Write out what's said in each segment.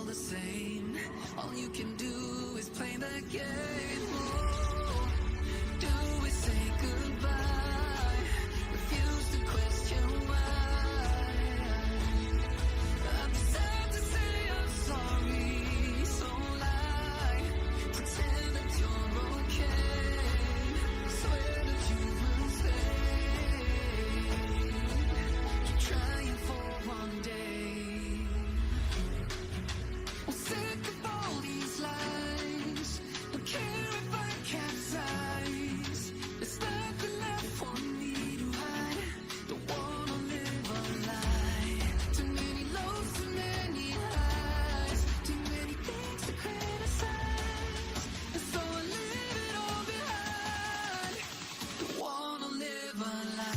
all the same. All you can do is play the game. Oh, do we say goodbye? Refuse to question why. I'm sad to say I'm sorry, so lie. Pretend that you're okay. Swear that you will stay. Keep trying for one day. I'm sick of all these lies. Don't care if I capsize. There's nothing left for me to hide. Don't wanna live a lie. Too many lows, too many highs. Too many things to criticize. And so I leave it all behind. Don't wanna live a lie.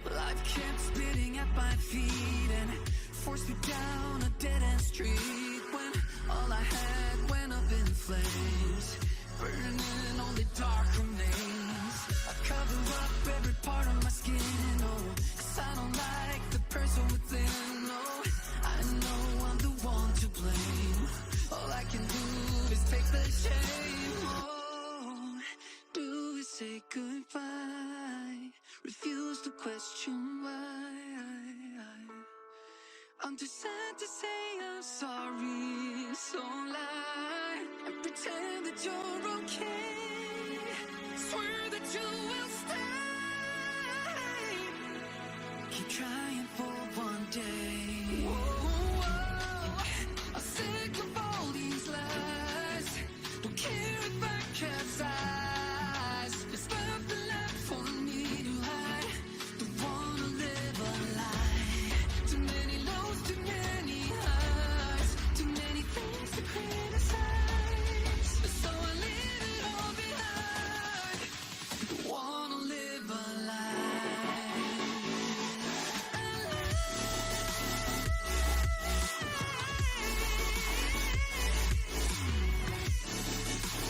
Life kept spitting at my feet and forced me down a dead-end street when all I had went up in flames, burning only dark remains. I cover up every part of my skin, oh, 'cause I don't like the person within, oh. I know I'm the one to blame. All I can do is take the shame, oh. Do we say goodbye? Refuse to question why. I'm too sad to say I'm sorry, so lie and pretend that you're okay. Swear that you will stay. Keep trying for one day. Whoa, I'm sick of all these lies. Don't care if I capsize. There's nothing left for me to hide. Don't wanna live a lie. Too many lows, too many highs. Too many things to criticize. So I leave it all behind. Don't wanna live a lie.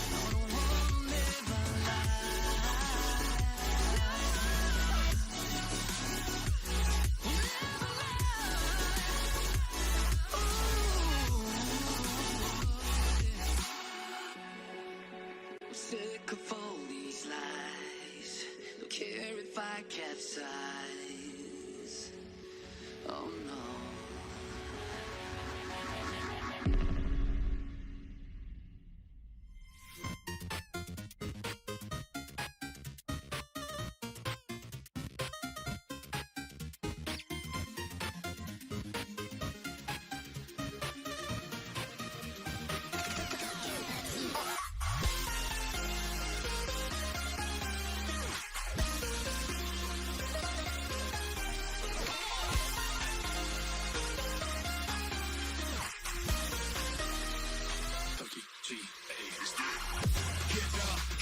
I don't wanna live a lie. Live a lie. I'm sick of all these lies. Don't care if I capsize. Oh no.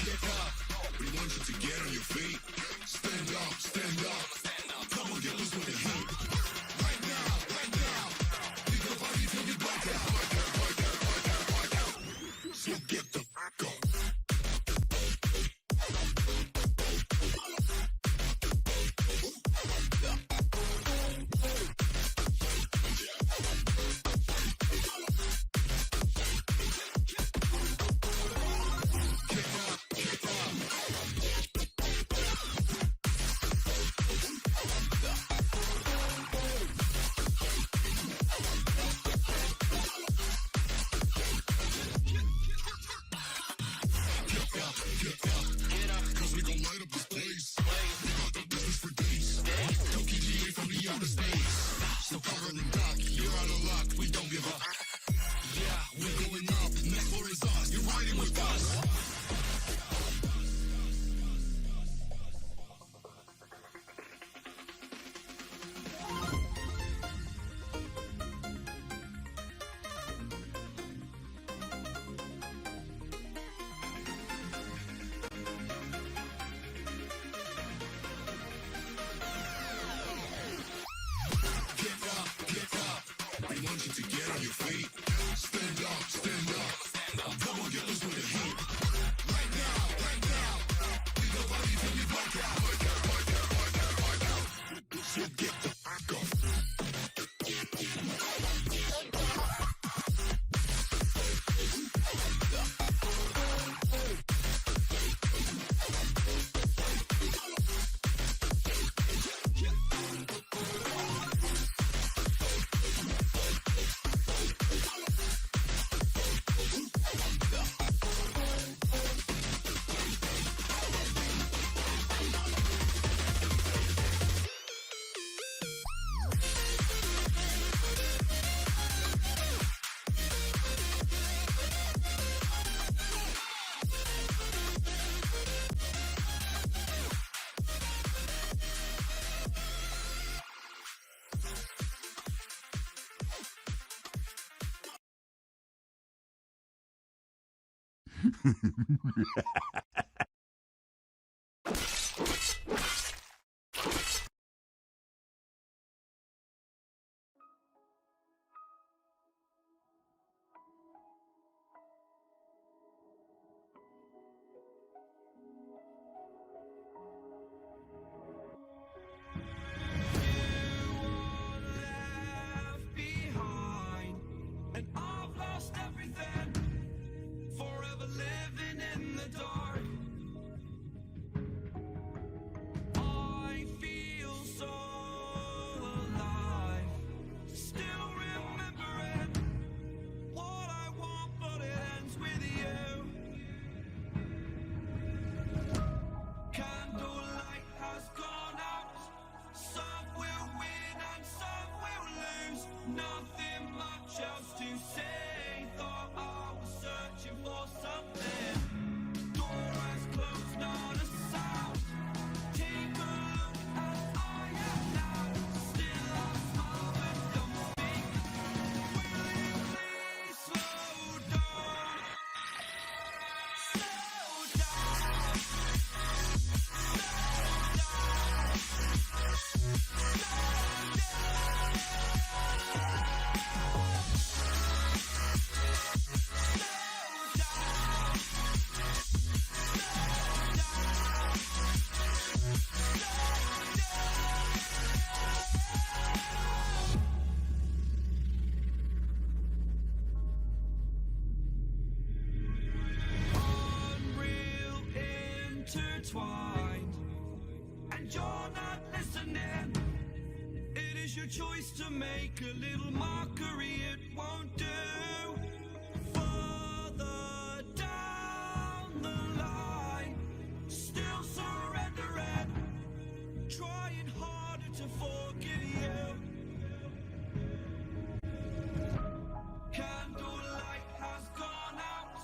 Get up. We want you to get on your feet. Stand up, stand up. Come on, get loose with the heat. Right now, right now. Pick your body till you black out. So get the fuck up. And you're not listening. It is your choice to make a little mockery. It won't do. Further down the line, still surrendering, trying harder to forgive you. Candlelight has gone out.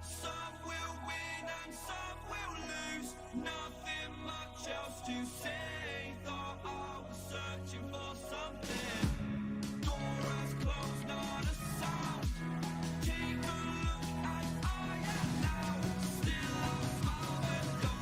Some will win and some will lose. Nothing much else to say. Thought I was searching for something. Door has closed, not a sound. Take a look as I am now. Still I smile but don't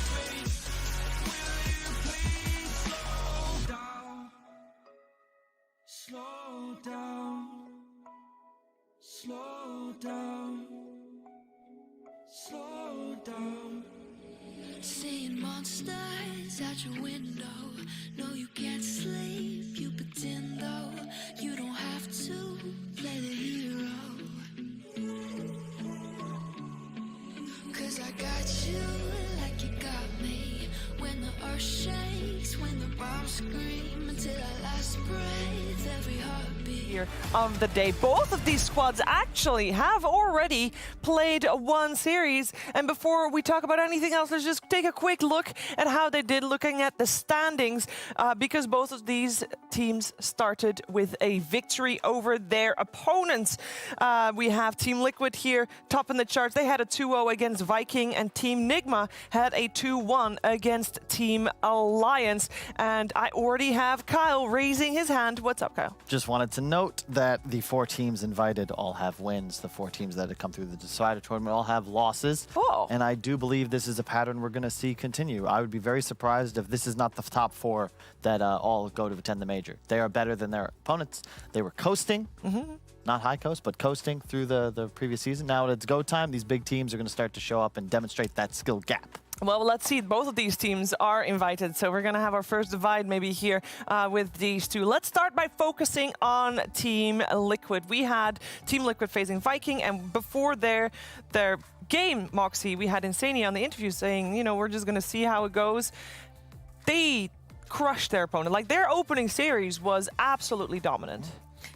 speak. Will you please slow down? Slow down, slow down, slow down. Seeing monsters out your window. No, you can't sleep, you pretend though. You don't have to play the hero. 'Cause I got you like you got me. When the earth shakes, when the bombs scream, until our last breath, every heartbeat. Here of the day. Both of these squads actually have already played one series. And before we talk about anything else, let's just take a quick look at how they did, looking at the standings, because both of these teams started with a victory over their opponents. We have Team Liquid here, top in the charts. They had a 2-0 against Viking, and Team Nigma had a 2-1 against Team Alliance. And I already have Kyle raising his hand. What's up, Kyle? Just wanted to note that the 4 teams invited all have wins. The 4 teams that have come through the Decider tournament all have losses. Oh. And I do believe this is a pattern we're going to see continue. I would be very surprised if this is not the top 4 that all go to attend the major. They are better than their opponents. They were coasting. Not high coast, but coasting through the previous season. Now it's go time. These big teams are going to start to show up and demonstrate that skill gap. Well, let's see. Both of these teams are invited, so we're going to have our first divide maybe here with these two. Let's start by focusing on Team Liquid. We had Team Liquid facing Viking, and before their game, Moxie, we had Insania on the interview saying, you know, we're just going to see how it goes. They crushed their opponent. Like, their opening series was absolutely dominant.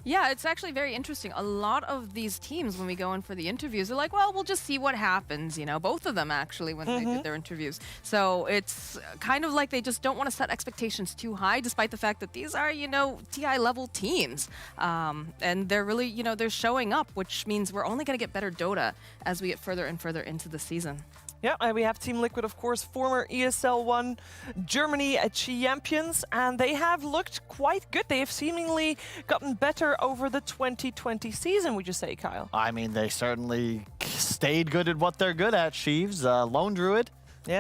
Yeah, it's actually very interesting. A lot of these teams, when we go in for the interviews, they're like, well, we'll just see what happens, you know, both of them actually when they did their interviews. So it's kind of like they just don't want to set expectations too high, despite the fact that these are, you know, TI level teams. And they're really, you know, they're showing up, which means we're only going to get better Dota as we get further and further into the season. Yeah, and we have Team Liquid, of course, former ESL 1 Germany champions, and they have looked quite good. They have seemingly gotten better over the 2020 season, would you say, Kyle? I mean, they certainly stayed good at what they're good at, Sheaves. Lone Druid,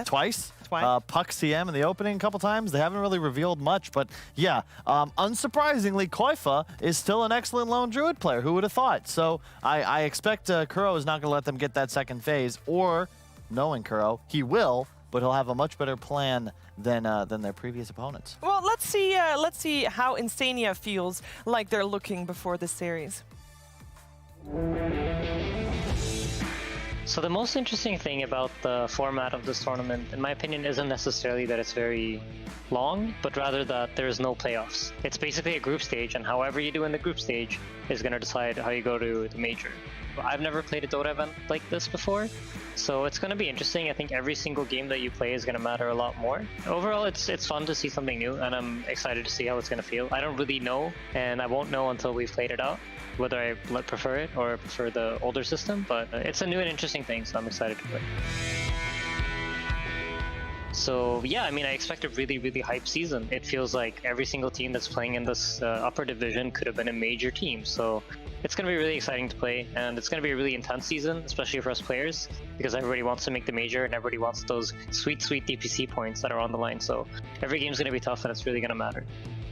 twice. Puck CM in the opening a couple times. They haven't really revealed much, but yeah, unsurprisingly, Koifa is still an excellent Lone Druid player. Who would have thought? So I expect Kuro is not going to let them get that second phase, or knowing Kuro, he will, but he'll have a much better plan than their previous opponents. Well, let's see how Insania feels like they're looking before this series. So the most interesting thing about the format of this tournament, in my opinion, isn't necessarily that it's very long, but rather that there is no playoffs. It's basically a group stage, and however you do in the group stage is going to decide how you go to the major. I've never played a Dota event like this before, so it's going to be interesting. I think every single game that you play is going to matter a lot more. Overall, it's fun to see something new, and I'm excited to see how it's going to feel. I don't really know, and I won't know until we've played it out, whether I prefer it or prefer the older system, but it's a new and interesting thing, so I'm excited to play. So yeah, I mean, I expect a really, really hype season. It feels like every single team that's playing in this upper division could have been a major team. So it's going to be really exciting to play, and it's going to be a really intense season, especially for us players, because everybody wants to make the major and everybody wants those sweet, sweet DPC points that are on the line. So every game's going to be tough, and it's really going to matter.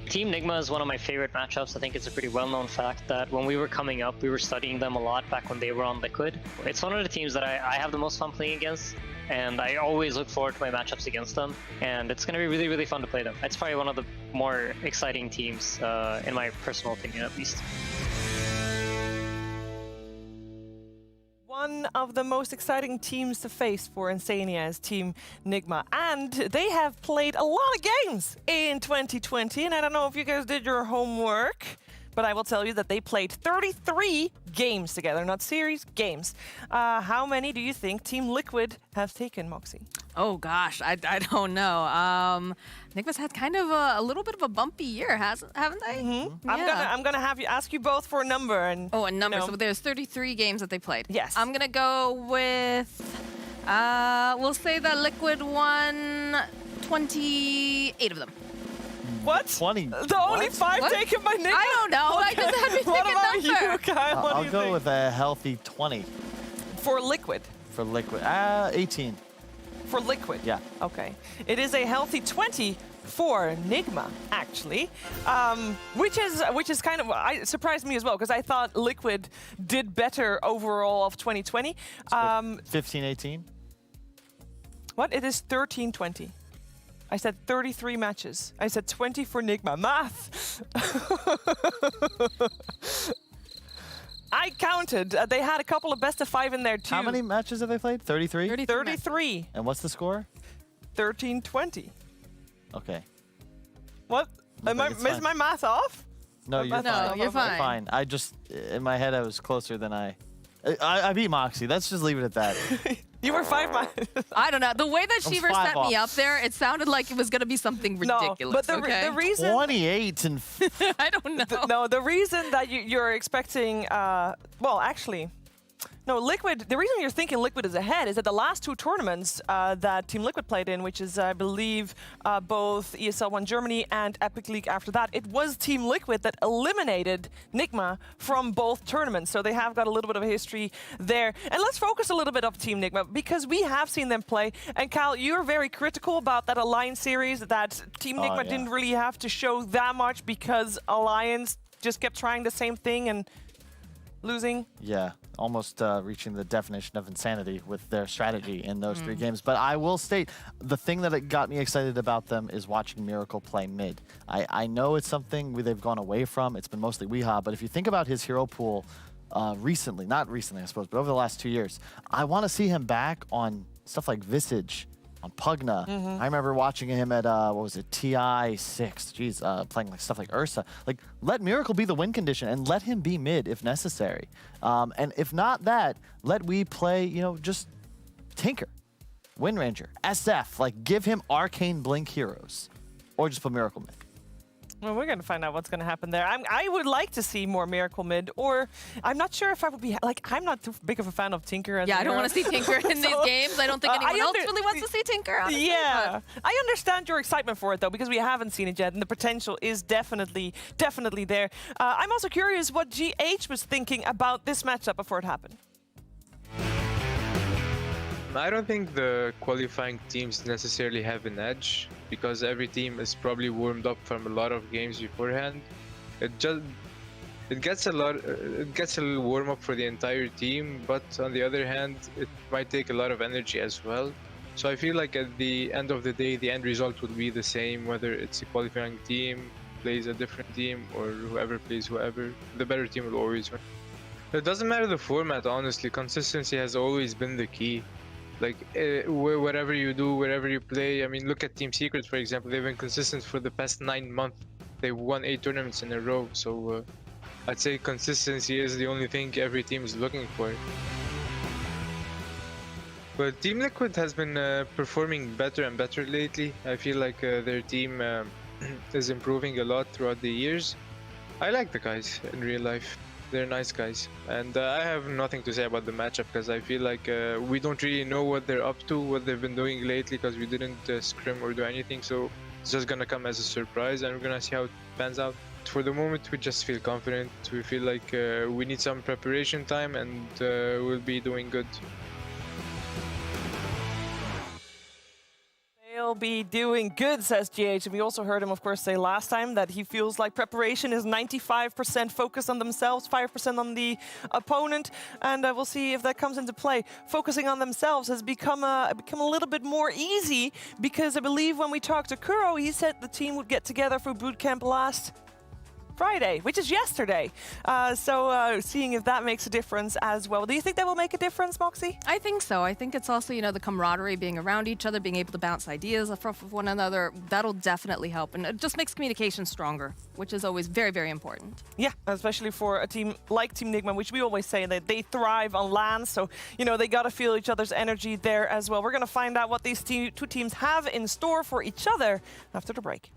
Team Nigma is one of my favorite matchups. I think it's a pretty well-known fact that when we were coming up, we were studying them a lot back when they were on Liquid. It's one of the teams that I have the most fun playing against, and I always look forward to my matchups against them, and it's going to be really, really fun to play them. It's probably one of the more exciting teams, in my personal opinion at least. One of the most exciting teams to face for Insania is Team Nigma, and they have played a lot of games in 2020, and I don't know if you guys did your homework, but I will tell you that they played 33 games together, not series, games. How many do you think Team Liquid has taken, Moxie? Oh gosh, I don't know. Nigma's had kind of a little bit of a bumpy year, haven't they? Mm-hmm. Yeah. I'm gonna have you ask you both for a number and. Oh, a number. You know. So there's 33 games that they played. Yes. I'm gonna go with. We'll say that Liquid won 28 of them. What? 20. The only 5 What? taken by Nigma? I don't know. I just had me What pick a about number. you, Kyle? What do I'll you go think? with a healthy 20 For Liquid. for Liquid. 18. For Liquid. Yeah. Okay. It is a healthy 20 for Nigma, actually, which is kind of surprised me as well, because I thought Liquid did better overall of 2020. 15, 18. What? It is 13-20. I said 33 matches. I said 20 for Nigma. Math. I counted. They had a couple of best of 5 in there too. How many matches have they played? 33? 33. And what's the score? 13-20. Okay. What? Is my math off? No, you're No, fine. you're fine. Fine. I just, in my head, I was closer than I beat Moxie. Let's just leave it at that. You were 5 matches. I don't know. The way that I was Sheaver 5 set me off. up there, it sounded like it was going to be something ridiculous. No, but the reason 28 and I don't know. the reason that you're expecting, well, actually, no, Liquid, the reason you're thinking Liquid is ahead is that the last 2 tournaments that Team Liquid played in, which is, I believe, both ESL 1 Germany and Epic League after that, it was Team Liquid that eliminated Nigma from both tournaments. So they have got a little bit of a history there. And let's focus a little bit on Team Nigma, because we have seen them play. And Kyle, you're very critical about that Alliance series, that Team Nigma didn't really have to show that much because Alliance just kept trying the same thing and losing. Yeah, almost reaching the definition of insanity with their strategy in those 3 games. But I will state, the thing that got me excited about them is watching Miracle play mid. I know it's something they've gone away from. It's been mostly Weeha, but if you think about his hero pool recently, not recently I suppose, but over the last 2 years, I want to see him back on stuff like Visage, on Pugna. I remember watching him at, what was it, TI6, playing like stuff like Ursa. Like, let Miracle be the win condition and let him be mid if necessary. And if not that, let we play, you know, just Tinker, Wind Ranger, SF, like give him Arcane Blink heroes. Or just put Miracle mid. Well, we're going to find out what's going to happen there. I would like to see more Miracle mid, or I'm not sure if I would be, like, I'm not too big of a fan of Tinker. Yeah, I don't want to see Tinker in these games. I don't think anyone else really wants to see Tinker, honestly. Yeah, I understand your excitement for it, though, because we haven't seen it yet, and the potential is definitely there. I'm also curious what GH was thinking about this matchup before it happened. I don't think the qualifying teams necessarily have an edge because every team is probably warmed up from a lot of games beforehand. It gets a little warm up for the entire team, but on the other hand, it might take a lot of energy as well. So I feel like at the end of the day, the end result will be the same, whether it's a qualifying team plays a different team or whoever plays whoever. The better team will always win. It doesn't matter the format, honestly. Consistency has always been the key. Like, whatever you do, wherever you play, I mean, look at Team Secret, for example. They've been consistent for the past 9 months. They won 8 tournaments in a row, so I'd say consistency is the only thing every team is looking for. But Team Liquid has been performing better and better lately. I feel like their team is improving a lot throughout the years. I like the guys in real life. They're nice guys, and I have nothing to say about the matchup because I feel like we don't really know what they're up to, what they've been doing lately, because we didn't scrim or do anything, so it's just gonna come as a surprise and we're gonna see how it pans out. For the moment, we just feel confident. We feel like we need some preparation time and we'll be doing good. They'll be doing good, says GH. And we also heard him, of course, say last time that he feels like preparation is 95% focused on themselves, 5% on the opponent. And we'll see if that comes into play. Focusing on themselves has become a little bit more easy because I believe when we talked to Kuro, he said the team would get together for bootcamp last Friday, which is yesterday. So seeing if that makes a difference as well. Do you think that will make a difference, Moxie? I think so. I think it's also, you know, the camaraderie, being around each other, being able to bounce ideas off of one another. That'll definitely help. And it just makes communication stronger, which is always very, very important. Yeah, especially for a team like Team Nigma, which we always say that they thrive on LAN. So, you know, they got to feel each other's energy there as well. We're going to find out what these two teams have in store for each other after the break.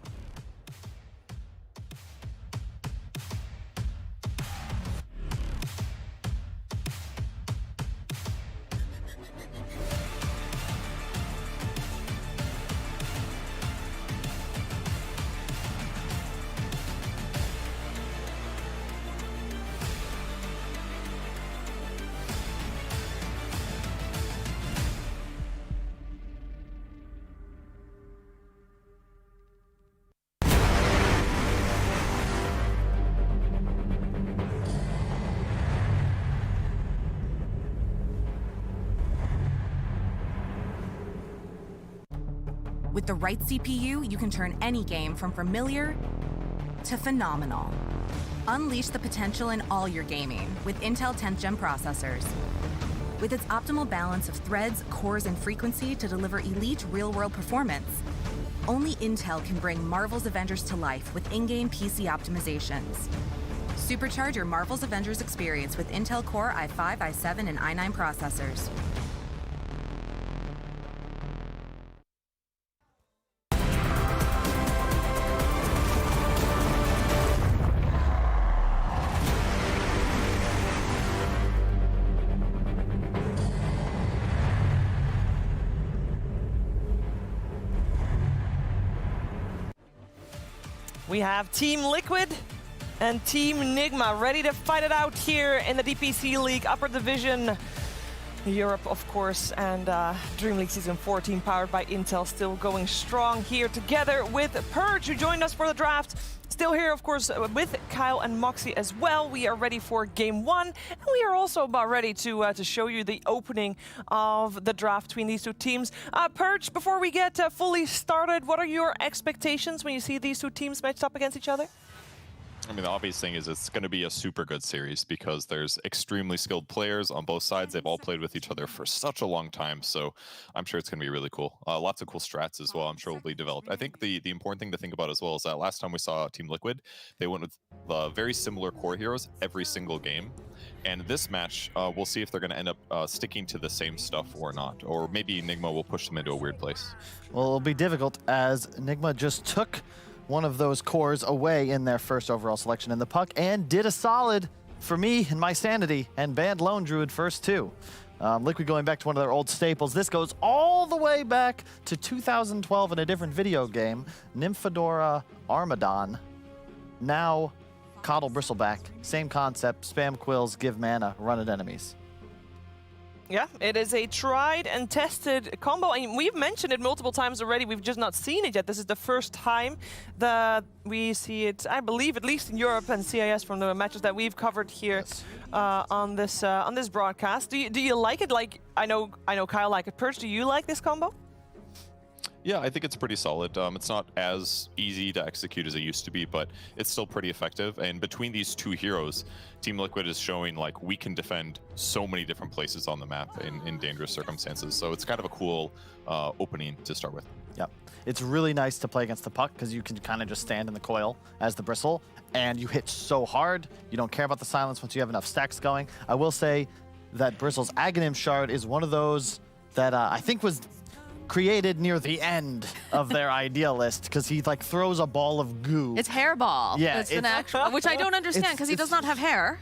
With the right CPU, you can turn any game from familiar to phenomenal. Unleash the potential in all your gaming with Intel 10th Gen processors. With its optimal balance of threads, cores, and frequency to deliver elite real-world performance, only Intel can bring Marvel's Avengers to life with in-game PC optimizations. Supercharge your Marvel's Avengers experience with Intel Core i5, i7, and i9 processors. We have Team Liquid and Team Nigma ready to fight it out here in the DPC League Upper Division. Europe, of course, and DreamLeague Season 14, powered by Intel, still going strong here together with Purge, who joined us for the draft. Still here, of course, with Kyle and Moxie as well. We are ready for Game 1, and we are also about ready to show you the opening of the draft between these two teams. Purge, before we get fully started, what are your expectations when you see these two teams matched up against each other? I mean, the obvious thing is it's going to be a super good series because there's extremely skilled players on both sides. They've all played with each other for such a long time, so I'm sure it's going to be really cool. Lots of cool strats as well, I'm sure will be developed. I think the important thing to think about as well is that last time we saw Team Liquid, they went with very similar core heroes every single game. And this match, we'll see if they're going to end up sticking to the same stuff or not. Or maybe Nigma will push them into a weird place. Well, it'll be difficult as Nigma just took one of those cores away in their first overall selection in the puck and did a solid for me and my sanity and banned Lone Druid first too. Liquid going back to one of their old staples. This goes all the way back to 2012 in a different video game. Nymphadora Armadon. Now Coddle Bristleback. Same concept. Spam quills, give mana, run at enemies. Yeah, it is a tried and tested combo, and we've mentioned it multiple times already. We've just not seen it yet. This is the first time that we see it, I believe, at least in Europe and CIS from the matches that we've covered here on this broadcast. Do you like it? Like I know Kyle liked it. Purge, do you like this combo? Yeah, I think it's pretty solid. It's not as easy to execute as it used to be, but it's still pretty effective. And between these two heroes, Team Liquid is showing like we can defend so many different places on the map in dangerous circumstances. So it's kind of a cool opening to start with. Yep. It's really nice to play against the puck because you can kind of just stand in the coil as the Bristle, and you hit so hard. You don't care about the silence once you have enough stacks going. I will say that Bristle's Aghanim Shard is one of those that I think was created near the end of their idea list because he like throws a ball of goo. It's hairball. Yeah, it's an actual, which I don't understand because he does not have hair,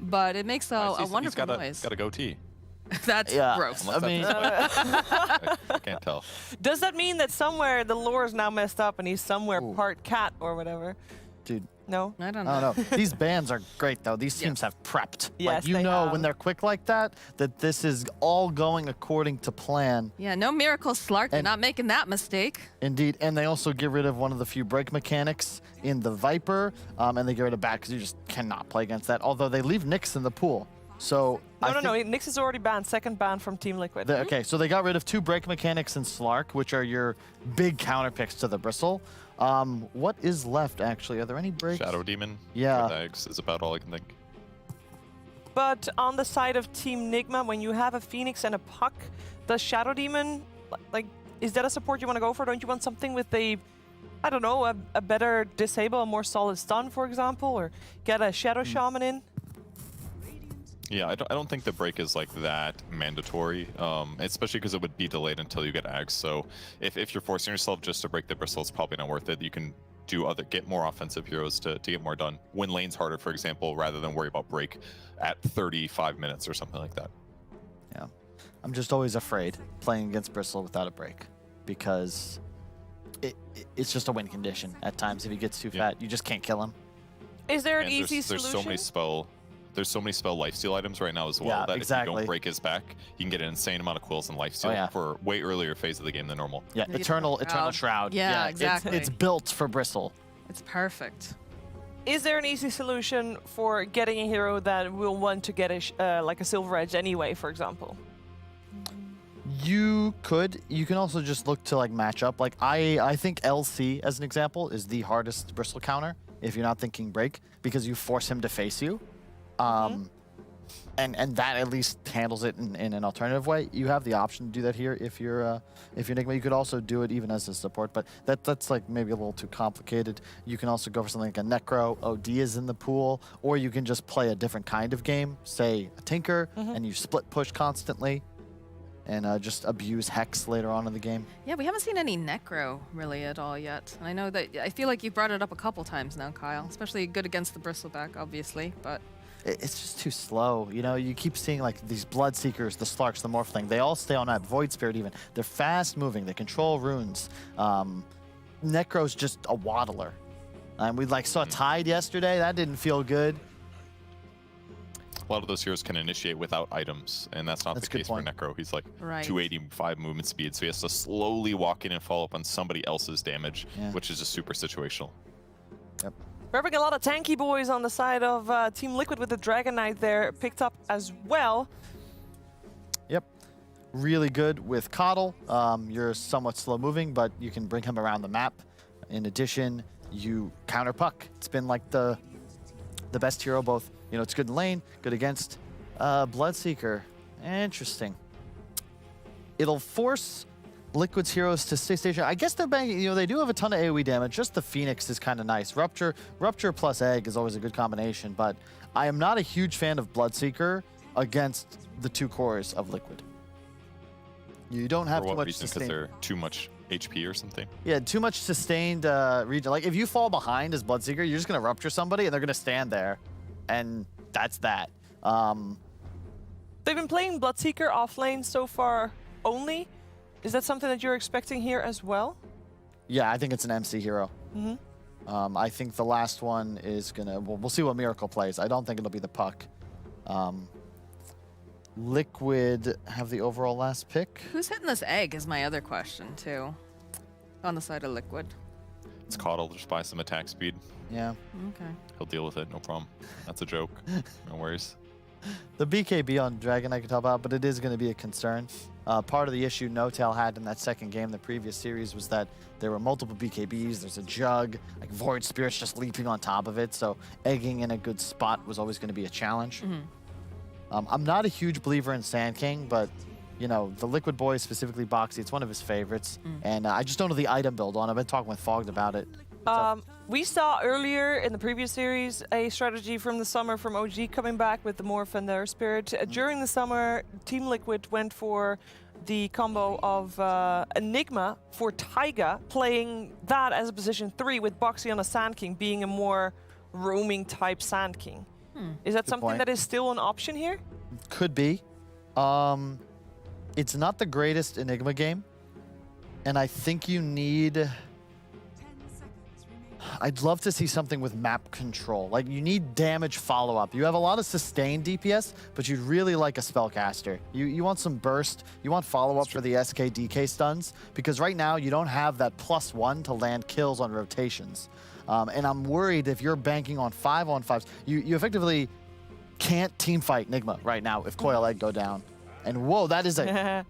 but it makes a wonderful noise. He's got a goatee. That's gross. I mean, I can't tell. Does that mean that somewhere the lore is now messed up and he's somewhere part cat or whatever? dude. No? I don't I know. don't know. These bans are great, though. These teams have prepped. Yes, like, you they know have. when they're quick like that this is all going according to plan. Yeah, no miracle, Slark. They're And- not making that mistake. Indeed. And they also get rid of one of the few break mechanics in the Viper, and they get rid of back because you just cannot play against that. Although they leave Nyx in the pool. So No, Nyx is already banned. Second ban from Team Liquid. Okay, so they got rid of 2 break mechanics in Slark, which are your big counter picks to the Bristle. What is left, actually? Are there any breaks? Shadow Demon. Yeah. With eggs is about all I can think. But on the side of Team Nigma, when you have a Phoenix and a Puck, does Shadow Demon, like, is that a support you want to go for? Don't you want something with a, I don't know, a better disable, a more solid stun, for example, or get a Shadow Shaman in? Yeah, I don't think the break is like that mandatory, especially because it would be delayed until you get Ags. So if you're forcing yourself just to break the Bristle, it's probably not worth it. You can do get more offensive heroes to get more done. Win lanes harder, for example, rather than worry about break at 35 minutes or something like that. Yeah. I'm just always afraid playing against Bristle without a break because it's just a win condition at times. If he gets too fat, you just can't kill him. Is there an And easy there's solution? There's so many spell lifesteal items right now as well Yeah, that exactly. if you don't break his back, you can get an insane amount of quills and lifesteal yeah. for way earlier phase of the game than normal. Yeah, The Eternal Shroud. Shroud. Yeah, it's- exactly. It's built for Bristle. It's perfect. Is there an easy solution for getting a hero that will want to get like a Silver Edge anyway, for example? You can also just look to like match up. Like I think LC as an example is the hardest Bristle counter if you're not thinking break because you force him to face you. And that at least handles it in an alternative way. You have the option to do that here if you're Nigma. You could also do it even as a support, but that's like maybe a little too complicated. You can also go for something like a Necro. OD is in the pool, or you can just play a different kind of game, say a Tinker, and you split push constantly, and just abuse Hex later on in the game. Yeah, we haven't seen any Necro really at all yet. And I know that I feel like you brought it up a couple times now, Kyle. Especially good against the Bristleback, obviously, but It's just too slow. You know, you keep seeing like these Bloodseekers, the Slarks, the Morphling. They all stay on that Void Spirit even. They're fast moving. They control runes. Necro's just a waddler. We saw Tide yesterday. That didn't feel good. Yeah, I mean, I think it's going to be a lot of movement. I think it's going to be a lot of a lot of those heroes can initiate without items, and that's not That's a the good case point. for Necro. He's like Right. 285 movement speed, so he has to slowly walk in and follow up on somebody else's damage, Yeah. which is just super situational. We're having a lot of tanky boys on the side of Team Liquid with the Dragon Knight there picked up as well. Yep. Really good with Coddle. You're somewhat slow moving, but you can bring him around the map. In addition, you counter Puck. It's been like the best hero, both, it's good in lane, good against Bloodseeker. Interesting. It'll force Liquid's heroes to stay stationary. I guess they're banging, they do have a ton of AoE damage. Just the Phoenix is kind of nice. Rupture plus Egg is always a good combination, but I am not a huge fan of Bloodseeker against the two cores of Liquid. You don't have For too what much reason? Because sustain. they're too much HP or something? Yeah, too much sustained region. Like, if you fall behind as Bloodseeker, you're just going to Rupture somebody, and they're going to stand there, and that's that. They've been playing Bloodseeker off lane so far only. Is that something that you're expecting here as well? Yeah, I think it's an MC hero. Mm-hmm. I think the last one is going to... We'll see what Miracle plays. I don't think it'll be the Puck. Liquid have the overall last pick. Who's hitting this egg is my other question, too. On the side of Liquid. It's Coddle, just buy some attack speed. Yeah. Okay. He'll deal with it, no problem. That's a joke. No worries. The BKB on Dragon I could help out, but it is going to be a concern. Part of the issue No-Tail had in that second game, the previous series, was that there were multiple BKBs. There's a jug, like Void Spirit's just leaping on top of it, so egging in a good spot was always going to be a challenge. I'm not a huge believer in Sand King, but the Liquid boy, specifically Boxy, it's one of his favorites, and I just don't know the item build on. I've been talking with Fogged about it. We saw earlier in the previous series a strategy from the summer from OG coming back with the Morph and their Spirit. During the summer, Team Liquid went for the combo of Nigma for Taiga, playing that as a position 3 with Boxy on a Sand King, being a more roaming type Sand King. Is that Good something point. that is still an option here? Could be. It's not the greatest Enigma game, and I think you need... I'd love to see something with map control. Like, you need damage follow-up. You have a lot of sustained DPS, but you'd really like a spellcaster. You want some burst. You want follow-up for the SK DK stuns, because right now you don't have that +1 to land kills on rotations. And I'm worried if you're banking on 5-on-5s, you effectively can't team fight Nigma right now if Coil Egg go down. And whoa, that is a...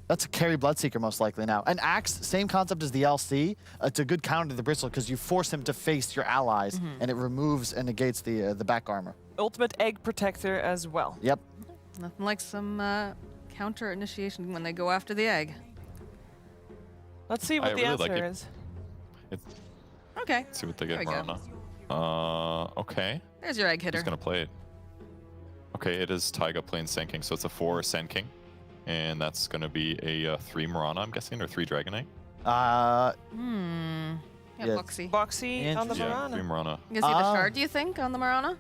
That's a carry Bloodseeker most likely now. And Axe, same concept as the LC. It's a good counter to the Bristle because you force him to face your allies, and it removes and negates the back armor. Ultimate egg protector as well. Yep. Nothing like some counter initiation when they go after the egg. Let's see what I the really answer like it. is. Okay. See what they There get we go. Marana. Okay. There's your egg hitter. Who's gonna play it? Okay, it is Taiga playing Sand King, so it's a 4 Sand King. And that's gonna be a 3 Marana, I'm guessing, or 3 Dragonite. Yeah, Yeah. Boxy. Boxy on the Interesting. Yeah, 3 Marana. Marana. You see the shard, do you think, on the Marana?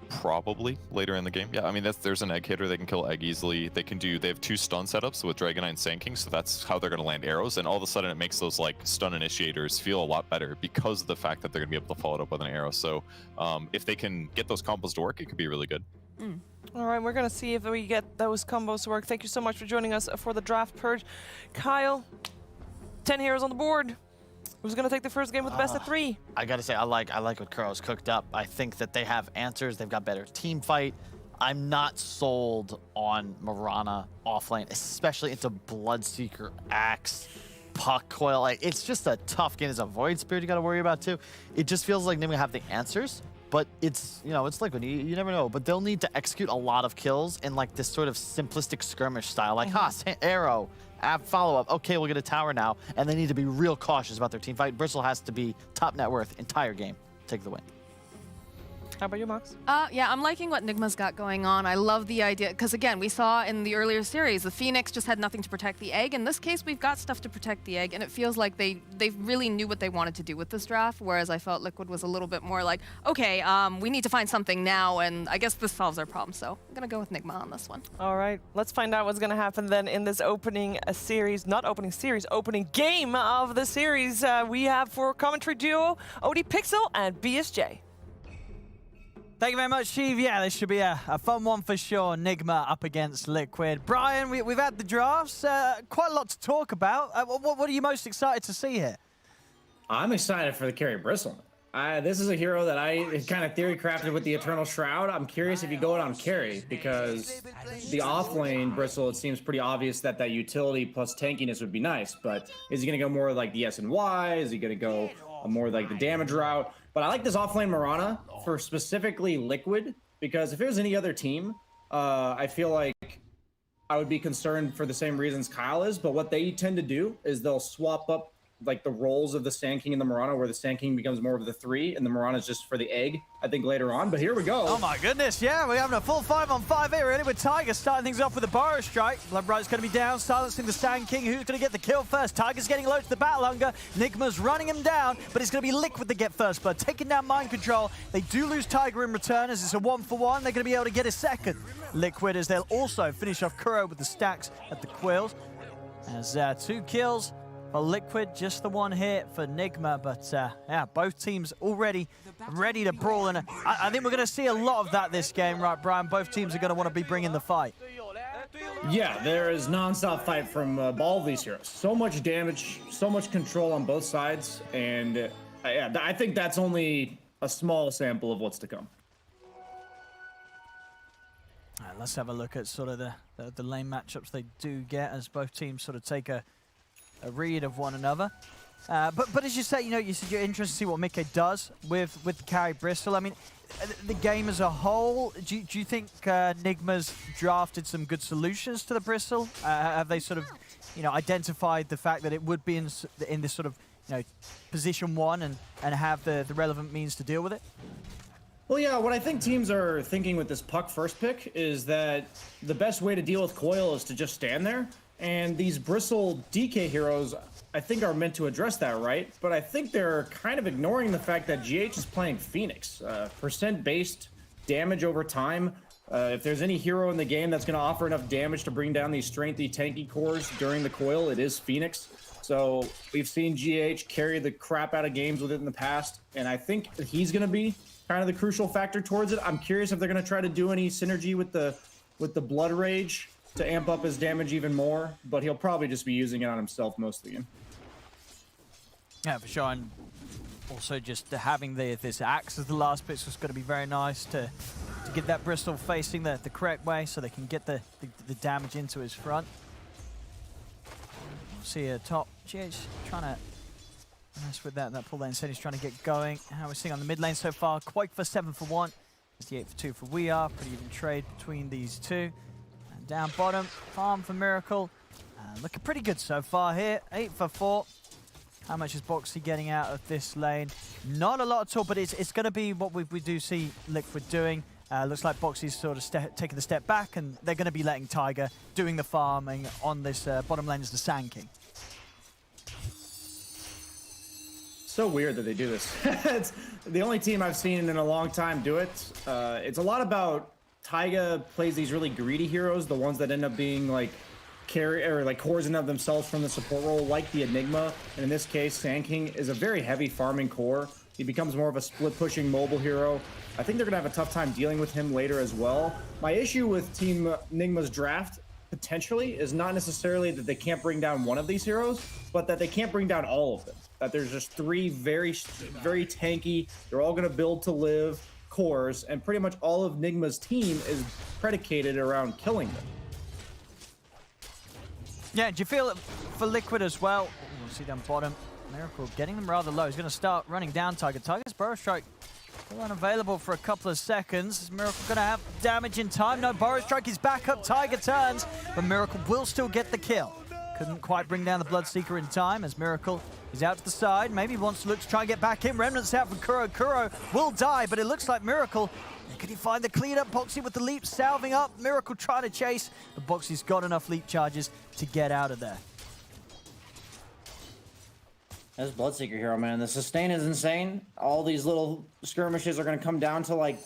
Probably later in the game. Yeah, I mean, there's an egg hitter. They can kill egg easily. They have 2 stun setups with Dragonite and Sand King, so that's how they're going to land arrows. And all of a sudden, it makes those like stun initiators feel a lot better because of the fact that they're going to be able to follow it up with an arrow. So if they can get those combos to work, it could be really good. All right, we're going to see if we get those combos to work. Thank you so much for joining us for the Draft Purge. Kyle, 10 heroes on the board. Who's going to take the first game with the best of 3? I gotta say, I like what Kuro's cooked up. I think that they have answers. They've got better team fight. I'm not sold on Marana offlane, especially into Bloodseeker, Axe, Puck, Coil. Like, it's just a tough game. There's a Void Spirit you got to worry about too. It just feels like they're gonna have the answers, but it's it's Liquid. You never know. But they'll need to execute a lot of kills in like this sort of simplistic skirmish style, like arrow. Follow up. Okay, we'll get a tower now, and they need to be real cautious about their team fight. Bristle has to be top net worth entire game. Take the win. How about you, Max? Yeah, I'm liking what Nigma's got going on. I love the idea, because again, we saw in the earlier series, the Phoenix just had nothing to protect the egg. In this case, we've got stuff to protect the egg, and it feels like they really knew what they wanted to do with this draft, whereas I felt Liquid was a little bit more like, okay, we need to find something now, and I guess this solves our problem, so I'm gonna go with Nigma on this one. All right, let's find out what's going to happen then in this opening opening game of the series. We have for commentary duo, OD Pixel and BSJ. Thank you very much, Steve. Yeah, this should be a fun one for sure. Nigma up against Liquid. Brian, we've had the drafts. Quite a lot to talk about. What are you most excited to see here? I'm excited for the carry Bristle. This is a hero that I kind of theory crafted with the Eternal Shroud. I'm curious if you go it on carry, because the off-lane Bristle, it seems pretty obvious that that utility plus tankiness would be nice, but is he going to go more like the S and Y? Is he going to go more like the damage route? But I like this off-lane Mirana for specifically Liquid, because if it was any other team, I feel like I would be concerned for the same reasons Kyle is, but what they tend to do is they'll swap up like the roles of the Sand King and the Mirana, where the Sand King becomes more of the 3 and the Mirana is just for the egg, I think, later on. But here we go. Oh my goodness, yeah, we're having a full 5-on-5 here, really, with Tiger starting things off with a Burrow Strike. Bloodbright's going to be down, silencing the Sand King. Who's going to get the kill first? Tiger's getting low to the Battle Hunger. Nigma's running him down, but it's going to be Liquid that get first blood, taking down Mind Control. They do lose Tiger in return, as it's a 1-for-1. They're going to be able to get a second. Liquid, as they'll also finish off Kuro with the stacks at the Quills. As 2 kills for Liquid, just the 1 hit for Nigma, but yeah, both teams already ready to brawl, and I think we're going to see a lot of that this game, right, Brian? Both teams are going to want to be bringing the fight. Yeah, there is non-stop fight from all of these heroes. So much damage, so much control on both sides, and yeah, I think that's only a small sample of what's to come. All right, let's have a look at sort of the lane matchups they do get, as both teams sort of take a read of one another. But as you say, you know, you said you're interested to see what Mikke does with the carry Bristle. I mean, the game as a whole, do you think Nigma's drafted some good solutions to the Bristle? Have they sort of, you know, identified the fact that it would be in this sort of, you know, position 1 and have the relevant means to deal with it? Well, yeah, what I think teams are thinking with this Puck first pick is that the best way to deal with Coil is to just stand there. And these Bristle DK heroes, I think, are meant to address that, right? But I think they're kind of ignoring the fact that GH is playing Phoenix. Percent-based damage over time. If there's any hero in the game that's going to offer enough damage to bring down these strengthy, tanky cores during the Coil, it is Phoenix. So we've seen GH carry the crap out of games with it in the past, and I think he's going to be kind of the crucial factor towards it. I'm curious if they're going to try to do any synergy with the Blood Rage to amp up his damage even more, but he'll probably just be using it on himself most of the game. Yeah, for sure, and also just having this axe as the last pick was going to be very nice to get that Bristle facing the correct way so they can get the damage into his front. We'll see a top GH trying to mess with that pull lane. Said he's trying to get going. How we're seeing on the mid lane so far, Quake for 7 for 1. It's the 8 for 2 for We Are. Pretty even trade between these two. And down bottom, farm for Miracle. Looking pretty good so far here. 8 for 4. How much is Boxy getting out of this lane? Not a lot at all, but it's going to be what we do see Liquid doing. Looks like Boxy's sort of taking the step back, and they're going to be letting Tiger doing the farming on this bottom lane as the Sand King. So weird that they do this. It's the only team I've seen in a long time do it. It's a lot about Taiga plays these really greedy heroes, the ones that end up being like carry or like cores in of themselves from the support role, like the Enigma. And in this case, Sand King is a very heavy farming core. He becomes more of a split pushing mobile hero. I think they're gonna have a tough time dealing with him later as well. My issue with Team Nigma's draft potentially is not necessarily that they can't bring down one of these heroes, but that they can't bring down all of them. That there's just 3 very tanky, they're all going to build to live cores, and pretty much all of Nigma's team is predicated around killing them. Yeah, do you feel it for Liquid as well? We'll see down bottom. Miracle getting them rather low. He's going to start running down Tiger. Tiger's Burrow Strike still unavailable for a couple of seconds. Is Miracle going to have damage in time? No, Burrow Strike is back up. Tiger turns, but Miracle will still get the kill. Couldn't quite bring down the Bloodseeker in time as Miracle is out to the side. Maybe wants to look to try and get back in. Remnants out for Kuro. Kuro will die, but it looks like Miracle. Can he find the clean up? Boxy with the leap, salving up. Miracle trying to chase, but Boxy's got enough leap charges to get out of there. This Bloodseeker hero, man. The sustain is insane. All these little skirmishes are going to come down to like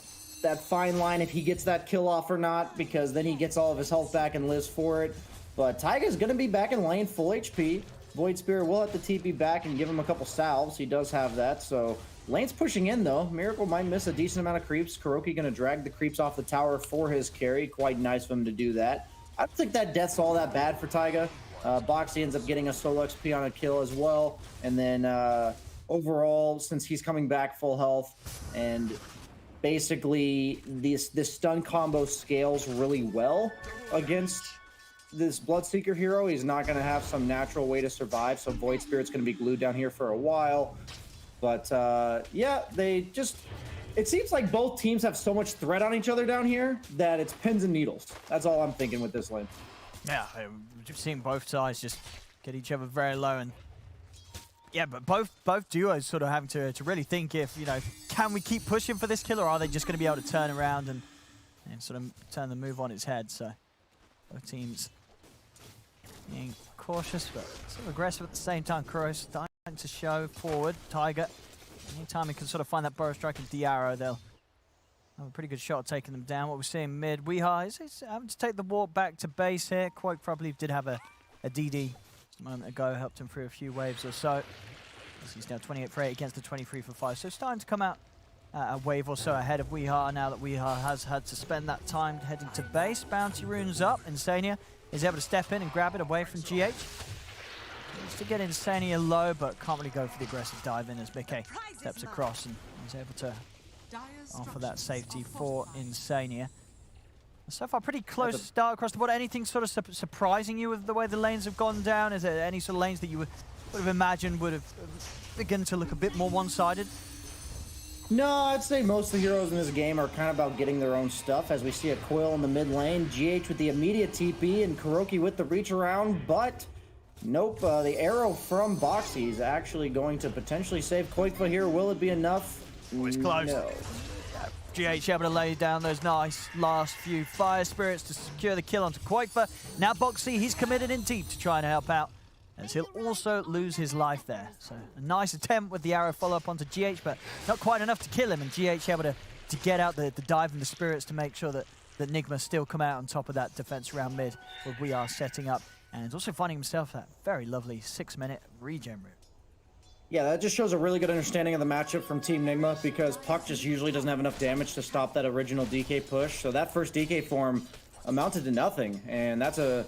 that fine line if he gets that kill off or not, because then he gets all of his health back and lives for it. But Taiga's going to be back in lane, full HP. Void Spirit will have the TP back and give him a couple salves. He does have that, so Lane's pushing in, though. Miracle might miss a decent amount of creeps. Kuroki going to drag the creeps off the tower for his carry. Quite nice of him to do that. I don't think that death's all that bad for Taiga. Boxy ends up getting a solo XP on a kill as well. And then overall, since he's coming back full health, and basically this stun combo scales really well against this Bloodseeker hero, he's not going to have some natural way to survive. So Void Spirit's going to be glued down here for a while. But yeah, it seems like both teams have so much threat on each other down here that it's pins and needles. That's all I'm thinking with this lane. Yeah, we've seen both sides just get each other very low, and yeah, but both duos sort of having to really think if, you know, can we keep pushing for this kill, or are they just going to be able to turn around and sort of turn the move on its head? So both teams being cautious but sort of aggressive at the same time. Kuros starting to show forward. Taiga, anytime he can sort of find that burrow strike and D-arrow, they'll have a pretty good shot at taking them down. What we're seeing mid, Weeha is having to take the walk back to base here. Quite probably did have a DD just a moment ago, helped him through a few waves or so. He's now 28 for 8 against the 23 for 5. So starting to come out a wave or so ahead of Weeha now that Weeha has had to spend that time heading to base. Bounty runes up. Insania is able to step in and grab it away from GH. Needs to get Insania low, but can't really go for the aggressive dive in as Mickey steps across and is able to offer that safety for Insania. So far, pretty close start across the board. Anything sort of surprising you with the way the lanes have gone down? Is there any sort of lanes that you would have imagined would have begun to look a bit more one-sided? No, I'd say most of the heroes in this game are kind of about getting their own stuff, as we see a Coil in the mid lane, GH with the immediate TP, and Kuroki with the reach around, but nope, the arrow from Boxy is actually going to potentially save Koikfa here. Will it be enough? Oh, it's close. No. GH able to lay down those nice last few Fire Spirits to secure the kill onto Koikfa. Now Boxy, he's committed in deep to try and help out, as he'll also lose his life there. So a nice attempt with the arrow follow-up onto GH, but not quite enough to kill him, and GH able to get out the dive and the spirits to make sure that Nigma still come out on top of that defense around mid, where we are setting up, and also finding himself that very lovely 6-minute regen route. Yeah, that just shows a really good understanding of the matchup from Team Nigma, because Puck just usually doesn't have enough damage to stop that original DK push. So that first DK form amounted to nothing, and that's a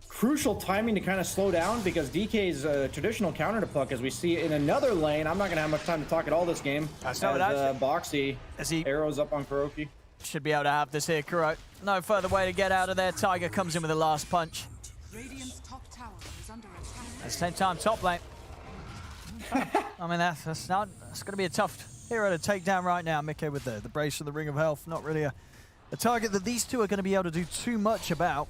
crucial timing to kind of slow down, because DK is a traditional counter to Puck, as we see in another lane. I'm not going to have much time to talk at all this game. That's not what Boxy as he arrows up on Kuroki. Should be able to have this here, Kuro. No further way to get out of there. Tiger comes in with the last punch. Radiant's top tower is under attack. At the same time, top lane. I mean, that's going to be a tough hero to take down right now. Mickey with the brace of the Ring of Health. Not really a target that these two are going to be able to do too much about.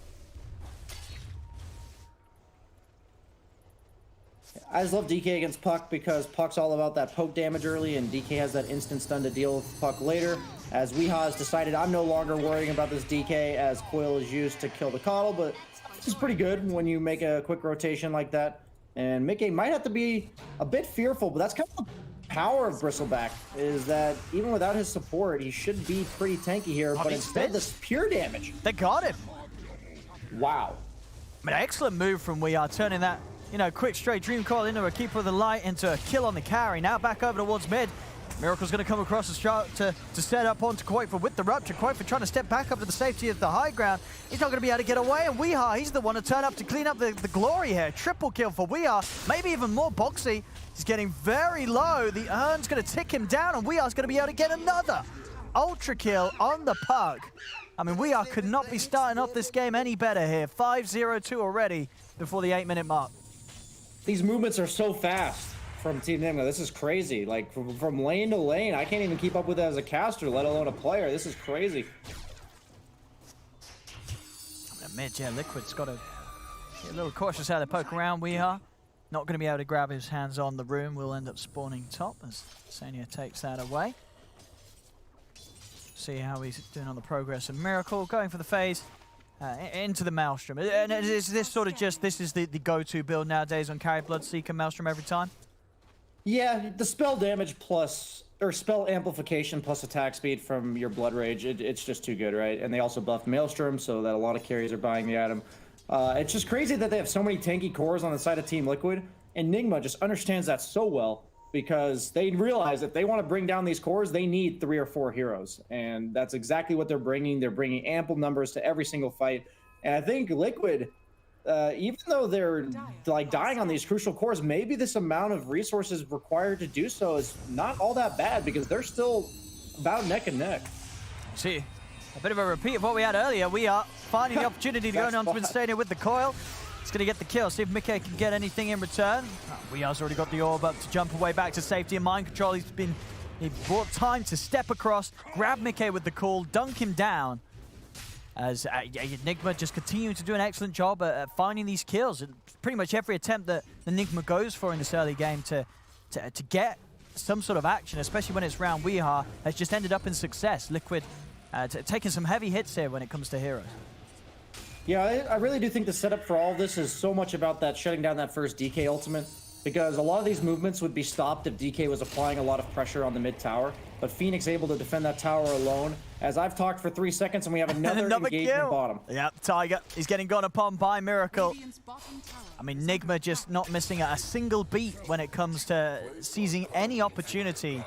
I just love DK against Puck, because Puck's all about that poke damage early, and DK has that instant stun to deal with Puck later. As Weeha has decided, I'm no longer worrying about this DK, as Coil is used to kill the Coddle, but this is pretty good when you make a quick rotation like that. And Mickey might have to be a bit fearful, but that's kind of the power of Bristleback, is that even without his support, he should be pretty tanky here, but instead this pure damage. They got him. Wow. I mean, excellent move from Weeha, turning that, you know, quick straight Dream Coil into a Keeper of the Light, into a kill on the carry. Now back over towards mid. Miracle's going to come across the start to set up onto Koikfa with the Rupture. Koikfa trying to step back up to the safety of the high ground. He's not going to be able to get away, and Weeha, he's the one to turn up to clean up the glory here. Triple kill for Weeha, maybe even more. Boxy, he's getting very low. The Urn's going to tick him down, and Weeha's going to be able to get another Ultra kill on the Pug. I mean, Weeha could not be starting off this game any better here. 5-0-2 already before the 8-minute mark. These movements are so fast from Team Nigma. This is crazy. Like, from lane to lane, I can't even keep up with it as a caster, let alone a player. This is crazy. Mid, yeah, Liquid's got to get a little cautious how they poke around. Weeha not going to be able to grab his hands on the room. Will end up spawning top as Sania takes that away. See how he's doing on the progress of Miracle, going for the phase into the Maelstrom. And is this sort of just, this is the go-to build nowadays on carry Bloodseeker Maelstrom every time? Yeah, the spell damage plus, or spell amplification plus attack speed from your Blood Rage, it's just too good, right? And they also buffed Maelstrom, so that a lot of carries are buying the item. It's just crazy that they have so many tanky cores on the side of Team Liquid, and Nigma just understands that so well, because they realize if they want to bring down these cores, they need 3 or 4 heroes. And that's exactly what they're bringing. They're bringing ample numbers to every single fight. And I think Liquid, even though they're like dying on these crucial cores, maybe this amount of resources required to do so is not all that bad because they're still about neck and neck. See, a bit of a repeat of what we had earlier. We are finding the opportunity to go onto Mid Stadium with the coil. It's going to get the kill, see if Mickey can get anything in return. Weehar's already got the orb up to jump away back to safety and mind control. He bought time to step across, grab Mickey with the call, dunk him down. As Nigma just continuing to do an excellent job at finding these kills. And pretty much every attempt that the Nigma goes for in this early game to get some sort of action, especially when it's round Weehar, has just ended up in success. Liquid taking some heavy hits here when it comes to heroes. Yeah, I really do think the setup for all of this is so much about that shutting down that first DK ultimate, because a lot of these movements would be stopped if DK was applying a lot of pressure on the mid tower. But Phoenix able to defend that tower alone. As I've talked for 3 seconds and we have another engagement bottom. Yep, Tiger, he's getting gone upon by Miracle. I mean, Nigma just not missing a single beat when it comes to seizing any opportunity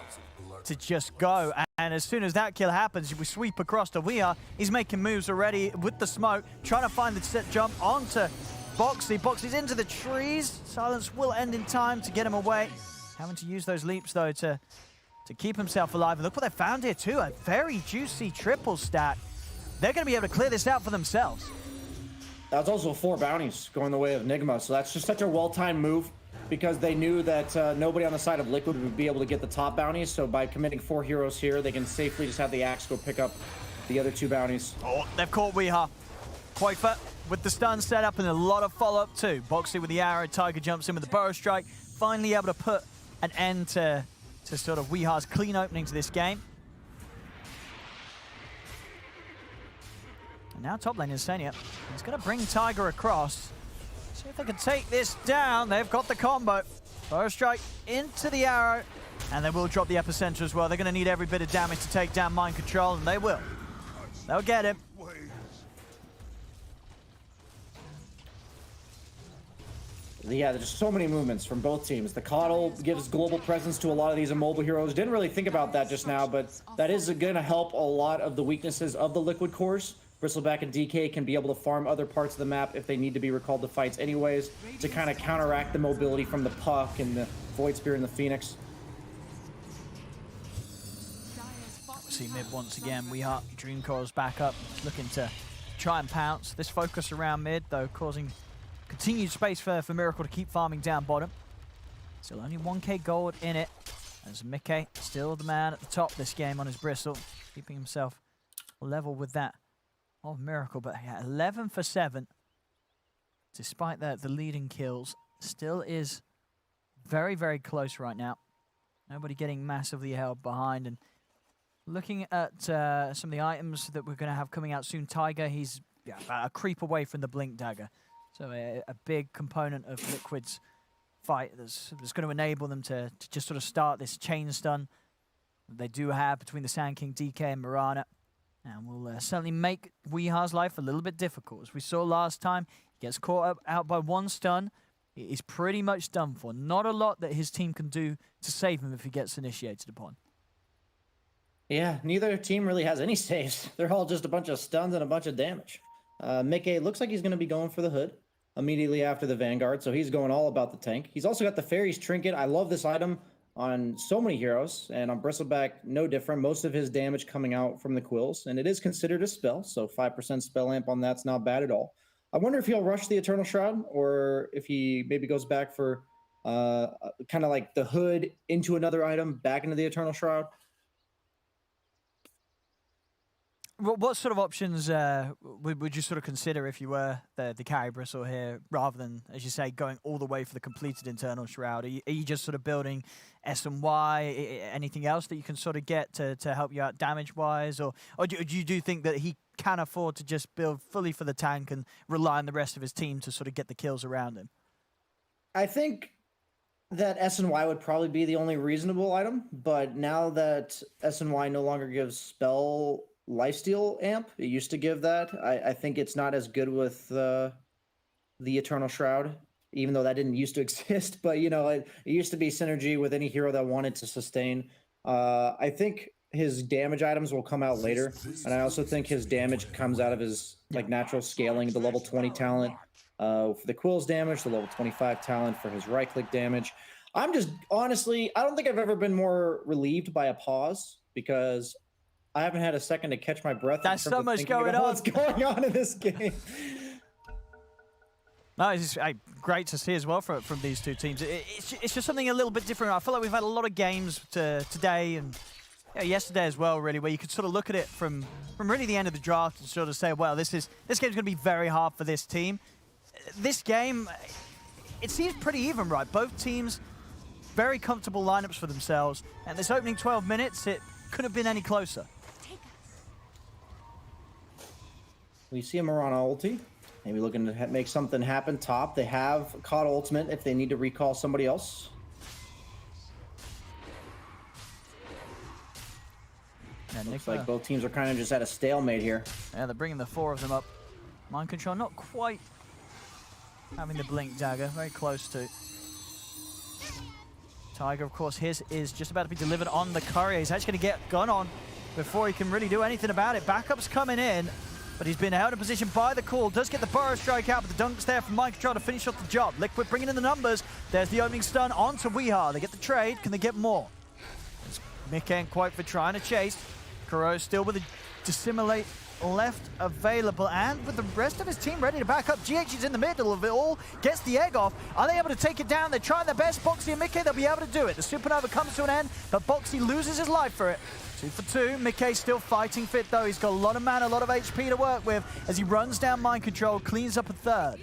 to just go. And as soon as that kill happens, we sweep across to Weehar. He's making moves already with the smoke, trying to find the set jump onto Bo3. Bo3's into the trees. Silence will end in time to get him away. Having to use those leaps, though, to keep himself alive. And look what they found here, too. A very juicy triple stack. They're going to be able to clear this out for themselves. That's also 4 bounties going the way of Nigma. So that's just such a well-timed move, because they knew that nobody on the side of Liquid would be able to get the top bounties. So by committing 4 heroes here, they can safely just have the Axe go pick up the other 2 bounties. Oh, they've caught Weehar. Quaker with the stun set up and a lot of follow-up too. Bo3 with the arrow, Tiger jumps in with the burrow strike. Finally able to put an end to sort of Weehar's clean opening to this game. And now top lane is Senia. He's going to bring Tiger across. See if they can take this down. They've got the combo. Burrow strike into the arrow. And they will drop the epicenter as well. They're going to need every bit of damage to take down mind control, and they will. They'll get him. Yeah, there's so many movements from both teams. The Coddle gives global presence to a lot of these immobile heroes. Didn't really think about that just now, but that is going to help a lot of the weaknesses of the Liquid cores. Bristleback and DK can be able to farm other parts of the map if they need to be recalled to fights anyways, to kind of counteract the mobility from the Puck and the Void Spear and the Phoenix. See mid once again. Weehar, Dreamcore's back up, looking to try and pounce. This focus around mid, though, causing continued space for Miracle to keep farming down bottom. Still only 1k gold in it, as Mickey still the man at the top this game on his Bristle, keeping himself level with that of Miracle. But yeah, 11 for 7, despite the leading kills, still is very, very close right now. Nobody getting massively held behind. And looking at some of the items that we're going to have coming out soon, Tiger, he's about a creep away from the Blink Dagger. So a big component of Liquid's fight that's going to enable them to just sort of start this chain stun that they do have between the Sand King, DK, and Mirana. And will certainly make Weehar's life a little bit difficult. As we saw last time, he gets caught out by 1 stun. He's pretty much done for. Not a lot that his team can do to save him if he gets initiated upon. Yeah, neither team really has any saves. They're all just a bunch of stuns and a bunch of damage. Mickey looks like he's going to be going for the hood immediately after the Vanguard, so he's going all about the tank. He's also got the Fairy's Trinket. I love this item on so many heroes, and on Bristleback, no different. Most of his damage coming out from the Quills, and it is considered a spell, so 5% spell amp on that's not bad at all. I wonder if he'll rush the Eternal Shroud, or if he maybe goes back for kind of like the hood into another item, back into the Eternal Shroud. What sort of options would you sort of consider if you were the carry Bristle here, rather than, as you say, going all the way for the completed Internal Shroud? Are you just sort of building S and Y, anything else that you can sort of get to help you out damage-wise? Or do you think that he can afford to just build fully for the tank and rely on the rest of his team to sort of get the kills around him? I think that S and Y would probably be the only reasonable item, but now that S and Y no longer gives spell lifesteal amp, it used to give that. I think it's not as good with the Eternal Shroud. even though that didn't used to exist. But you know, it used to be synergy with any hero that wanted to sustain. I think his damage items will come out later, and I also think his damage comes out of his like natural scaling, the level 20 talent for the Quill's damage, the level 25 talent for his right click damage. I'm just honestly, I don't think I've ever been more relieved by a pause, because I haven't had a second to catch my breath. There's so much going on. What's going on in this game? No, it's great to see as well from these two teams. It's just something a little bit different. I feel like we've had a lot of games today and yesterday as well, really, where you could sort of look at it from really the end of the draft and sort of say, well, this game's going to be very hard for this team. This game, it seems pretty even, right? Both teams, very comfortable lineups for themselves, and this opening 12 minutes, it couldn't have been any closer. We see a Mirana ulti. Maybe looking to make something happen top. They have caught ultimate if they need to recall somebody else. Yeah, looks like both teams are kind of just at a stalemate here. Yeah, they're bringing the 4 of them up. Mind control not quite having the blink dagger, very close to. Tiger, of course, his is just about to be delivered on the courier. He's actually going to get gun on before he can really do anything about it. Backup's coming in, but he's been held in position by the call. Does get the burrow strike out, but the dunk's there from Mind Control to finish off the job. Liquid bringing in the numbers. There's the opening stun onto Weeha. They get the trade. Can they get more? Mick ain't quite for trying to chase. Kuro still with a dissimulate left available, and with the rest of his team ready to back up. GH is in the middle of it all, gets the egg off. Are they able to take it down? They're trying their best. Boxy and Mickey, they'll be able to do it. The Supernova comes to an end, but Boxy loses his life for it. 2 for 2. Mickey still fighting fit though. He's got a lot of mana, a lot of HP to work with as he runs down Mind Control, cleans up a third.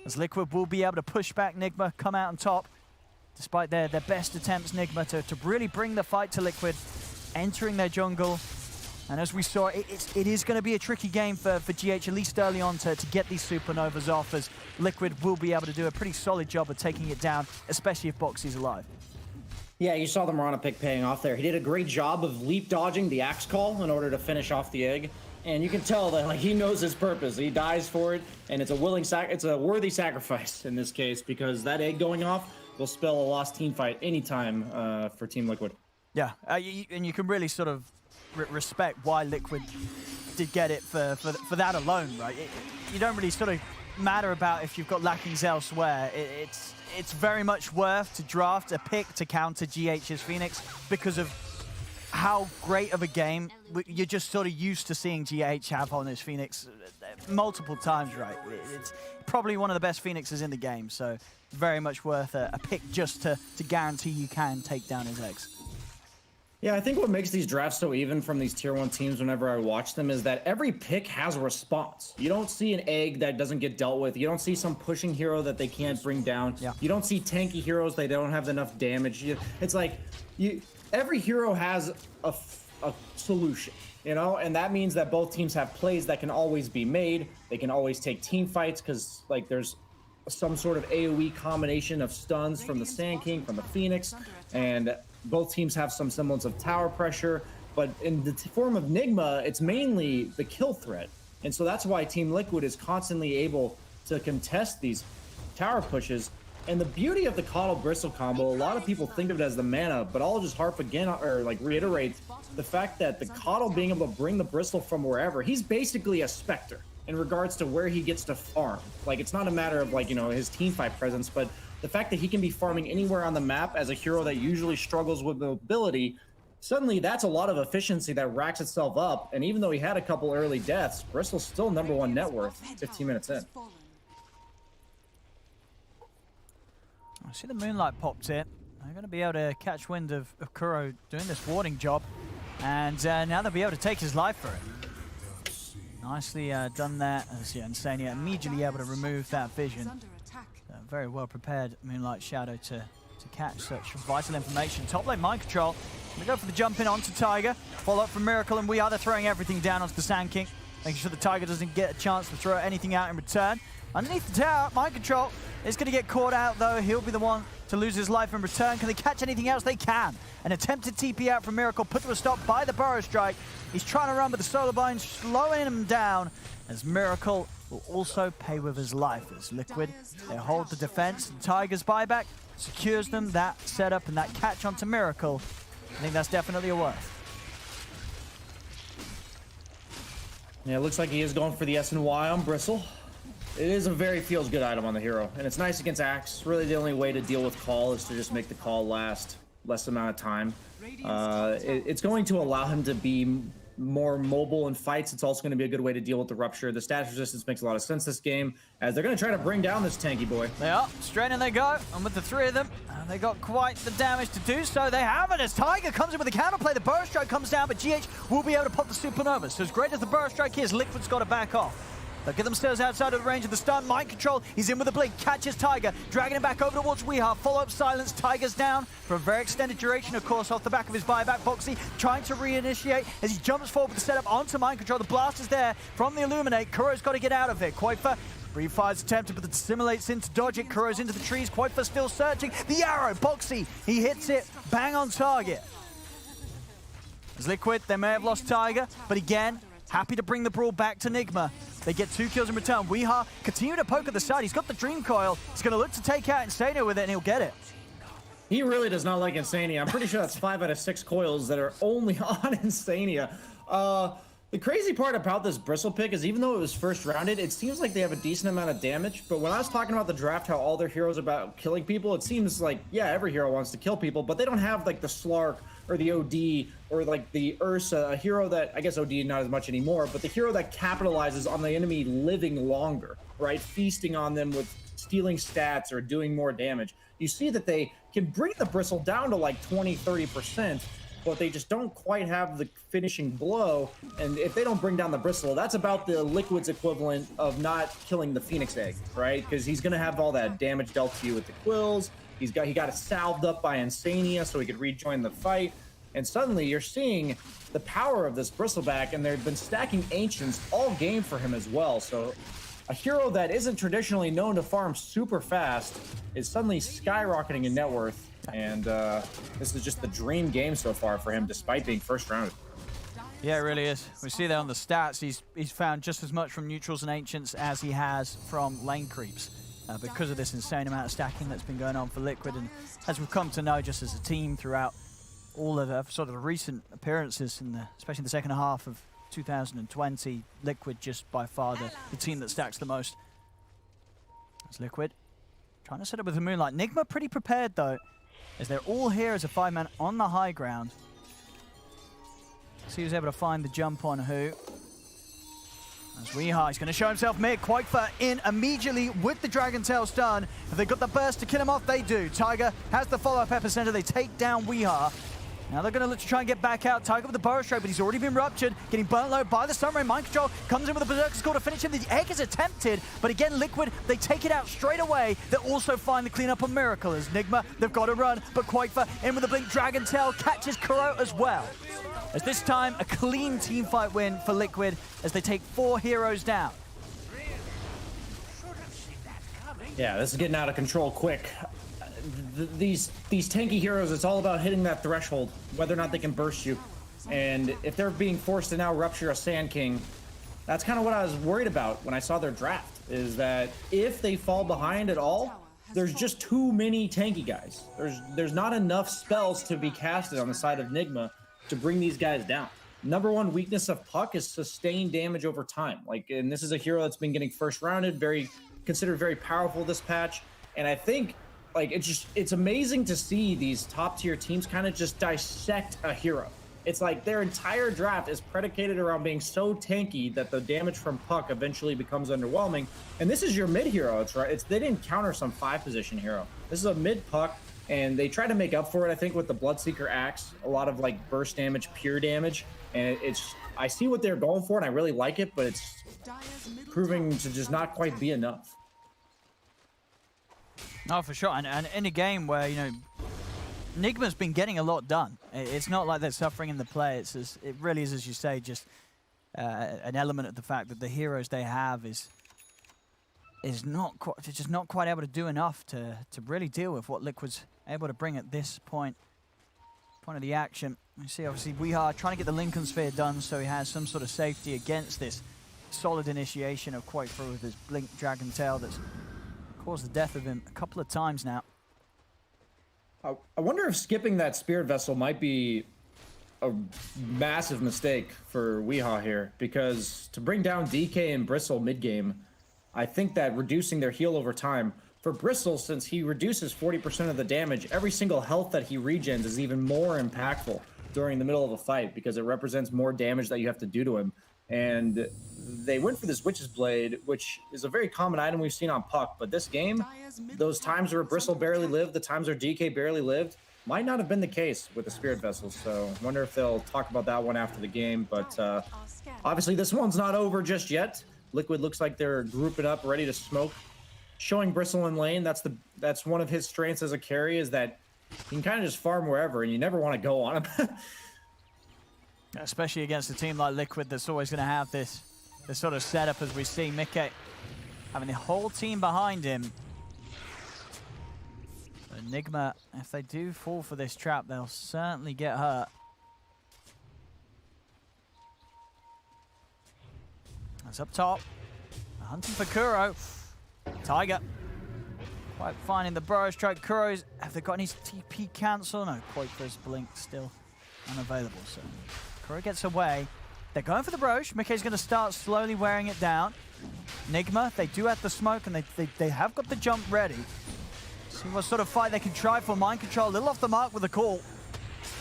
As Liquid will be able to push back Nigma, come out on top. Despite their best attempts, Nigma, to really bring the fight to Liquid, entering their jungle. And as we saw, it is going to be a tricky game for GH, at least early on, to get these Supernovas off, as Liquid will be able to do a pretty solid job of taking it down, especially if Boxy's alive. Yeah, you saw the Mirana pick paying off there. He did a great job of leap dodging the axe call in order to finish off the egg. And you can tell that like he knows his purpose. He dies for it, and it's a worthy sacrifice in this case, because that egg going off will spell a lost team fight anytime for Team Liquid. Yeah, and you can really sort of respect why Liquid did get it for that alone, right? You don't really sort of matter about if you've got lackings elsewhere. It's very much worth to draft a pick to counter GH's Phoenix because of how great of a game you're just sort of used to seeing GH have on his Phoenix multiple times, right? It's probably one of the best Phoenixes in the game, so very much worth a pick just to guarantee you can take down his eggs. Yeah, I think what makes these drafts so even from these tier 1 teams whenever I watch them is that every pick has a response. You don't see an egg that doesn't get dealt with. You don't see some pushing hero that they can't bring down. Yeah. You don't see tanky heroes they don't have enough damage. It's like every hero has a solution, you know? And that means that both teams have plays that can always be made. They can always take team fights because like there's some sort of AoE combination of stuns from the Sand King, from the Phoenix, and both teams have some semblance of tower pressure, but in the form of Nigma, it's mainly the kill threat. And so that's why Team Liquid is constantly able to contest these tower pushes. And the beauty of the Coddle Bristle combo, a lot of people think of it as the mana, but I'll just harp again, or like reiterate the fact that the Coddle being able to bring the Bristle from wherever, he's basically a Spectre in regards to where he gets to farm. Like, it's not a matter of like, you know, his teamfight presence, but the fact that he can be farming anywhere on the map as a hero that usually struggles with mobility, suddenly that's a lot of efficiency that racks itself up. And even though he had a couple early deaths, Bristle's still #1 net worth 15 minutes in. I see the Moonlight popped in. They're going to be able to catch wind of Kuro doing this warding job. And now they'll be able to take his life for it. Nicely done there, as Insania immediately able to remove that vision. Very well prepared Moonlight Shadow to catch such vital information. Top lane Mind Control. Gonna go for the jump in onto Tiger. Follow up from Miracle, and we are throwing everything down onto the Sand King, making sure the Tiger doesn't get a chance to throw anything out in return. Underneath the tower, Mind Control is going to get caught out though. He'll be the one to to lose his life in return. Can they catch anything else? They can. An attempted TP out from Miracle, put to a stop by the Burrow Strike. He's trying to run, but the Solar Bind slowing him down as Miracle will also pay with his life. As Liquid, they hold the defense. And Tiger's buyback secures them that setup and that catch onto Miracle. I think that's definitely a worth. Yeah, it looks like he is going for the S&Y on Bristle. It is a very feels-good item on the hero, and it's nice against Axe. Really, the only way to deal with Call is to just make the Call last less amount of time. It's going to allow him to be more mobile in fights. It's also going to be a good way to deal with the Rupture. The status resistance makes a lot of sense this game, as they're going to try to bring down this tanky boy. They are. Straight in they go, and with the three of them, they got quite the damage to do so. They have it as Tiger comes in with the counterplay. The Burrow Strike comes down, but GH will be able to pop the Supernova. So as great as the Burrow Strike is, Liquid's got to back off. They'll get themselves outside of the range of the stun. Mind control, he's in with a blink, catches Tiger, dragging him back over towards Weehaw. Follow-up silence, Tiger's down for a very extended duration, of course, off the back of his buyback. Bo3 trying to reinitiate as he jumps forward with the setup onto Mind Control. The blast is there from the Illuminate. Kuro's got to get out of it. Quaifa, Refire's attempted, but it assimilates in to dodge it. Kuro's into the trees, Quaifa still searching. The arrow, Bo3, he hits it, bang on target. As Liquid, they may have lost Tiger, but again, happy to bring the brawl back to Nigma. They get 2 kills in return. Weehaw continue to poke at the side. He's got the Dream Coil. He's going to look to take out Insania with it, and he'll get it. He really does not like Insania. I'm pretty sure that's 5 out of 6 coils that are only on Insania. The crazy part about this Bristle pick is even though it was first rounded, it seems like they have a decent amount of damage. But when I was talking about the draft, how all their heroes are about killing people, it seems like, yeah, every hero wants to kill people, but they don't have like the Slark or the OD or like the Ursa, a hero that, I guess OD not as much anymore, but the hero that capitalizes on the enemy living longer, right? Feasting on them with stealing stats or doing more damage. You see that they can bring the Bristle down to like 20-30%, but they just don't quite have the finishing blow. And if they don't bring down the Bristle, that's about the Liquid's equivalent of not killing the Phoenix Egg, right? Because he's gonna have all that damage dealt to you with the Quills. He got it salved up by Insania so he could rejoin the fight. And suddenly you're seeing the power of this Bristleback, and they've been stacking Ancients all game for him as well. So a hero that isn't traditionally known to farm super fast is suddenly skyrocketing in net worth. And this is just the dream game so far for him, despite being first rounded. Yeah, it really is. We see that on the stats. He's found just as much from neutrals and Ancients as he has from lane creeps. Because of this insane amount of stacking that's been going on for Liquid, and as we've come to know just as a team throughout all of the sort of recent appearances, especially in the second half of 2020, Liquid just by far the team that stacks the most. It's Liquid trying to set up with the Moonlight. Nigma pretty prepared though, as they're all here as a 5-man on the high ground. So he was able to find the jump on who. As Weehaw, he's going to show himself mid. Quaifa in immediately with the Dragon Tail stun. Have they got the burst to kill him off? They do. Tiger has the follow-up epicenter. They take down Weehaw. Now they're going to look to try and get back out. Tiger with the Burrow Strike, but he's already been ruptured. Getting burnt low by the Sunray. Mind Control comes in with a Berserker score to finish him. The egg is attempted, but again, Liquid, they take it out straight away. They also find the cleanup on Miracle. As Nigma, they've got to run, but Quaifa in with the Blink Dragon Tail catches Kuro as well. As this time, a clean team fight win for Liquid as they take 4 heroes down. Yeah, this is getting out of control quick. These tanky heroes, it's all about hitting that threshold, whether or not they can burst you. And if they're being forced to now rupture a Sand King, that's kind of what I was worried about when I saw their draft, is that if they fall behind at all, there's just too many tanky guys. There's not enough spells to be casted on the side of Nigma to bring these guys down. Number one weakness of Puck is sustained damage over time. And this is a hero that's been getting first rounded, considered very powerful this patch. And I think it's amazing to see these top tier teams kind of just dissect a hero. It's like their entire draft is predicated around being so tanky that the damage from Puck eventually becomes underwhelming. And this is your mid hero. They didn't counter some 5-position hero. This is a mid Puck. And they try to make up for it, I think, with the Bloodseeker Axe. A lot of burst damage, pure damage. And I see what they're going for, and I really like it, but it's proving to just not quite be enough. No, for sure. And in a game where, Nigma's been getting a lot done. It's not like they're suffering in the play. It really is, as you say, just an element of the fact that the heroes they have is is just not quite able to do enough to really deal with what Liquid's able to bring at this point of the action. You see, obviously, we are trying to get the Lincoln Sphere done so he has some sort of safety against this solid initiation of Quite Through with his Blink Dragon Tail that's caused the death of him a couple of times now. I wonder if skipping that Spirit Vessel might be a massive mistake for Weehaw here, because to bring down DK and Bristle mid-game, I think that reducing their heal over time, for Bristle, since he reduces 40% of the damage, every single health that he regens is even more impactful during the middle of a fight, because it represents more damage that you have to do to him. And they went for this Witch's Blade, which is a very common item we've seen on Puck, but this game, those times where Bristle barely lived, the times where DK barely lived, might not have been the case with the Spirit Vessels. So I wonder if they'll talk about that one after the game. But obviously this one's not over just yet. Liquid looks like they're grouping up, ready to smoke. Showing Bristle in lane, that's one of his strengths as a carry, is that he can kind of just farm wherever, and you never want to go on him. Especially against a team like Liquid that's always going to have this sort of setup, as we see Mickey having the whole team behind him. Nigma, if they do fall for this trap, they'll certainly get hurt. That's up top. Hunting for Kuro. Tiger. Quite finding the Burrow Strike. Kuro's, have they got any TP cancel? No, quite first blink still unavailable. So Kuro gets away. They're going for the Broche. Mickey's going to start slowly wearing it down. Nigma, they do have the smoke, and they have got the jump ready. See what sort of fight they can try for mind control. A little off the mark with the call.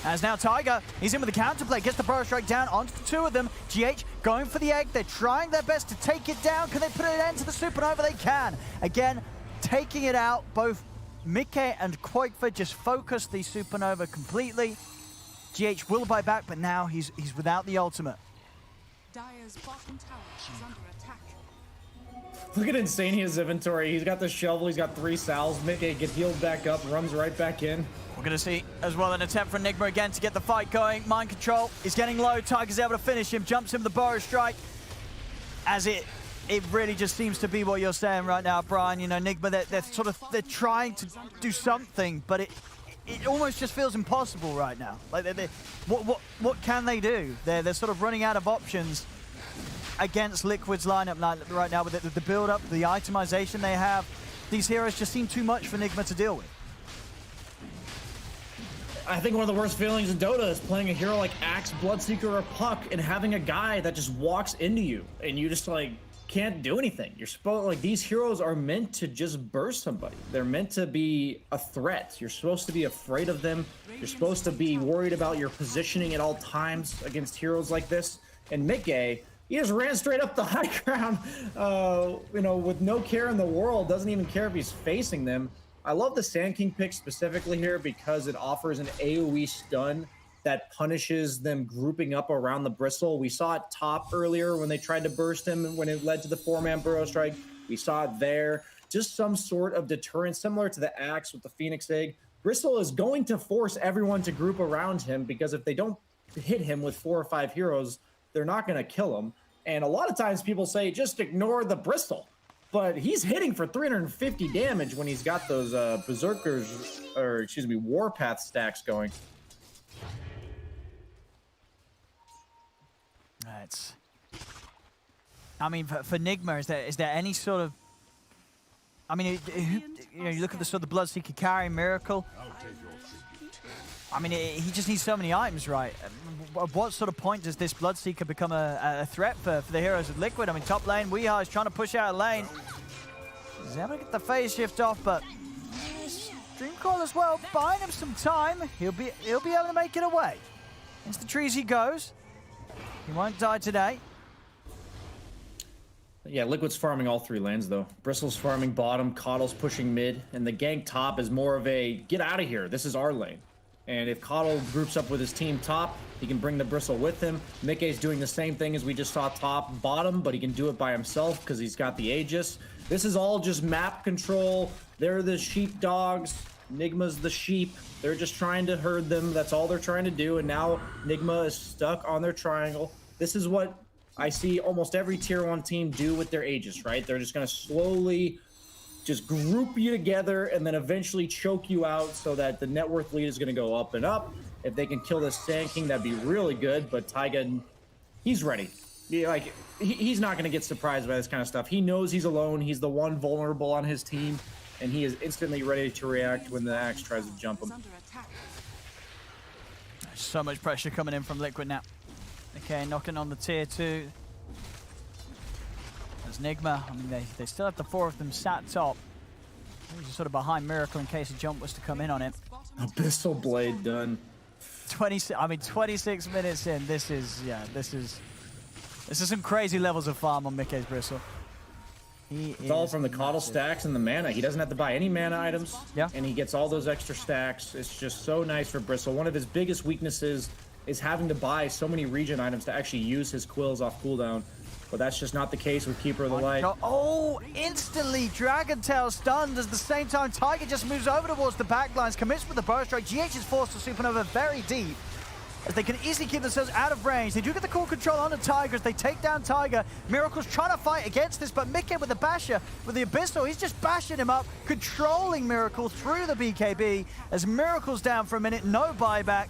As now Tiger, he's in with the counterplay, gets the Burrow Strike down onto the two of them. GH going for the egg. They're trying their best to take it down. Can they put an end to the Supernova? They can. Again, taking it out. Both Mickey and Quoitford just focus the Supernova completely. GH will buy back, but now he's without the ultimate. Dire's bottom tower is under attack. Look at Insania's inventory. He's got the shovel, he's got 3 salves. Mickey gets healed back up, runs right back in. We're going to see as well an attempt from Nigma again to get the fight going. Mind control is getting low. Tiger's able to finish him. Jumps him with the Burrow Strike. As it really just seems to be what you're saying right now, Brian. You know, Nigma, they're trying to do something, but it almost just feels impossible right now. Like what can they do? They're sort of running out of options against Liquid's lineup right now with the build-up, the itemization they have. These heroes just seem too much for Nigma to deal with. I think one of the worst feelings in Dota is playing a hero like Axe, Bloodseeker, or Puck and having a guy that just walks into you and you just like can't do anything. You're supposed, like, these heroes are meant to just burst somebody. They're meant to be a threat. You're supposed to be afraid of them. You're supposed to be worried about your positioning at all times against heroes like this. And Mickey, he just ran straight up the high ground, you know, with no care in the world. Doesn't even care if he's facing them. I love the Sand King pick specifically here because it offers an AoE stun that punishes them grouping up around the Bristle. We saw it top earlier when they tried to burst him when it led to the 4-man Burrow Strike. We saw it there. Just some sort of deterrent similar to the Axe with the Phoenix Egg. Bristle is going to force everyone to group around him because if they don't hit him with 4 or 5 heroes, they're not going to kill him. And a lot of times people say, just ignore the Bristle. But he's hitting for 350 damage when he's got those Berserkers, or excuse me, Warpath stacks going. Right. I mean, for Nigma, is there any sort of... I mean, you know, you look at the sort of the Bloodseeker carry, Miracle. I mean, he just needs so many items, right? At what sort of point does this Bloodseeker become a threat for the heroes of Liquid? I mean, top lane, Weehaw is trying to push out a lane. He's able to get the phase shift off, but Dreamcall as well, buying him some time. He'll be able to make it away. Into the trees he goes. He won't die today. Yeah, Liquid's farming all 3 lanes, though. Bristle's farming bottom, Coddle's pushing mid, and the gank top is more of a, get out of here, this is our lane. And if Coddle groups up with his team top, he can bring the Bristle with him. Mickey's doing the same thing as we just saw top, bottom, but he can do it by himself because he's got the Aegis. This is all just map control. They're the sheepdogs. Nigma's the sheep. They're just trying to herd them. That's all they're trying to do. And now Nigma is stuck on their triangle. This is what I see almost every tier 1 team do with their Aegis, right? They're just going to slowly just group you together and then eventually choke you out so that the net worth lead is going to go up and up. If they can kill this Sand King, that'd be really good. But Taiga, he's ready. He's not going to get surprised by this kind of stuff. He knows he's alone. He's the one vulnerable on his team, and he is instantly ready to react when the Axe tries to jump him. So much pressure coming in from Liquid now. Okay, knocking on the tier 2. There's Nigma. I mean, they still have the 4 of them sat top. He's just sort of behind Miracle in case a jump was to come in on him. Abyssal Blade done. 26 minutes in. This is some crazy levels of farm on Mickey's Bristle. It's all from the Coddle stacks and the mana. He doesn't have to buy any mana items. Yeah. And he gets all those extra stacks. It's just so nice for Bristle. One of his biggest weaknesses is having to buy so many regen items to actually use his quills off cooldown. But that's just not the case with Keeper of the Light. Oh, instantly Dragon Tail stunned. At the same time, Taiga just moves over towards the backlines, commits with the bow strike. GH is forced to Supernova very deep, as they can easily keep themselves out of range. They do get the core control on the Tigers. They take down Taiga. Miracle's trying to fight against this, but Mickey with the basher, with the Abyssal, he's just bashing him up, controlling Miracle through the BKB. As Miracle's down for a minute, no buyback.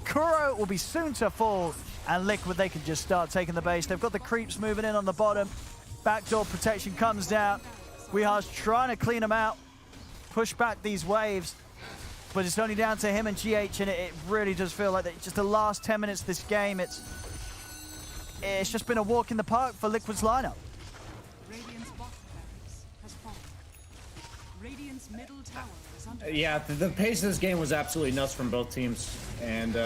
Kuro will be soon to fall, and Liquid, they can just start taking the base. They've got the creeps moving in on the bottom. Backdoor protection comes down. Weehar's trying to clean them out, push back these waves. But it's only down to him and GH, and it really does feel like that just the last 10 minutes of this game, it's just been a walk in the park for Liquid's lineup. Radiant's bottom barracks has fallen. Radiant's middle tower is under Yeah, the pace of this game was absolutely nuts from both teams. And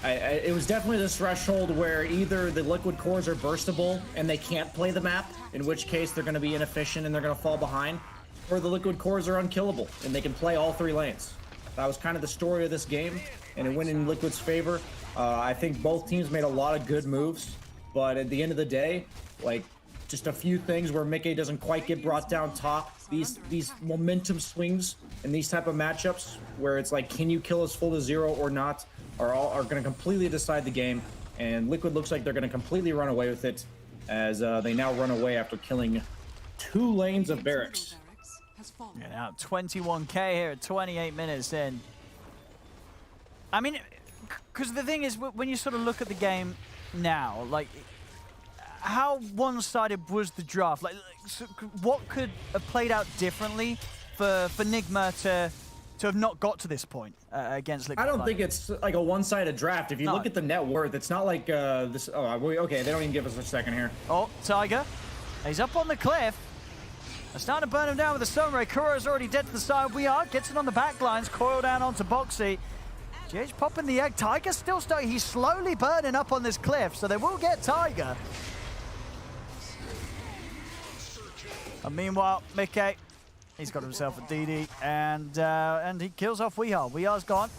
it was definitely this threshold where either the Liquid cores are burstable and they can't play the map, in which case they're going to be inefficient and they're going to fall behind, or the Liquid cores are unkillable and they can play all 3 lanes. That was kind of the story of this game, and it went in Liquid's favor. I think both teams made a lot of good moves, but at the end of the day, like, just a few things where Mickey doesn't quite get brought down top. These momentum swings in these type of matchups where it's like, can you kill us full to 0 or not, are going to completely decide the game. And Liquid looks like they're going to completely run away with it, as they now run away after killing 2 lanes of barracks. Yeah, now 21k here at 28 minutes in. I mean, because the thing is, when you sort of look at the game now, like, how one-sided was the draft? Like, so what could have played out differently for Nigma to have not got to this point against Liquid? I don't think it's like a one-sided draft. If you look at the net worth, it's not like this. Oh, okay, they don't even give us a second here. Oh, Taiga, he's up on the cliff. They're starting to burn him down with the Stone Ray. Kuro's already dead to the side. Gets it on the back lines. Coil down onto Bo3. GH popping the egg. Taiga's still stuck. He's slowly burning up on this cliff, so they will get Taiga. And meanwhile, Mickey, he's got himself a DD, and he kills off Weehar. Weehar's gone.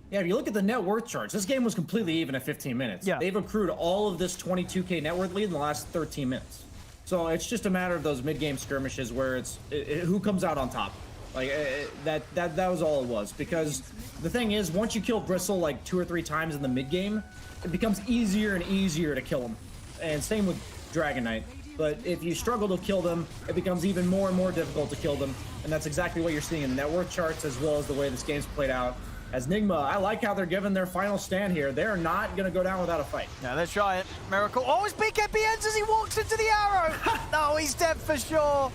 Yeah, if you look at the net worth charts, this game was completely even at 15 minutes. Yeah. They've accrued all of this 22k net worth lead in the last 13 minutes. So it's just a matter of those mid-game skirmishes where it's who comes out on top. Like, that was all it was. Because the thing is, once you kill Bristle like 2 or 3 times in the mid-game, it becomes easier and easier to kill him. And same with Dragon Knight. But if you struggle to kill them, it becomes even more and more difficult to kill them. And that's exactly what you're seeing in the net worth charts, as well as the way this game's played out. As Nigma, I like how they're giving their final stand here. They're not going to go down without a fight. Yeah, let's try it. Miracle. Oh, his BKB ends as he walks into the arrow. No, he's dead for sure.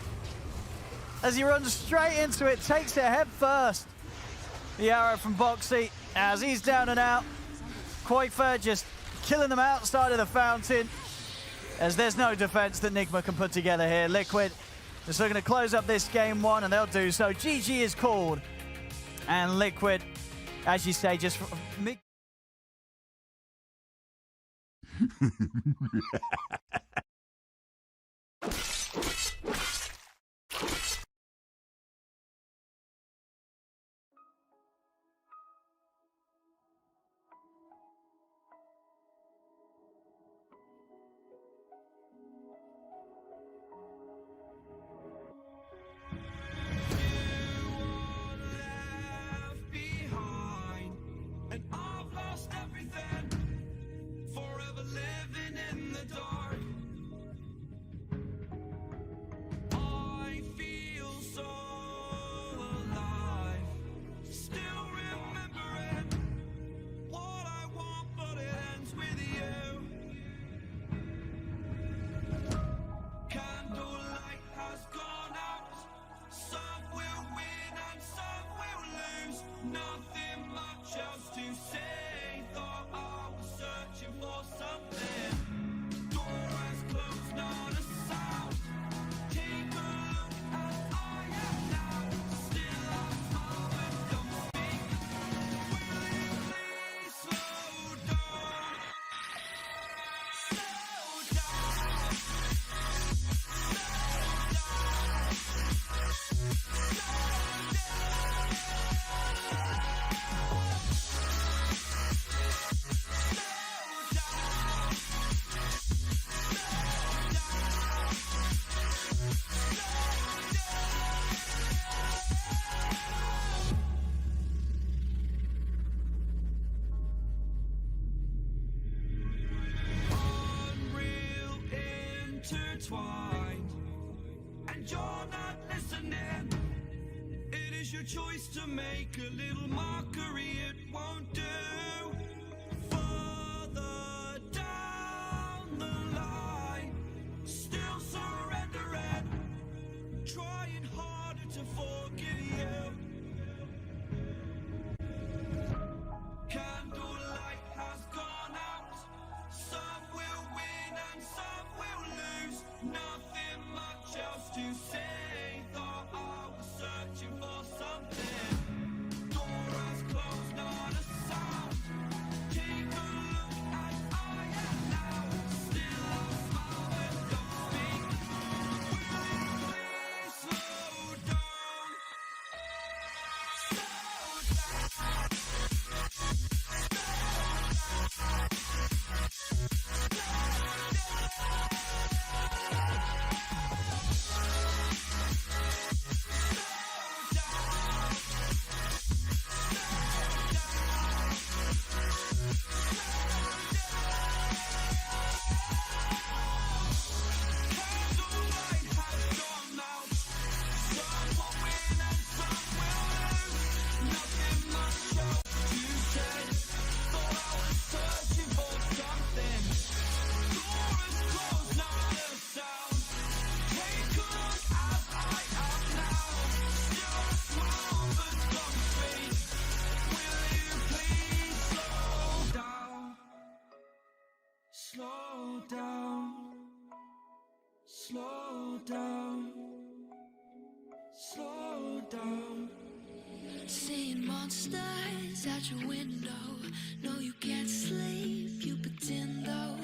As he runs straight into it, takes it head first. The arrow from Bo3 as he's down and out. Quaker just killing them outside of the fountain, as there's no defense that Nigma can put together here. Liquid is still going to close up this game 1, and they'll do so. GG is called. And Liquid, as you say, just... the dark. I feel so alive. Still remembering what I want, but it ends with you. Candlelight has gone out. Some will win and some will lose. Nothing much else to say. Thought I was searching for something. Door has closed, not a sound. Take a look as I am now. Still I smile but don't speak. Will you please slow down? Slow down. Unreal intertwined, and you're not listening. It is your choice to make a little mockery, it won't do. Further down the line, still surrendering, trying harder to forgive you. Candlelight has gone out. Some will win and some will lose. Nothing much else to say. Thought I was searching for something. Door has closed, not a sound. Take a look as I am now. Still I smile but don't speak. Will you please slow down? Slow down. Candlelight has gone out. Some will win and some will lose. Nothing much else to say. Thought I was searching for something. Door is closed, not a sound. Take a look as I am now. Still a smile but don't speak. Will you please slow down? Slow down. Slow down. Slow down. Seeing monsters out your window. No, you can't sleep. You pretend though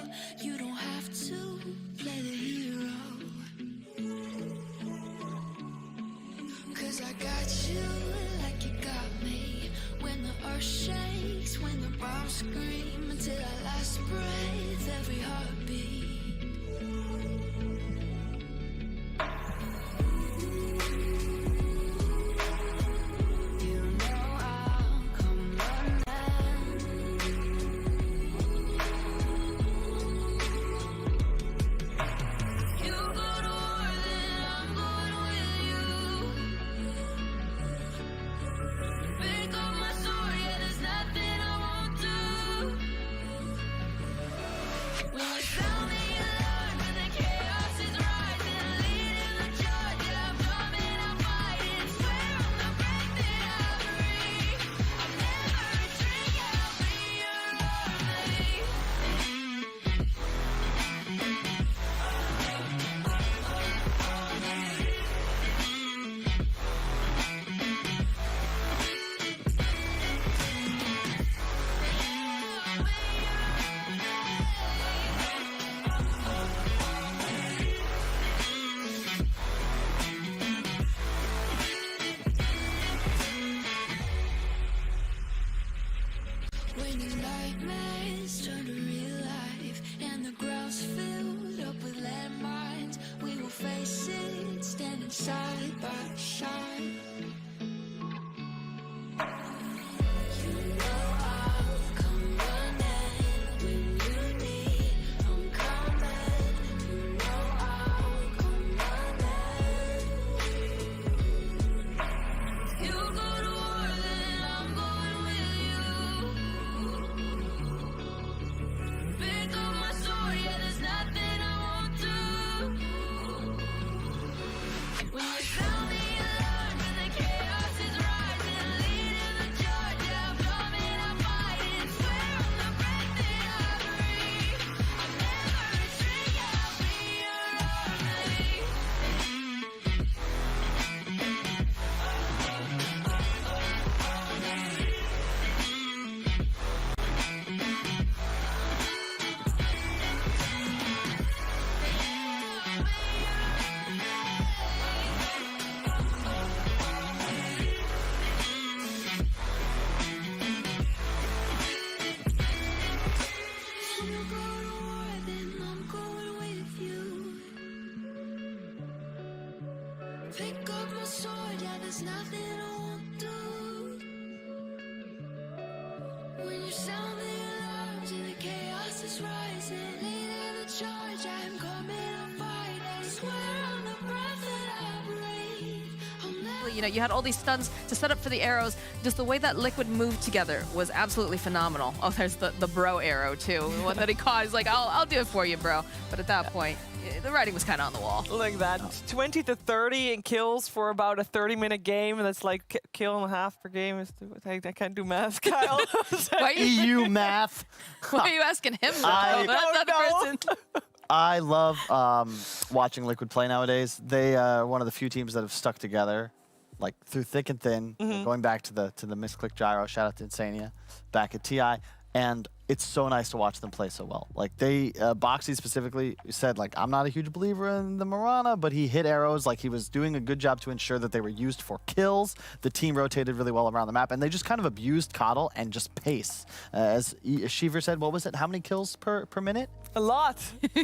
you don't have to play the hero. 'Cause I got you like you got me. When the earth shakes, when the bombs scream, until our last breath, every heartbeat. You know I'll come running. You go to war, then I'm going with you. Pick up my sword, yeah, there's nothing I won't do. When you tell me you learn, when the chaos is rising, leading the charge, yeah, I'm coming, I'm fighting. Swear on the break that I'll breathe. I'll never retreat, yeah, I'll be your army. When your nightmares turn to real life and the ground's filled up with landmines, we will face it, standing side by side. You know I'll come running when you need. I'm coming. I'm coming to fight. I swear on the breath that I breathe. I'll never You know, you had all these stuns to set up for the arrows. Just the way that Liquid moved together was absolutely phenomenal. Oh, there's the bro arrow too. The one that he caught. He's like, I'll do it for you, bro. But at that point, the writing was kind of on the wall. Like that. 20 to 30 in kills for about a 30-minute game. That's like kill and a half per game. I can't do math, Kyle. Why are you, EU math. why are you asking him though? I That's not the don't person. I love watching Liquid play nowadays. They are one of the few teams that have stuck together, like through thick and thin. Going back to the misclick gyro. Shout out to Insania, back at TI, and it's so nice to watch them play so well. Like they, Boxy specifically said, like, I'm not a huge believer in the Mirana, but he hit arrows. Like he was doing a good job to ensure that they were used for kills. The team rotated really well around the map, and they just kind of abused Coddle and just pace. As Shiver said, what was it? How many kills per minute? A lot.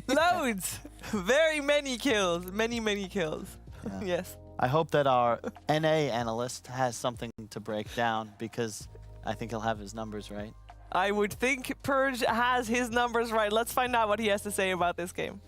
Loads. Very many kills. Many kills. Yeah. Yes. I hope that our NA analyst has something to break down, because I think he'll have his numbers right. I would think Purge has his numbers right. Let's find out what he has to say about this game.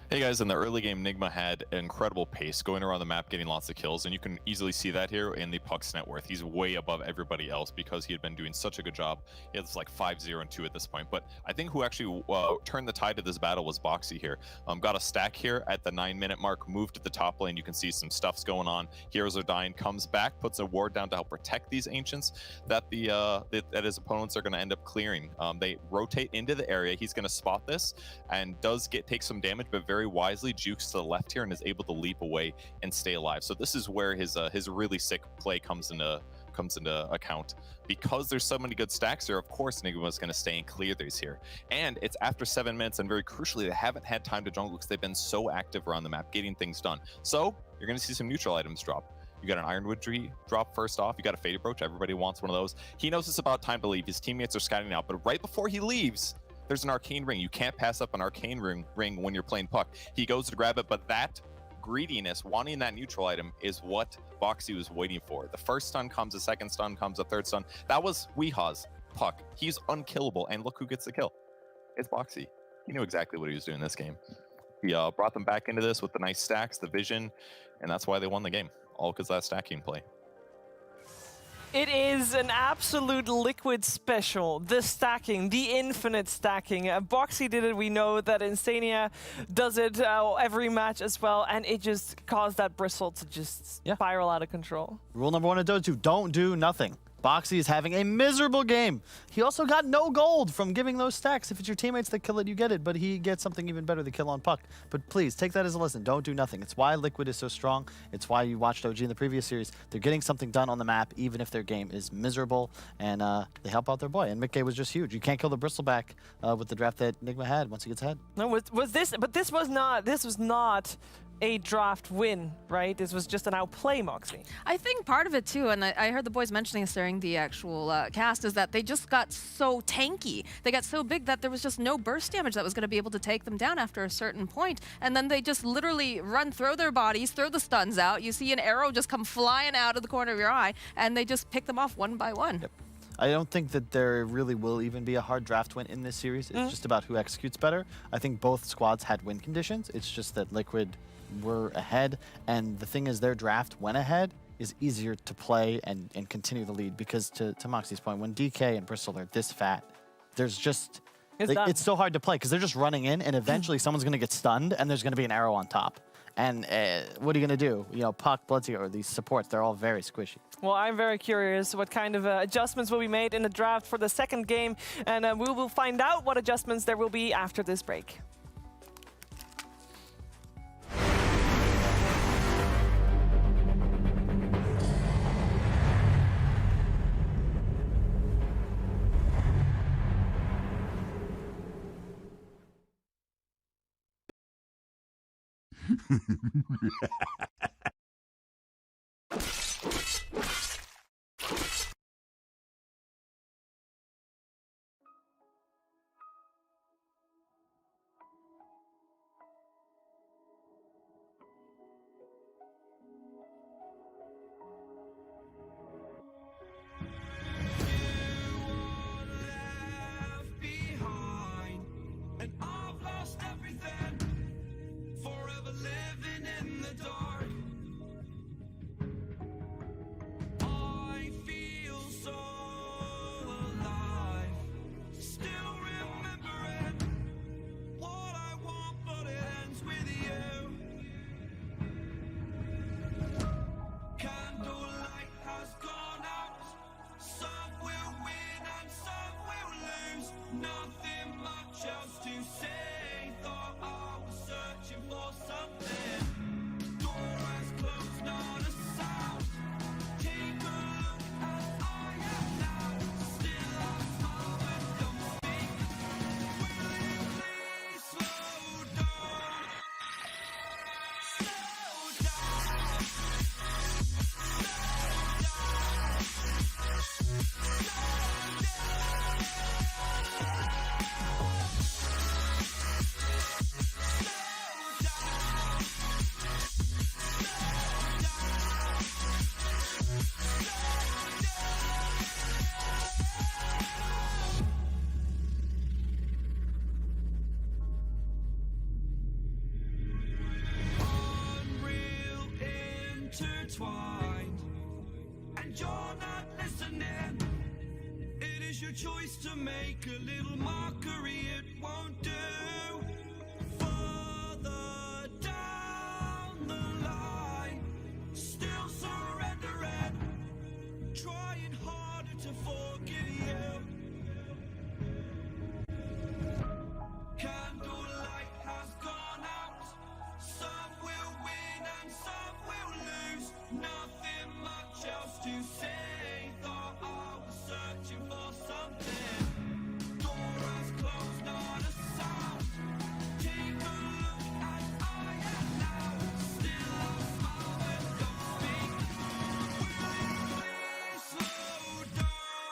Hey guys, in the early game, Nigma had incredible pace going around the map, getting lots of kills, and you can easily see that here in the Puck's net worth. He's way above everybody else because he had been doing such a good job. He has like 5-0 and 2 at this point, but I think who actually turned the tide of this battle was Boxy here. Got a stack here at the 9-minute mark, moved to the top lane. You can see some stuff's going on. Heroes are dying, comes back, puts a ward down to help protect these Ancients that that his opponents are going to end up clearing. They rotate into the area. He's going to spot this and does take some damage, but very wisely jukes to the left here and is able to leap away and stay alive. So this is where his really sick play comes into account. Because there's so many good stacks here, of course Nigma is going to stay and clear these here. And it's after 7 minutes, and very crucially, they haven't had time to jungle because they've been so active around the map getting things done. So you're going to see some neutral items drop. You got an Ironwood tree drop first off. You got a Faded Brooch. Everybody wants one of those. He knows it's about time to leave. His teammates are scouting out, but right before he leaves, there's an arcane ring. You can't pass up an arcane ring when you're playing Puck. He goes to grab it, but that greediness, wanting that neutral item, is what Boxy was waiting for. The first stun comes, the second stun comes, the third stun. That was Weeha's Puck. He's unkillable, and look who gets the kill. It's Boxy. He knew exactly what he was doing in this game. He brought them back into this with the nice stacks, the vision, and that's why they won the game. All because of that stacking play. It is an absolute Liquid special. The stacking, the infinite stacking. Boxy did it. We know that Insania does it every match as well, and it just caused that bristle to just spiral out of control. Rule number 1 in Dota 2, don't do nothing. Boxy is having a miserable game. He also got no gold from giving those stacks. If it's your teammates that kill it, you get it, but he gets something even better, the kill on Puck. But please, take that as a lesson. Don't do nothing. It's why Liquid is so strong. It's why you watched OG in the previous series. They're getting something done on the map, even if their game is miserable, and they help out their boy. And Mickey was just huge. You can't kill the Bristleback with the draft that Nigma had once he gets ahead. No, was this? But this was not a draft win, right? This was just an outplay, Moxie. I think part of it too, and I heard the boys mentioning this during the actual cast, is that they just got so tanky. They got so big that there was just no burst damage that was going to be able to take them down after a certain point. And then they just literally throw their bodies, throw the stuns out. You see an arrow just come flying out of the corner of your eye, and they just pick them off one by one. Yep. I don't think that there really will even be a hard draft win in this series. It's just about who executes better. I think both squads had win conditions. It's just that Liquid were ahead, and the thing is their draft went ahead is easier to play and continue the lead, because to Moxie's point, when DK and Bristol are this fat, there's just it's so hard to play because they're just running in, and eventually someone's going to get stunned and there's going to be an arrow on top. And what are you going to do? You know, Puck, Bloodseeker, or these supports, they're all very squishy. Well, I'm very curious what kind of adjustments will be made in the draft for the second game, and we will find out what adjustments there will be after this break. intertwined, and you're not listening. It is your choice to make a little mockery, it won't do. Further down the line, still surrendering, trying harder to forgive you. Candlelight has gone out. Some will win and some will lose. Nothing much else to say. Thought I was searching for something. Door has closed, not a sound. Take a look as I am now. Still I smile but don't speak. Will you please slow down?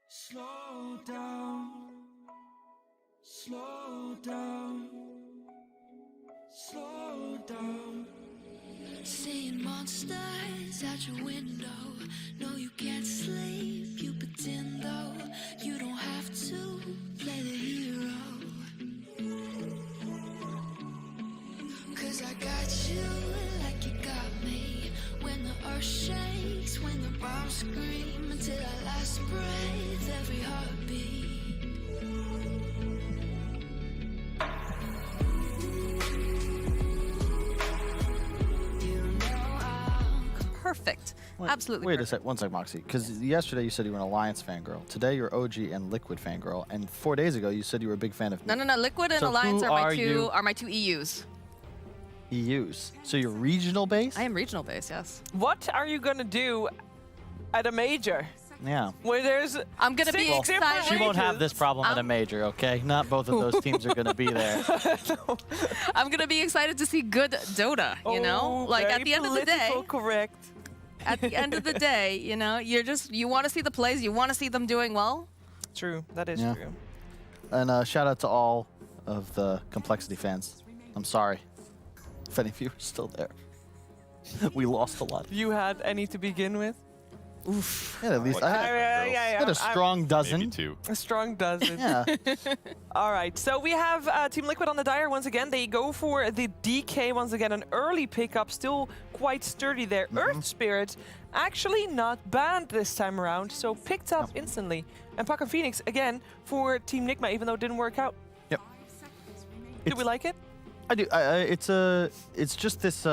Slow down. Slow down, slow down, slow down. Seeing monsters out your window. No, you can't sleep, you pretend though. You don't have to play the hero. 'Cause I got you like you got me. When the earth shakes, when the bombs scream, until our last breath, every heartbeat. Perfect. Absolutely. Wait a perfect. sec, one sec, Moxie. Because yesterday you said you were an Alliance fangirl. Today you're OG and Liquid fangirl. And 4 days ago you said you were a big fan of No. Liquid and So Alliance who are my two EUs. EUs. So you're regional base? I am regional base, yes. What are you gonna do at a major Yeah. where there's I'm gonna be six different excited. She won't have this regions? problem at a major, okay? Not both of those teams are going to be there. I'm gonna be excited to see good Dota. You know, like very at the end of the day. political correct. At the end of the day, you know, you want to see the plays, you want to see them doing well. True, that is Yeah. true. And shout out to all of the Complexity fans. I'm sorry if any of you are still there. We lost a lot. You had any to begin with? Yeah, at least I had a strong dozen. Maybe two. A strong dozen. Yeah. All right, so we have Team Liquid on the Dire once again. They go for the DK once again, an early pickup, still quite sturdy there. Earth Spirit, actually not banned this time around, so picked up instantly. And Puck and Phoenix again for Team Nigma, even though it didn't work out. Yep. Do we like it? I do. It's just this.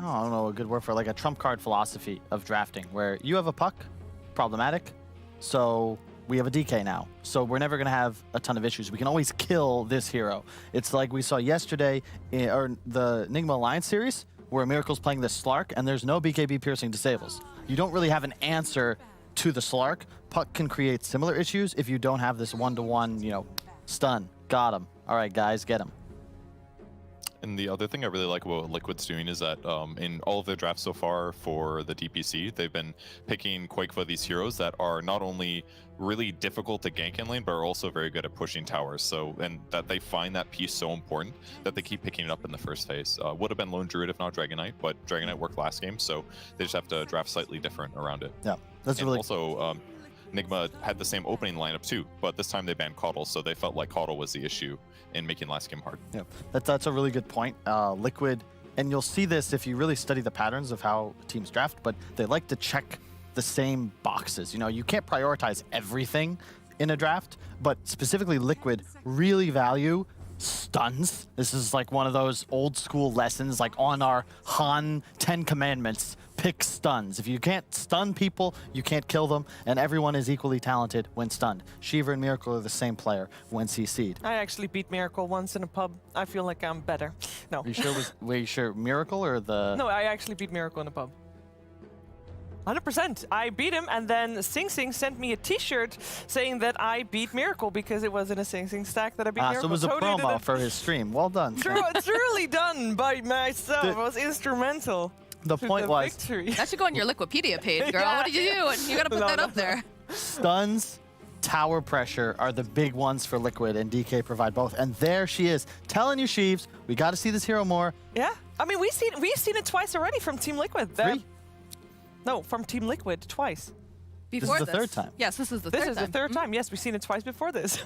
I don't know a good word for it, like a trump card philosophy of drafting, where you have a puck, problematic, so we have a DK now. So we're never going to have a ton of issues. We can always kill this hero. It's like we saw yesterday or the Nigma Alliance series, where Miracle's playing this Slark, and there's no BKB piercing disables. You don't really have an answer to the Slark. Puck can create similar issues if you don't have this one-to-one, stun. Got him. All right, guys, get him. And the other thing I really like about what Liquid's doing is that in all of their drafts so far for the DPC, they've been picking quite for these heroes that are not only really difficult to gank in lane, but are also very good at pushing towers. So, and that they find that piece so important that they keep picking it up in the first phase. Would have been Lone Druid if not Dragon Knight, but Dragon Knight worked last game, so they just have to draft slightly different around it. Yeah, that's and really also. Nigma had the same opening lineup too, but this time they banned Caudle, so they felt like Caudle was the issue in making last game hard. Yeah, that's a really good point. Liquid, and you'll see this if you really study the patterns of how teams draft, but they like to check the same boxes. You can't prioritize everything in a draft, but specifically Liquid really value stuns. This is like one of those old school lessons, like on our Han 10 Commandments. Pick stuns. If you can't stun people, you can't kill them, and everyone is equally talented when stunned. Shiva and Miracle are the same player when CC'd. I actually beat Miracle once in a pub. I feel like I'm better. No. Are you sure were you sure Miracle or the... No, I actually beat Miracle in a pub. 100%. I beat him, and then Sing Sing sent me a T-shirt saying that I beat Miracle because it was in a Sing Sing stack that I beat Miracle. So it was a promo for his stream. Well done. Truly done by myself. It was instrumental. The point was... Victory. That should go on your Liquipedia page, girl. Yeah. What did you do? You gotta put that up there. Stuns, tower pressure are the big ones for Liquid, and DK provide both. And there she is, telling you, Sheaves, we got to see this hero more. Yeah, I mean we've seen it twice already from Team Liquid. Three? No, from Team Liquid twice. Before This is the third time. Yes, this is the This third is time. the third time. Yes, we've seen it twice before this.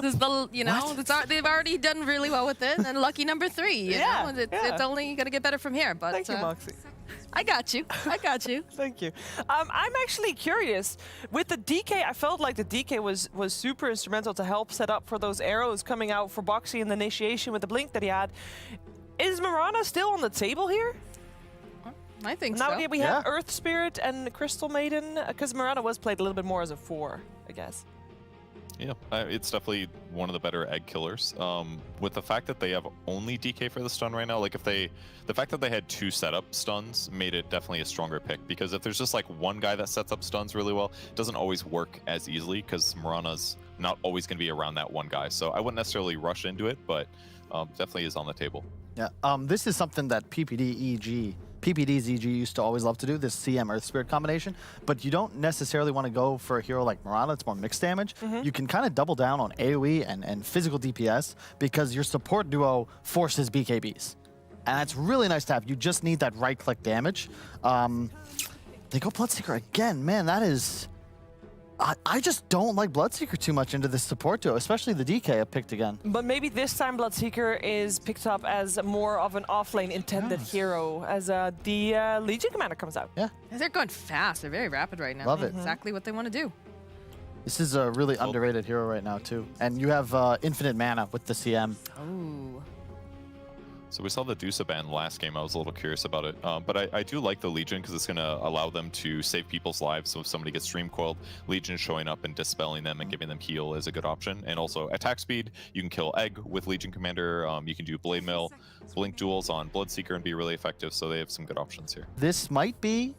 This is the, you know, they've already done really well with it. And lucky number 3. You know? It's only gonna get better from here. But Thank you, Moxie. I got you. I got you. Thank you. I'm actually curious. With the DK, I felt like the DK was super instrumental to help set up for those arrows coming out for Boxy in the initiation with the blink that he had. Is Mirana still on the table here? I think Now so. we have Earth Spirit and Crystal Maiden, because Mirana was played a little bit more as a 4, I guess. Yeah, it's definitely one of the better egg killers. With the fact that they have only DK for the stun right now, like the fact that they had 2 setup stuns made it definitely a stronger pick. Because if there's just like one guy that sets up stuns really well, it doesn't always work as easily because Mirana's not always going to be around that one guy. So I wouldn't necessarily rush into it, but definitely is on the table. Yeah, this is something that PPD's EG used to always love to do, this CM Earth Spirit combination, but you don't necessarily want to go for a hero like Mirana. It's more mixed damage. You can kind of double down on AoE and physical DPS because your support duo forces BKBs. And that's really nice to have. You just need that right-click damage. They go Bloodseeker again. Man, that is... I just don't like Bloodseeker too much into this support duo, especially the DK I picked again. But maybe this time Bloodseeker is picked up as more of an offlane intended hero as the Legion Commander comes out. Yeah. They're going fast. They're very rapid right now. Love it. Exactly what they want to do. This is a really underrated hero right now, too. And you have infinite mana with the CM. Oh. So we saw the Dusa ban last game. I was a little curious about it. But I do like the Legion because it's going to allow them to save people's lives. So if somebody gets stream coiled, Legion showing up and dispelling them and giving them heal is a good option. And also attack speed. You can kill Egg with Legion Commander. You can do Blade Mill, Blink duels on Bloodseeker and be really effective. So they have some good options here. This might be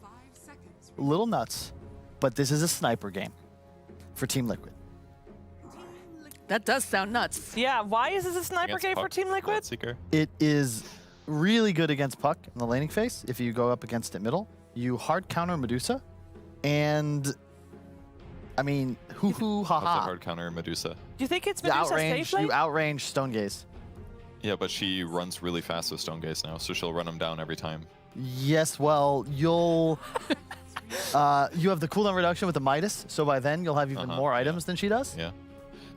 a little nuts, but this is a sniper game for Team Liquid. That does sound nuts. Yeah, why is this a sniper Against game for Puck, Team Liquid? Bloodseeker. It is really good against Puck in the laning phase. If you go up against it middle, you hard counter Medusa, and I mean, hoo-hoo, How's the ha-ha. hard counter Medusa? Do you think it's You Medusa's outrange, safe lane? you outrange Stone Gaze. Yeah, but she runs really fast with Stone Gaze now, so she'll run him down every time. Yes, well, you'll... you have the cooldown reduction with the Midas, so by then you'll have even more items than she does. Yeah.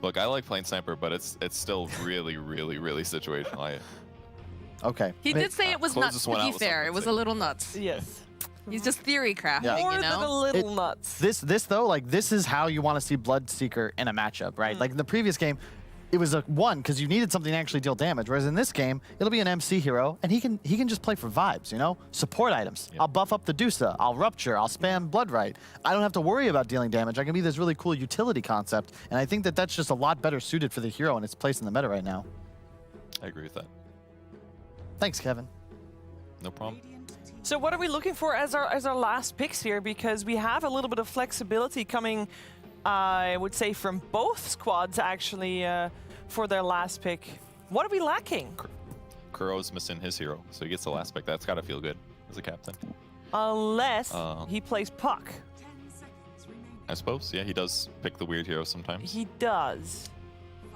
Look, I like playing sniper, but it's still really, really, really situational. Okay. He did say it was nuts, closest to one out be was fair. It something was a little nuts. Yes. He's just theory crafting, Yeah. More you than a know? little nuts. This though, like this is how you want to see Bloodseeker in a matchup, right? Like in the previous game, it was a 1 because you needed something to actually deal damage. Whereas in this game, it'll be an MC hero, and he can just play for vibes, you know? Support items. I'll buff up the Dusa. I'll Rupture. I'll spam Bloodright. I don't have to worry about dealing damage. I can be this really cool utility concept, and I think that that's just a lot better suited for the hero and its place in the meta right now. I agree with that. Thanks, Kevin. No problem. So what are we looking for as our last picks here? Because we have a little bit of flexibility coming, I would say, from both squads actually for their last pick. What are we lacking? Kuro's missing his hero, so he gets the last pick. That's got to feel good as a captain. Unless he plays Puck. I suppose. Yeah, he does pick the weird hero sometimes. He does.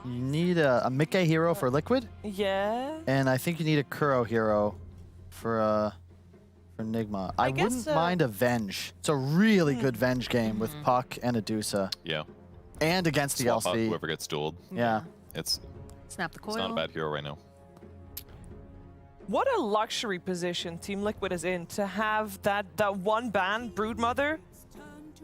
You need a Mickey hero for Liquid, Yeah. and I think you need a Kuro hero for Nigma. I guess, wouldn't mind a Venge. It's a really good Venge game with Puck and a Dusa. Yeah. And against the Swap out LC. whoever gets dueled. Yeah. It's Snap the coil. not a bad hero right now. What a luxury position Team Liquid is in to have that one ban, Broodmother,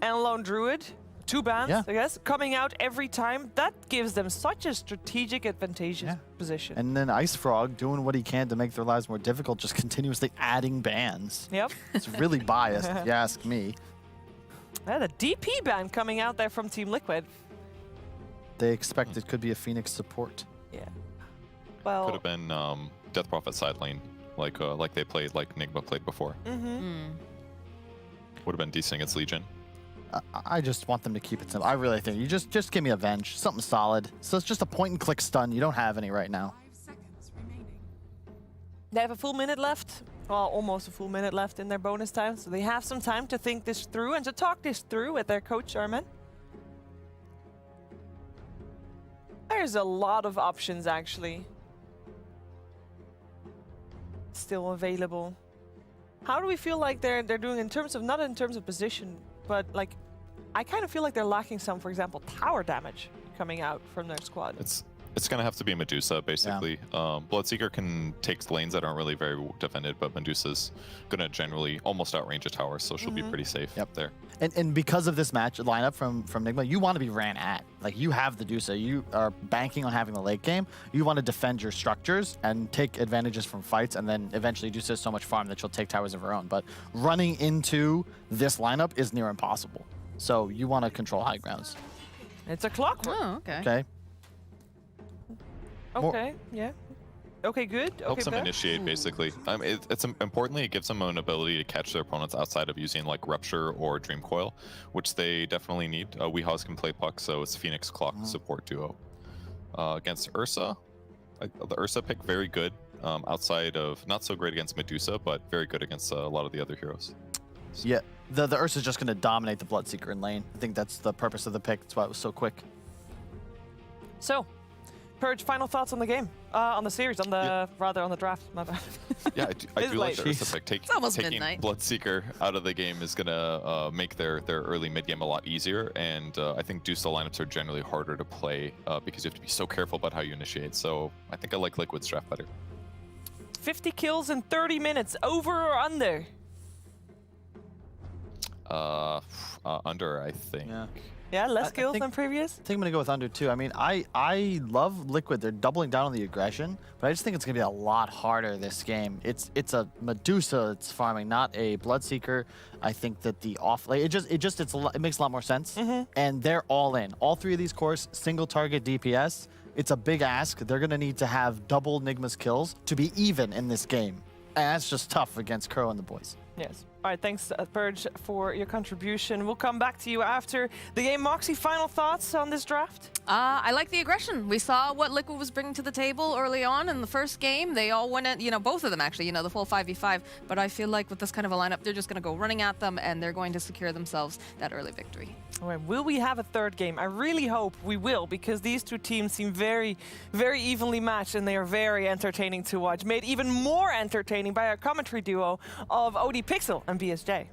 and Lone Druid 2 bans, Yeah. I guess, coming out every time. That gives them such a strategic advantageous position. And then Ice Frog doing what he can to make their lives more difficult, just continuously adding bans. Yep. It's really biased, if you ask me. The DP ban coming out there from Team Liquid. They expect it could be a Phoenix support. Yeah. Well, Could have been Death Prophet side lane, like they played, like Nigma played before. Would have been decent against Legion. I just want them to keep it simple. I really think you just give me Avenge, something solid. So it's just a point and click stun. You don't have any right now. 5 seconds remaining. they have a full minute left. Well, almost a full minute left in their bonus time. So they have some time to think this through and to talk this through with their coach, Armin. There's a lot of options, actually, still available. How do we feel like they're doing in terms of, not in terms of position, but like, I kind of feel like they're lacking some, for example, tower damage coming out from their squad. It's gonna have to be Medusa, basically. Bloodseeker can take lanes that aren't really very defended, but Medusa's gonna generally almost outrange a tower, so she'll be pretty safe there. And because of this match lineup from Nigma, you want to be ran at. Like, you have the Medusa, you are banking on having the late game. You want to defend your structures and take advantages from fights, and then eventually Medusa has so much farm that she'll take towers of her own. But running into this lineup is near impossible. So you want to control high grounds. It's a clockwork. Oh, okay. Okay. Okay, yeah. Okay, good. Okay, Helps them bad. initiate, basically. Importantly, it gives them an ability to catch their opponents outside of using like Rupture or Dream Coil, which they definitely need. Weehaws can play puck, so it's Phoenix Clock support duo. Against Ursa, the Ursa pick very good. Outside of, not so great against Medusa, but very good against a lot of the other heroes. Yeah, the Ursa's just going to dominate the Bloodseeker in lane. I think that's the purpose of the pick. That's why it was so quick. So, Purge, final thoughts on the game, on the series, rather on the draft. My bad. Yeah, I It's do like late. the Ursa pick. almost Taking midnight. Bloodseeker out of the game is gonna make their early mid game a lot easier, and I think Dusa lineups are generally harder to play because you have to be so careful about how you initiate. So I think I like Liquid's draft better. 50 kills in 30 minutes, over or under? Under, I think. Yeah. Yeah, less I kills think- than previous? I think I'm going to go with under, too. I mean, I love Liquid. They're doubling down on the aggression, but I just think it's going to be a lot harder this game. It's a Medusa it's farming, not a Bloodseeker. I think that the off lane, it makes a lot more sense. And they're all in. All three of these cores, single target DPS. It's a big ask. They're going to need to have double Nigma's kills to be even in this game. And that's just tough against Crow and the boys. Yes. All right, thanks, Purge, for your contribution. We'll come back to you after the game. Moxie, final thoughts on this draft? I like the aggression. We saw what Liquid was bringing to the table early on in the first game. They all went at, both of them actually, the full 5v5. But I feel like with this kind of a lineup, they're just going to go running at them and they're going to secure themselves that early victory. All right, will we have a third game? I really hope we will, because these two teams seem very, very evenly matched and they are very entertaining to watch. Made even more entertaining by our commentary duo of OD Pixel and BSJ.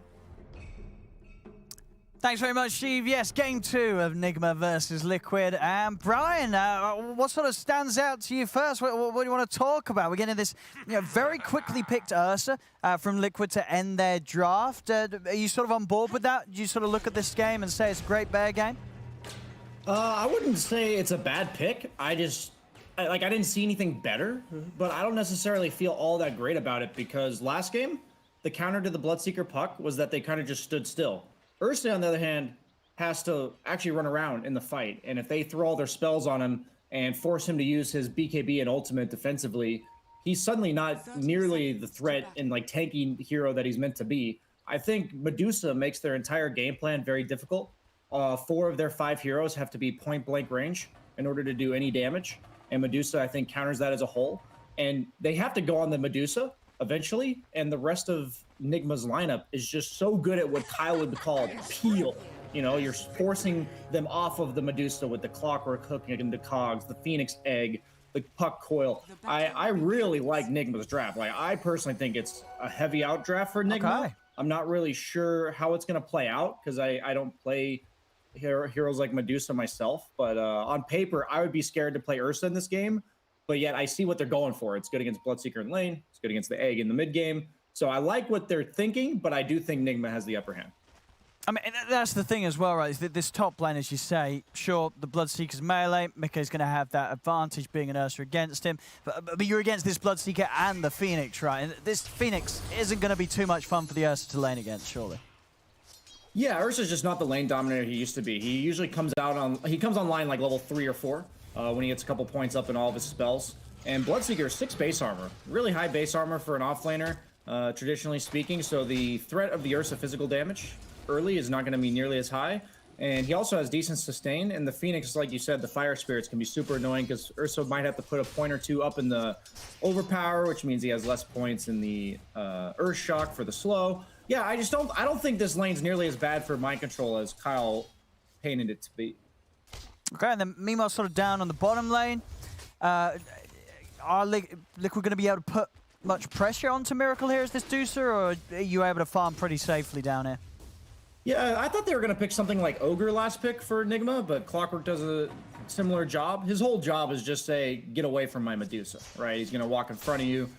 Thanks very much, Steve. Yes, game 2 of Nigma versus Liquid. And Brian, what sort of stands out to you first? What do you want to talk about? We're getting this very quickly picked Ursa from Liquid to end their draft. Are you sort of on board with that? Do you sort of look at this game and say it's a great bear game? I wouldn't say it's a bad pick. I didn't see anything better, but I don't necessarily feel all that great about it because last game, the counter to the Bloodseeker puck was that they kind of just stood still. Ursa, on the other hand, has to actually run around in the fight, and if they throw all their spells on him and force him to use his BKB and ultimate defensively, he's suddenly not nearly the threat and tanky hero that he's meant to be. I think Medusa makes their entire game plan very difficult. 4 of their 5 heroes have to be point blank range in order to do any damage, and Medusa, I think, counters that as a whole. And they have to go on the Medusa eventually, and the rest of Nigma's lineup is just so good at what Kyle would call peel. You're forcing them off of the Medusa with the Clockwork Hook and the Cogs, the Phoenix Egg, the Puck Coil. I really like Nigma's draft. I personally think it's a heavy out draft for Nigma. Okay. I'm not really sure how it's going to play out because I don't play heroes like Medusa myself. But on paper, I would be scared to play Ursa in this game. But yet I see what they're going for. It's good against Bloodseeker in lane. It's good against the Egg in the mid game. So I like what they're thinking, but I do think Nigma has the upper hand. I mean, that's the thing as well, right? Is that this top lane, as you say, sure, the Bloodseeker's melee, Mikke's going to have that advantage being an Ursa against him, but you're against this Bloodseeker and the Phoenix, right? And this Phoenix isn't going to be too much fun for the Ursa to lane against, surely. Yeah, Ursa's just not the lane dominator he used to be. He usually comes online like level 3 or 4 when he gets a couple points up in all of his spells. And Bloodseeker, 6 base armor. Really high base armor for an offlaner, traditionally speaking, so the threat of the Ursa physical damage early is not going to be nearly as high. And he also has decent sustain, and the Phoenix, like you said, the Fire Spirits can be super annoying because Ursa might have to put a point or two up in the Overpower, which means he has less points in the Earth Shock for the slow. Yeah, I don't think this lane's nearly as bad for mind control as Kyle painted it to be. Okay, and then Mima's sort of down on the bottom lane. Are Liquid going to be able to put much pressure onto Miracle here as this Deucer, or are you able to farm pretty safely down here? Yeah, I thought they were going to pick something like Ogre last pick for Nigma, but Clockwork does a similar job. His whole job is just say, get away from my Medusa, right? He's going to walk in front of you,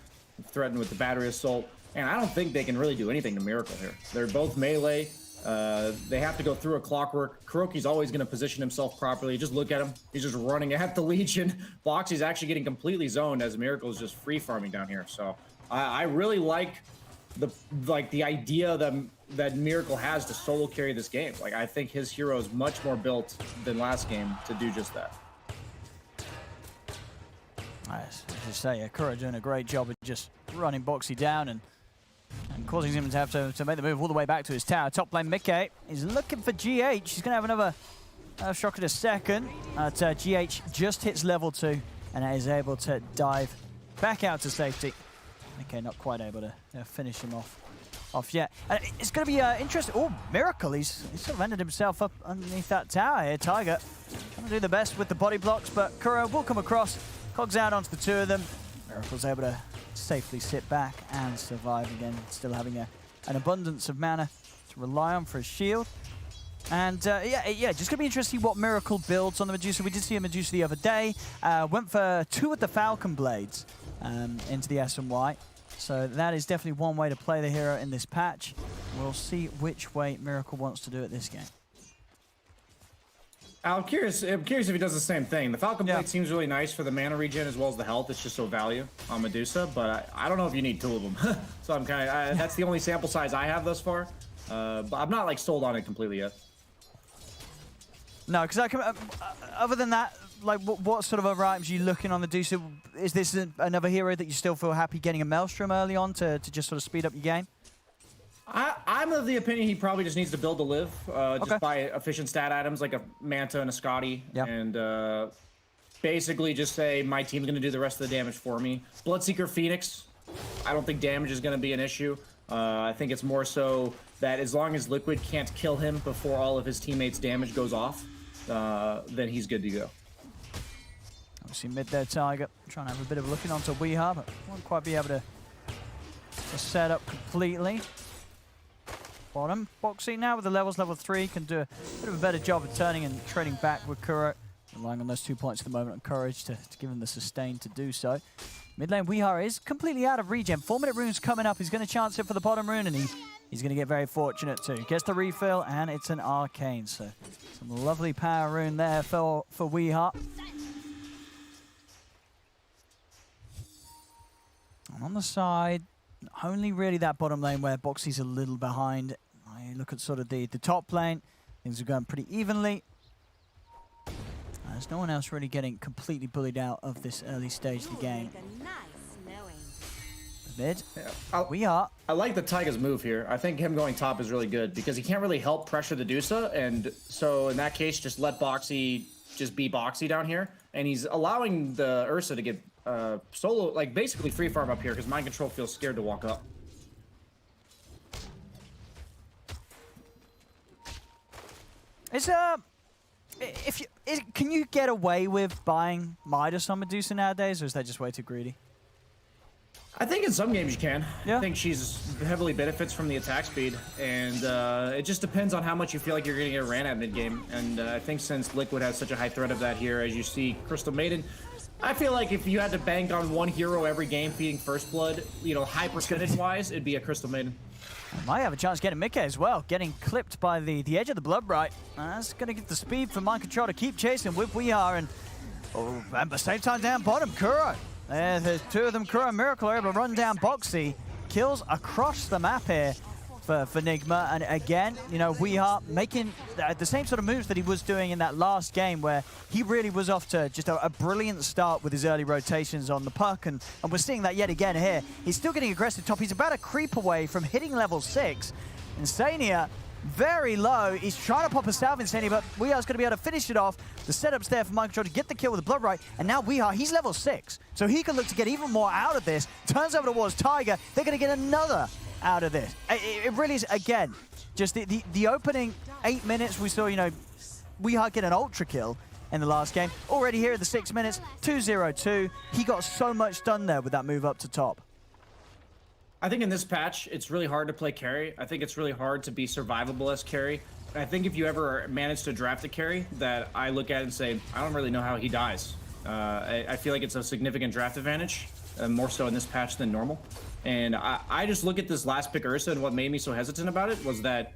threaten with the Battery Assault, and I don't think they can really do anything to Miracle here. They're both melee. They have to go through a Clockwork. Kuroki's always going to position himself properly. Just look at him. He's just running at the Legion. Boxy's actually getting completely zoned as Miracle's just free farming down here. So I really like the idea that Miracle has to solo carry this game. Like, I think his hero is much more built than last game to do just that. As you say, Kuro doing a great job of just running Boxy down and causing him to have to make the move all the way back to his tower. Top lane Mikke is looking for GH. He's going to have another shock in a second. GH just hits level 2 and is able to dive back out to safety. Mikke not quite able to finish him off yet. It's going to be interesting. Oh, Miracle. He's sort of ended himself up underneath that tower here. Tiger trying to do the best with the body blocks, but Kuro will come across, cogs out onto the 2 of them. Miracle's able to safely sit back and survive again, still having an abundance of mana to rely on for his shield. And yeah, just gonna be interesting what Miracle builds on the Medusa. We did see a Medusa the other day. Went for 2 of the Falcon Blades into the S&Y. So that is definitely one way to play the hero in this patch. We'll see which way Miracle wants to do it this game. I'm curious if he does the same thing. The Falcon Blade seems really nice for the mana regen as well as the health. It's just so value on Medusa, but I don't know if you need 2 of them. So I'm kind of that's the only sample size I have thus far. But I'm not like sold on it completely yet. No, because I can. Other than that, like what sort of other items are you looking on the Medusa? Is this another hero that you still feel happy getting a Maelstrom early on to just sort of speed up your game? I'm of the opinion he probably just needs to build to live. Just buy efficient stat items like a Manta and a Scotty. Yep. And basically just say, my team's going to do the rest of the damage for me. Bloodseeker Phoenix, I don't think damage is going to be an issue. I think it's more so that as long as Liquid can't kill him before all of his teammates' damage goes off, then he's good to go. Obviously mid there, Tiger. Trying to have a bit of a looking onto Weeha, but won't quite be able to set up completely. Bottom. Boxy now with the levels, level 3, can do a bit of a better job of turning and trading back with Kuro. Relying on those 2 points at the moment on Courage to give him the sustain to do so. Mid lane Weeha is completely out of regen. 4-minute rune's coming up. He's going to chance it for the bottom rune, and he's going to get very fortunate too. Gets the refill, and it's an arcane. So some lovely power rune there for Weeha. And on the side, only really that bottom lane where Boxy's a little behind. I look at sort of the top lane. Things are going pretty evenly. There's no one else really getting completely bullied out of this early stage of the game. Mid. Yeah, I like the Taiga's move here. I think him going top is really good because he can't really help pressure the Dusa, and so in that case, just let Boxy just be Boxy down here, and he's allowing the Ursa to get solo, like basically free farm up here because mind control feels scared to walk up. Can you get away with buying Midas on Medusa nowadays, or is that just way too greedy? I think in some games you can. Yeah. I think she's heavily benefits from the attack speed, and it just depends on how much you feel like you're going to get ran at mid-game. And I think since Liquid has such a high threat of that here, as you see Crystal Maiden, I feel like if you had to bank on one hero every game feeding First Blood, you know, high percentage-wise, it'd be a Crystal Maiden. Might have a chance getting Mickey as well, getting clipped by the edge of the Blood Bright. That's going to get the speed for Mind Control to keep chasing with Weeha, and at the same time down bottom, Kuro. There's two of them, Kuro and Miracle, are able to run down Boxy. Kills across the map here for Nigma, and again, you know, Weeha making the same sort of moves that he was doing in that last game, where he really was off to just a brilliant start with his early rotations on the puck, and we're seeing that yet again here. He's still getting aggressive top. He's about a creep away from hitting level 6. Insania very low. He's trying to pop a salve Insania, but Weeha's going to be able to finish it off. The setup's there for Mind Control to get the kill with the Blood Right, and now Weeha, he's level 6, so he can look to get even more out of this. Turns over towards Tiger. They're going to get another out of this. It really is, again, just the opening 8 minutes we saw, you know, Weeha get an ultra kill in the last game. Already here at the 6 minutes, 2-0-2. He got so much done there with that move up to top. I think in this patch, it's really hard to play carry. I think it's really hard to be survivable as carry. I think if you ever manage to draft a carry, that I look at and say, I don't really know how he dies. I feel like it's a significant draft advantage, more so in this patch than normal. And I just look at this last pick Ursa, and what made me so hesitant about it was that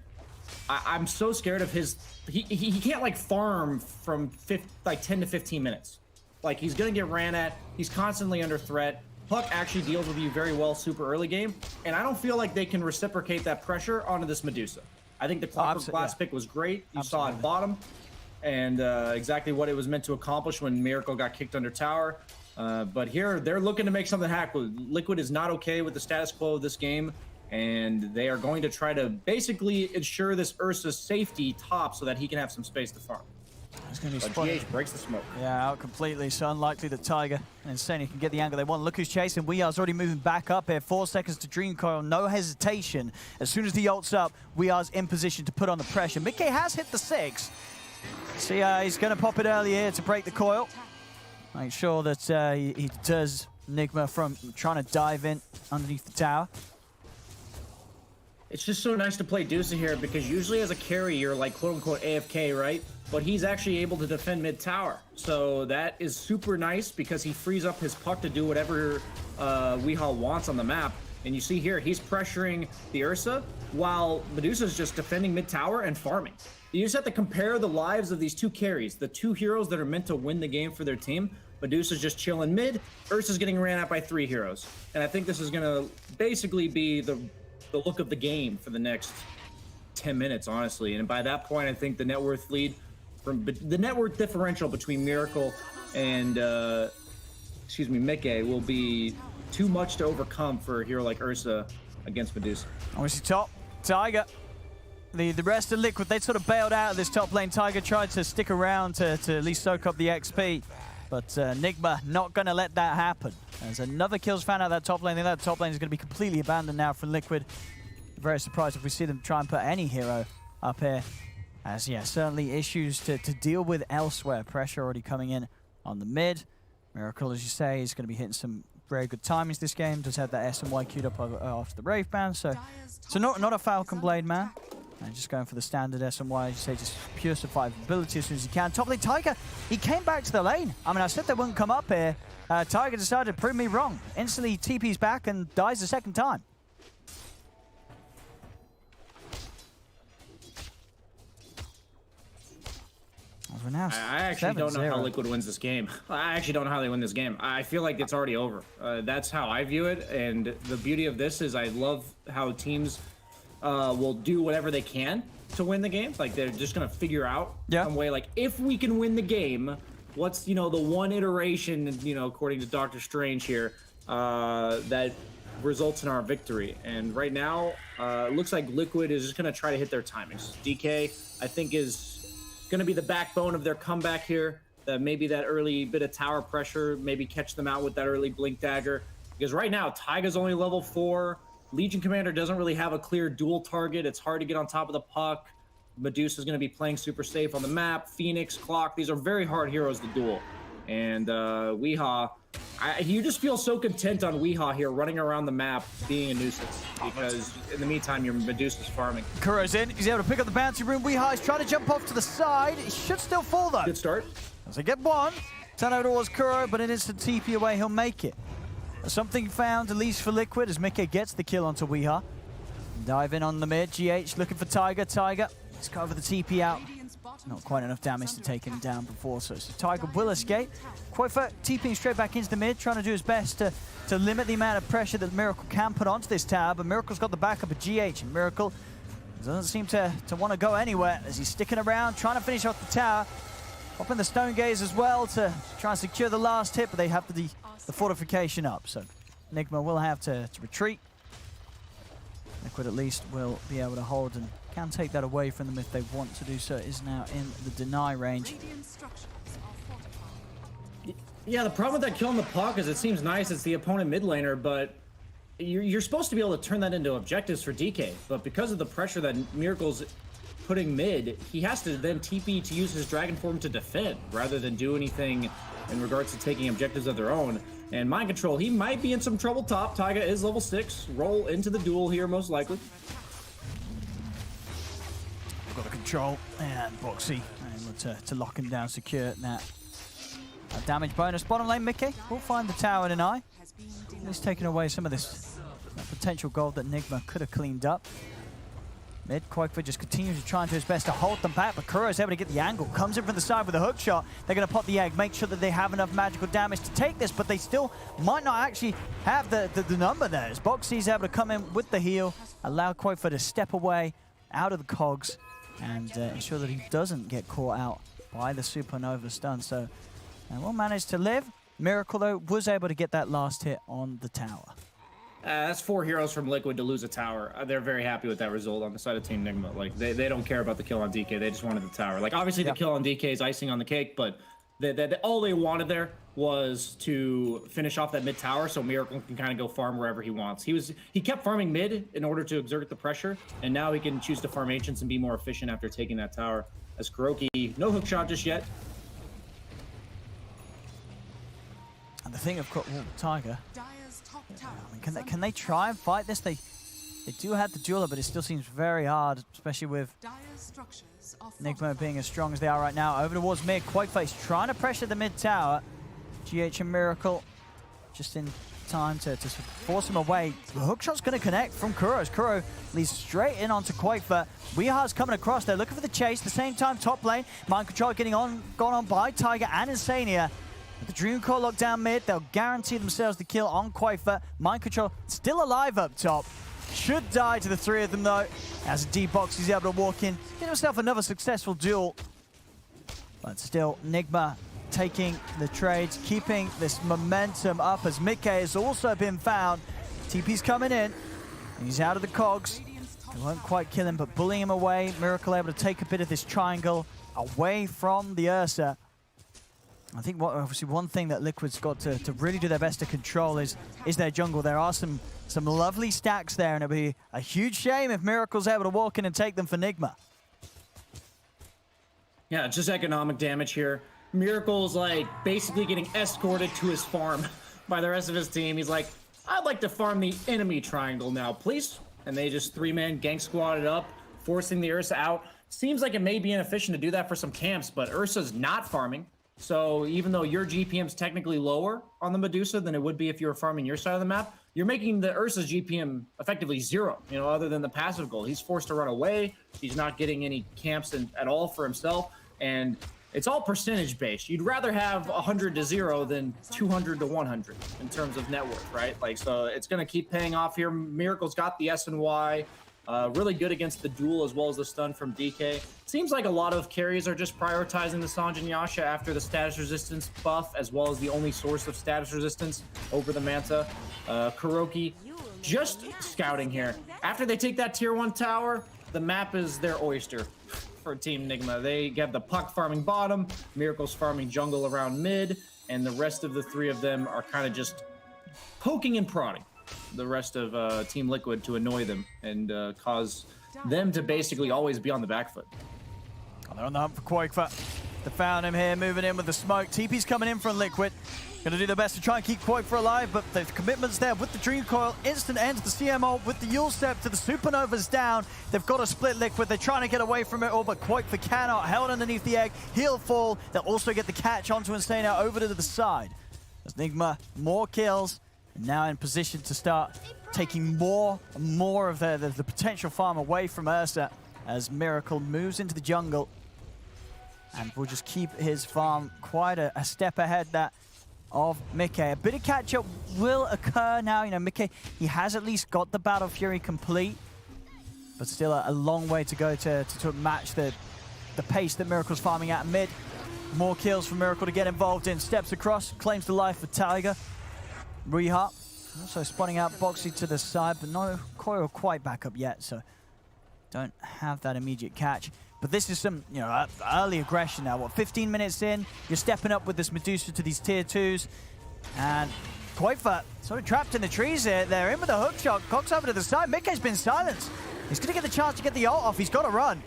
I'm so scared of his... He can't, like, farm from 10 to 15 minutes. Like, he's going to get ran at. He's constantly under threat. Puck actually deals with you very well super early game, and I don't feel like they can reciprocate that pressure onto this Medusa. I think the Clockwork last pick was great. You saw it bottom, and exactly what it was meant to accomplish when Miracle got kicked under tower. But here, they're looking to make something happen. Liquid is not okay with the status quo of this game, and they are going to try to basically ensure this Ursa's safety top so that he can have some space to farm. It's going to be spotted. GH breaks the smoke. Yeah, out completely. So unlikely that Tiger and Sony can get the angle they want. Look who's chasing. Weeha's already moving back up here. 4 seconds to Dream Coil. No hesitation. As soon as the ult's up, Weeha's in position to put on the pressure. Mickey has hit the 6. See, he's going to pop it early here to break the coil. Make sure that he deters Nigma from trying to dive in underneath the tower. It's just so nice to play Dusa here, because usually as a carry, you're like quote-unquote AFK, right? But he's actually able to defend mid-tower. So that is super nice, because he frees up his puck to do whatever Weeha wants on the map. And you see here, he's pressuring the Ursa, while Medusa's just defending mid-tower and farming. You just have to compare the lives of these two carries, the two heroes that are meant to win the game for their team. Medusa's just chilling mid, Ursa's getting ran at by 3 heroes. And I think this is going to basically be the look of the game for the next 10 minutes, honestly. And by that point, I think the net worth lead from the net worth differential between Miracle and Mickey will be too much to overcome for a hero like Ursa against Medusa. Obviously top, Tiger. The rest of Liquid, they sort of bailed out of this top lane. Tiger tried to stick around to at least soak up the XP, but Nigma not going to let that happen. There's another kills found out that top lane. I think that top lane is going to be completely abandoned now from Liquid. Very surprised if we see them try and put any hero up here. As, yeah, certainly issues to deal with elsewhere. Pressure already coming in on the mid. Miracle, as you say, is going to be hitting some very good timings this game. Does have that SMY queued up after the Rave ban, so not a Falcon Blade, man. And just going for the standard SMY, as you say, just pure survivability as soon as you can. Top lane, Tiger, he came back to the lane. I mean, I said they wouldn't come up here. Tiger decided to prove me wrong. Instantly TP's back and dies the second time. I actually don't know how Liquid wins this game. I actually don't know how they win this game. I feel like it's already over. That's how I view it. And the beauty of this is I love how teams will do whatever they can to win the game. Like, they're just going to figure out some way. Like, if we can win the game, what's, the one iteration, according to Dr. Strange here, that results in our victory. And right now, it looks like Liquid is just going to try to hit their timings. DK, I think, is going to be the backbone of their comeback here. Maybe that early bit of tower pressure, maybe catch them out with that early blink dagger. Because right now, Taiga's only level 4. Legion Commander doesn't really have a clear dual target. It's hard to get on top of the puck. Medusa's going to be playing super safe on the map. Phoenix, Clock, these are very hard heroes to duel. And Weeha, you just feel so content on Weeha here, running around the map, being a nuisance. Because in the meantime, your Medusa's farming. Kuro's in. He's able to pick up the bounty room. Weeha is trying to jump off to the side. He should still fall, though. Good start. As they get one. Turn over towards Kuro, but an instant TP away, he'll make it. Something found, at least for Liquid, as Mickey gets the kill onto Weeha. Dive in on the mid. GH looking for Tiger. Tiger, let's cover the TP out. Not quite enough damage to take him down before, so Tiger will escape. Quoifer TPing straight back into the mid, trying to do his best to limit the amount of pressure that Miracle can put onto this tower, but Miracle's got the backup of GH, and Miracle doesn't seem to want to go anywhere as he's sticking around, trying to finish off the tower. Popping the Stone Gaze as well to try and secure the last hit, but they have the fortification up, so Nigma will have to retreat. Liquid at least will be able to hold and can take that away from them if they want to do so. It is now in the deny range. Yeah, the problem with that kill on the puck is it seems nice, it's the opponent mid laner, but you're supposed to be able to turn that into objectives for DK, but because of the pressure that Miracle's putting mid, he has to then TP to use his Dragon Form to defend, rather than do anything in regards to taking objectives of their own. And Mind Control, he might be in some trouble top. Taiga is level 6. Roll into the duel here, most likely. We've got the control, and Bo3 able to lock him down, secure that damage bonus. Bottom lane, Mickey will find the tower and eye. He's taking away some of this potential gold that Nigma could have cleaned up. Mid, Quakefoot just continues to try and do his best to hold them back, but Kuro is able to get the angle. Comes in from the side with a hook shot. They're going to pop the egg, make sure that they have enough magical damage to take this, but they still might not actually have the number there. As Bo3 is able to come in with the heal, allow Quakefoot to step away out of the cogs and ensure that he doesn't get caught out by the Supernova stun. So will manage to live. Miracle, though, was able to get that last hit on the tower. That's 4 heroes from Liquid to lose a tower. They're very happy with that result on the side of Team Nigma. Like, they don't care about the kill on DK. They just wanted the tower. Like, obviously, the kill on DK is icing on the cake, but all they wanted there was to finish off that mid tower so Miracle can kind of go farm wherever he wants. He kept farming mid in order to exert the pressure, and now he can choose to farm Ancients and be more efficient after taking that tower. As Kuroki, no hook shot just yet. And the thing of course, Tiger. I mean, can they try and fight this? They do have the jeweler, but it still seems very hard, especially with Nigma being as strong as they are right now. Over towards mid, Quakeface trying to pressure the mid tower. GH and Miracle just in time to force him away. The hookshot's going to connect from Kuro. Kuro leads straight in onto Quakefoot. Weehar's coming across. They're looking for the chase. At the same time, top lane, Mind Control gone on by Tiger and Insania. The Dream Core locked down mid, they'll guarantee themselves the kill on Quakefoot. Mind Control still alive up top. Should die to the 3 of them though. As a D-Box, he's able to walk in, get himself another successful duel. But still, Nigma taking the trades, keeping this momentum up as Mickey has also been found. TP's coming in, he's out of the cogs. They won't quite kill him, but bullying him away. Miracle able to take a bit of this triangle away from the Ursa. I think obviously one thing that Liquid's got to really do their best to control is their jungle. There are some lovely stacks there, and it'd be a huge shame if Miracle's able to walk in and take them for Nigma. Yeah, just economic damage here. Miracle's like basically getting escorted to his farm by the rest of his team. He's like, I'd like to farm the enemy triangle now, please. And they just 3-man gank squatted up, forcing the Ursa out. Seems like it may be inefficient to do that for some camps, but Ursa's not farming. So even though your GPM's technically lower on the Medusa than it would be if you were farming your side of the map, you're making the Ursa's GPM effectively 0, you know, other than the passive goal. He's forced to run away. He's not getting any camps at all for himself. And it's all percentage based. You'd rather have 100 to 0 than 200 to 100 in terms of net worth, right? Like, so it's going to keep paying off here. Miracle's got the S&Y. Really good against the duel as well as the stun from DK. Seems like a lot of carries are just prioritizing the Sange and Yasha after the status resistance buff, as well as the only source of status resistance over the Manta. Kuroki just scouting here. After they take that tier 1 tower, the map is their oyster for Team Nigma. They have the puck farming bottom, Miracle's farming jungle around mid, and the rest of the 3 of them are kind of just poking and prodding the rest of Team Liquid to annoy them and cause them to basically always be on the back foot. Oh, they're on the hunt for Quakefoot. They found him here, moving in with the smoke. TP's coming in from Liquid. Going to do their best to try and keep Quakefoot alive, but the commitment's there with the Dream Coil. Instant end to the CMO with the Yule Step to the Supernova's down. They've got to split Liquid. They're trying to get away from it all, but Quakefoot cannot. Held underneath the egg. He'll fall. They'll also get the catch onto Insania over to the side. As Nigma, more kills. Now in position to start taking more and more of the potential farm away from Ursa as Miracle moves into the jungle. And will just keep his farm quite a step ahead that of Mickey. A bit of catch-up will occur now. You know, Mickey, he has at least got the Battle Fury complete, but still a long way to go to match the pace that Miracle's farming at mid. More kills for Miracle to get involved in. Steps across, claims the life for Tiger. Reha also spawning out Bo3 to the side, but no Coil quite back up yet, so don't have that immediate catch. But this is some, you know, early aggression now. What, 15 minutes in, you're stepping up with this Medusa to these tier 2s. And Koifa sort of trapped in the trees here. They're in with a hook shot. Cox over to the side. Mickey's been silenced. He's going to get the chance to get the ult off. He's got to run.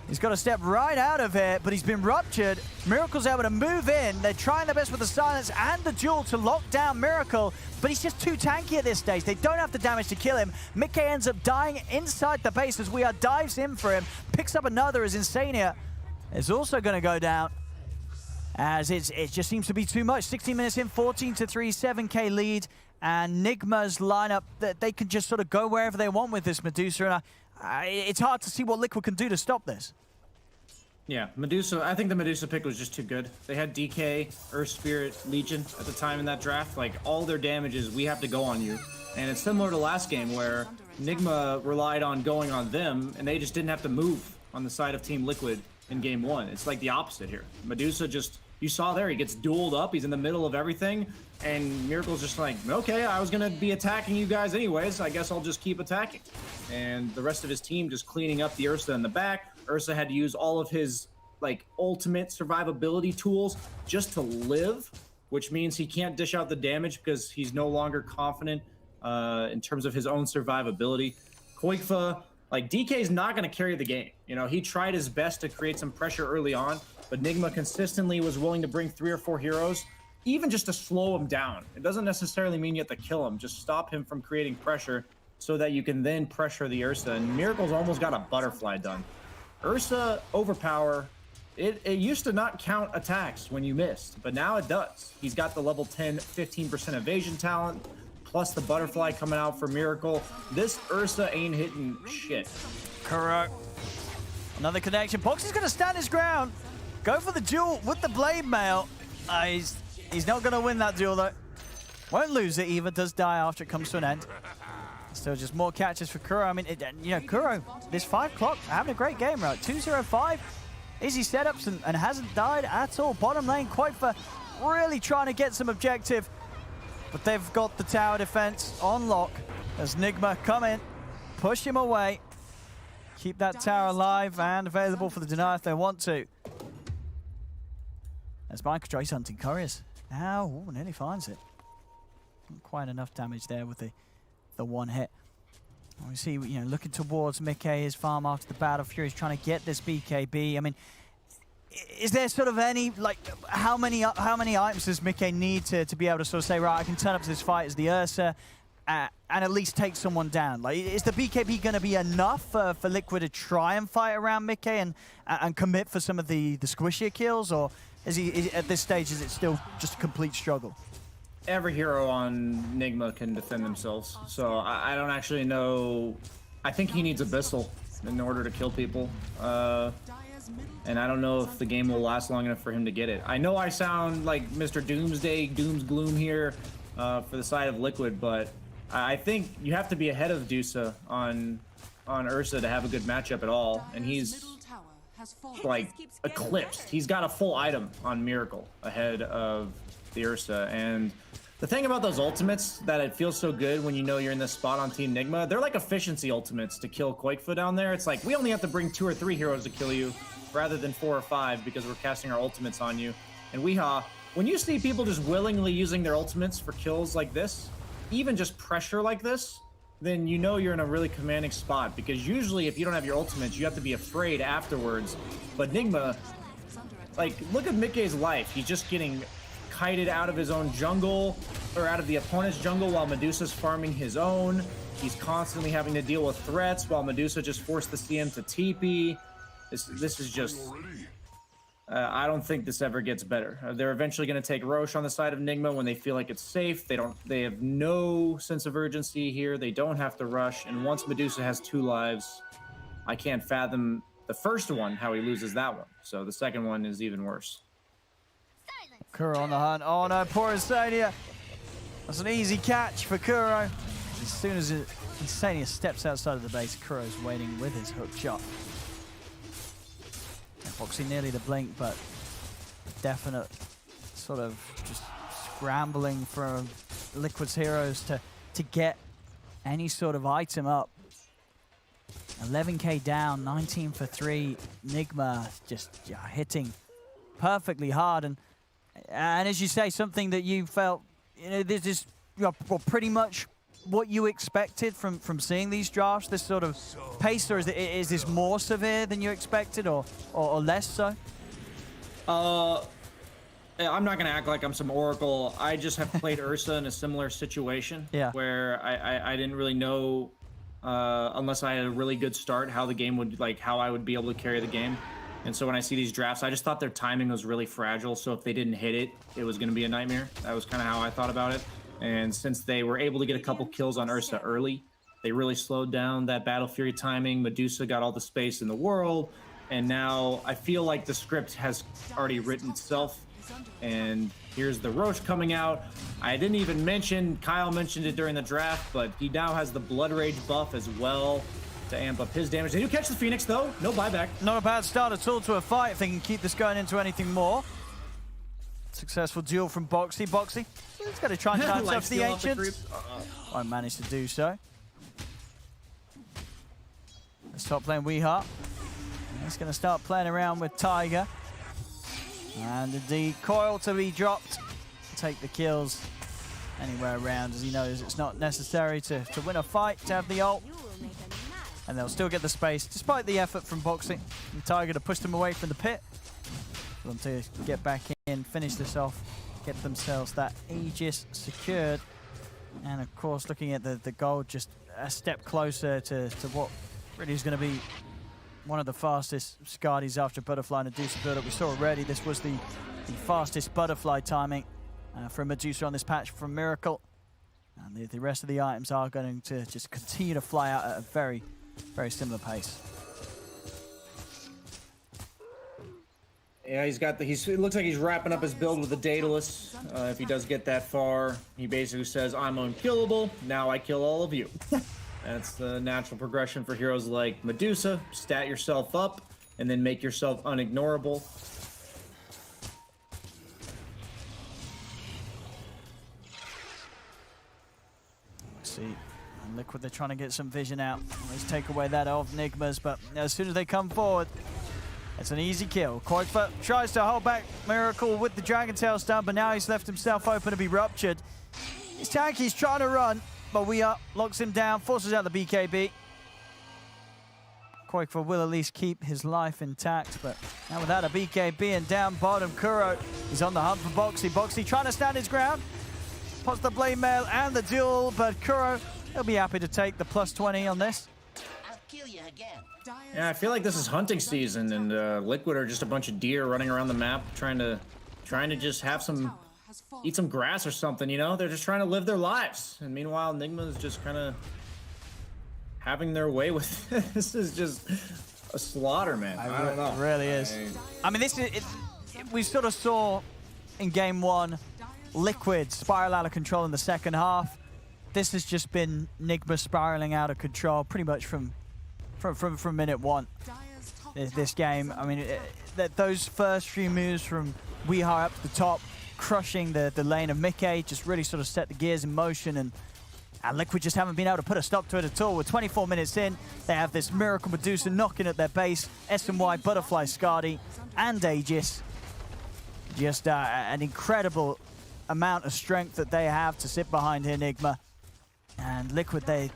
He's got to step right out of it, but he's been ruptured. Miracle's able to move in. They're trying their best with the silence and the duel to lock down Miracle, but he's just too tanky at this stage. They don't have the damage to kill him. Mickey ends up dying inside the base as We Are dives in for him, picks up another as Insania is also going to go down, as it just seems to be too much. 16 minutes in, 14-3, 7k lead, and Nigma's lineup, that they can just sort of go wherever they want with this Medusa, and it's hard to see what Liquid can do to stop this. Yeah, Medusa, I think the Medusa pick was just too good. They had DK, Earth Spirit, Legion at the time in that draft. Like, all their damages, we have to go on you. And it's similar to last game where Nigma relied on going on them, and they just didn't have to move on the side of Team Liquid in game 1. It's like the opposite here. Medusa just, you saw there, he gets dueled up, he's in the middle of everything, and Miracle's just like, okay, I was gonna be attacking you guys anyways, I guess I'll just keep attacking. And the rest of his team just cleaning up the Ursa in the back. Ursa had to use all of his like ultimate survivability tools just to live, which means he can't dish out the damage because he's no longer confident in terms of his own survivability. Koifa, like DK's not going to carry the game. You know, he tried his best to create some pressure early on, but Nigma consistently was willing to bring 3 or 4 heroes, even just to slow him down. It doesn't necessarily mean you have to kill him, just stop him from creating pressure so that you can then pressure the Ursa. And Miracle's almost got a butterfly done. Ursa overpower, it used to not count attacks when you missed, but now it does. He's got the level 10, 15% evasion talent, plus the butterfly coming out for Miracle. This Ursa ain't hitting shit. Correct. Another connection. Boxy's going to stand his ground. Go for the duel with the Blade Mail. He's not going to win that duel, though. Won't lose it either. Does die after it comes to an end. Still just more catches for Kuro. I mean, you know, Kuro, this 5 o'clock, having a great game, right? 2-0-5. Easy setups and hasn't died at all. Bottom lane, Koifa really trying to get some objective. But they've got the tower defense on lock as Nigma come in, push him away. Keep that tower alive and available for the deny if they want to. As Mind Control, he's hunting couriers. Now, nearly finds it. Not quite enough damage there with the one hit. We see, you know, looking towards Mickey, his farm after the Battle Fury, is trying to get this BKB. I mean, is there sort of any, like, how many items does Mickey need to be able to sort of say, right, I can turn up to this fight as the Ursa and at least take someone down? Like, is the BKB going to be enough for Liquid to try and fight around Mickey and commit for some of the squishier kills, or is at this stage, is it still just a complete struggle? Every hero on Nigma can defend themselves, so I don't actually know. I think he needs Abyssal in order to kill people, and I don't know if the game will last long enough for him to get it. I know I sound like Mr. Doomsday, Doomsgloom here for the side of Liquid, but I think you have to be ahead of Dusa on Ursa to have a good matchup at all, and he's like eclipsed. He's got a full item on Miracle ahead of the Ursa, and the thing about those ultimates that it feels so good when you know you're in this spot on Team Nigma, they're like efficiency ultimates to kill Koifa down there. It's like we only have to bring 2 or 3 heroes to kill you rather than 4 or 5 because we're casting our ultimates on you. And Weehaw, when you see people just willingly using their ultimates for kills like this, even just pressure like this, then you know you're in a really commanding spot, because usually if you don't have your ultimates, you have to be afraid afterwards. But Nigma, like, look at Mickey's life. He's just getting kited out of his own jungle, or out of the opponent's jungle, while Medusa's farming his own. He's constantly having to deal with threats while Medusa just forced the CM to TP. This is just I don't think this ever gets better. They're eventually going to take Roche on the side of Nigma when they feel like it's safe. They have no sense of urgency here. They don't have to rush. And once Medusa has 2 lives, I can't fathom the first one, how he loses that one. So the second one is even worse. Kuro on the hunt. Oh no, poor Insania. That's an easy catch for Kuro. As soon as Insania steps outside of the base, Kuro's waiting with his hook shot. Boxy nearly the blink, but definite sort of just scrambling for Liquid's heroes to get any sort of item up. 11k down, 19 for 3. Nigma just hitting perfectly hard, and as you say, something that you felt, this is well, pretty much what you expected from seeing these drafts, this sort of pace, or is this more severe than you expected, or less so? I'm not gonna act like I'm some oracle. I just have played Ursa in a similar situation, where I didn't really know, unless I had a really good start, how the game would, how I would be able to carry the game. And so when I see these drafts, I just thought their timing was really fragile. So if they didn't hit it, it was gonna be a nightmare. That was kind of how I thought about it. And since they were able to get a couple kills on Ursa early, they really slowed down that Battle Fury timing. Medusa got all the space in the world, and now I feel like the script has already written itself. And here's the Roche coming out. I didn't even mention, Kyle mentioned it during the draft, but he now has the Blood Rage buff as well to amp up his damage. They do catch the Phoenix though, no buyback. Not a bad start at all to a fight if they can keep this going into anything more. Successful duel from Boxy. Boxy, he's got to try and dance up the Ancients. Won't manage to do so. Let's top playing Weeheart. He's going to start playing around with Tiger. And the coil to be dropped. Take the kills anywhere around, as he knows it's not necessary to win a fight to have the ult. And they'll still get the space, despite the effort from Boxy. And Tiger to push them away from the pit. For them to get back in, finish this off, get themselves that Aegis secured. And of course, looking at the gold just a step closer to what really is going to be one of the fastest Skadi's after Butterfly and Medusa build-up. We saw already this was the fastest Butterfly timing from Medusa on this patch from Miracle. And the rest of the items are going to just continue to fly out at a very, very similar pace. Yeah, it looks like he's wrapping up his build with the Daedalus. If he does get that far, he basically says, I'm unkillable, now I kill all of you. That's the natural progression for heroes like Medusa. Stat yourself up, and then make yourself unignorable. See, and Liquid, they're trying to get some vision out. Let's take away that of Nigma's, but as soon as they come forward, it's an easy kill. Koifa tries to hold back Miracle with the Dragon Tail stun, but now he's left himself open to be ruptured. He's tanky, he's trying to run, but locks him down, forces out the BKB. Koifa will at least keep his life intact, but now without a BKB and down bottom, Kuro is on the hunt for Boxy. Boxy trying to stand his ground. Pots the blade mail and the duel, but Kuro, he'll be happy to take the +20 on this. I'll kill you again. Yeah, I feel like this is hunting season, and Liquid are just a bunch of deer running around the map, trying to just have eat some grass or something, you know? They're just trying to live their lives. And meanwhile, Nigma is just kind of having their way with it. This is just a slaughter, man. I don't know. It really is. I mean, we sort of saw in game one, Liquid spiral out of control in the second half. This has just been Nigma spiraling out of control pretty much from minute one. This game, I mean, those first few moves from Weeheart up to the top, crushing the lane of Mickey, just really sort of set the gears in motion, and Liquid just haven't been able to put a stop to it at all. We're 24 minutes in, they have this Miracle Medusa knocking at their base, SMY, Butterfly, Skadi, and Aegis. Just an incredible amount of strength that they have to sit behind here, Nigma. And Liquid, they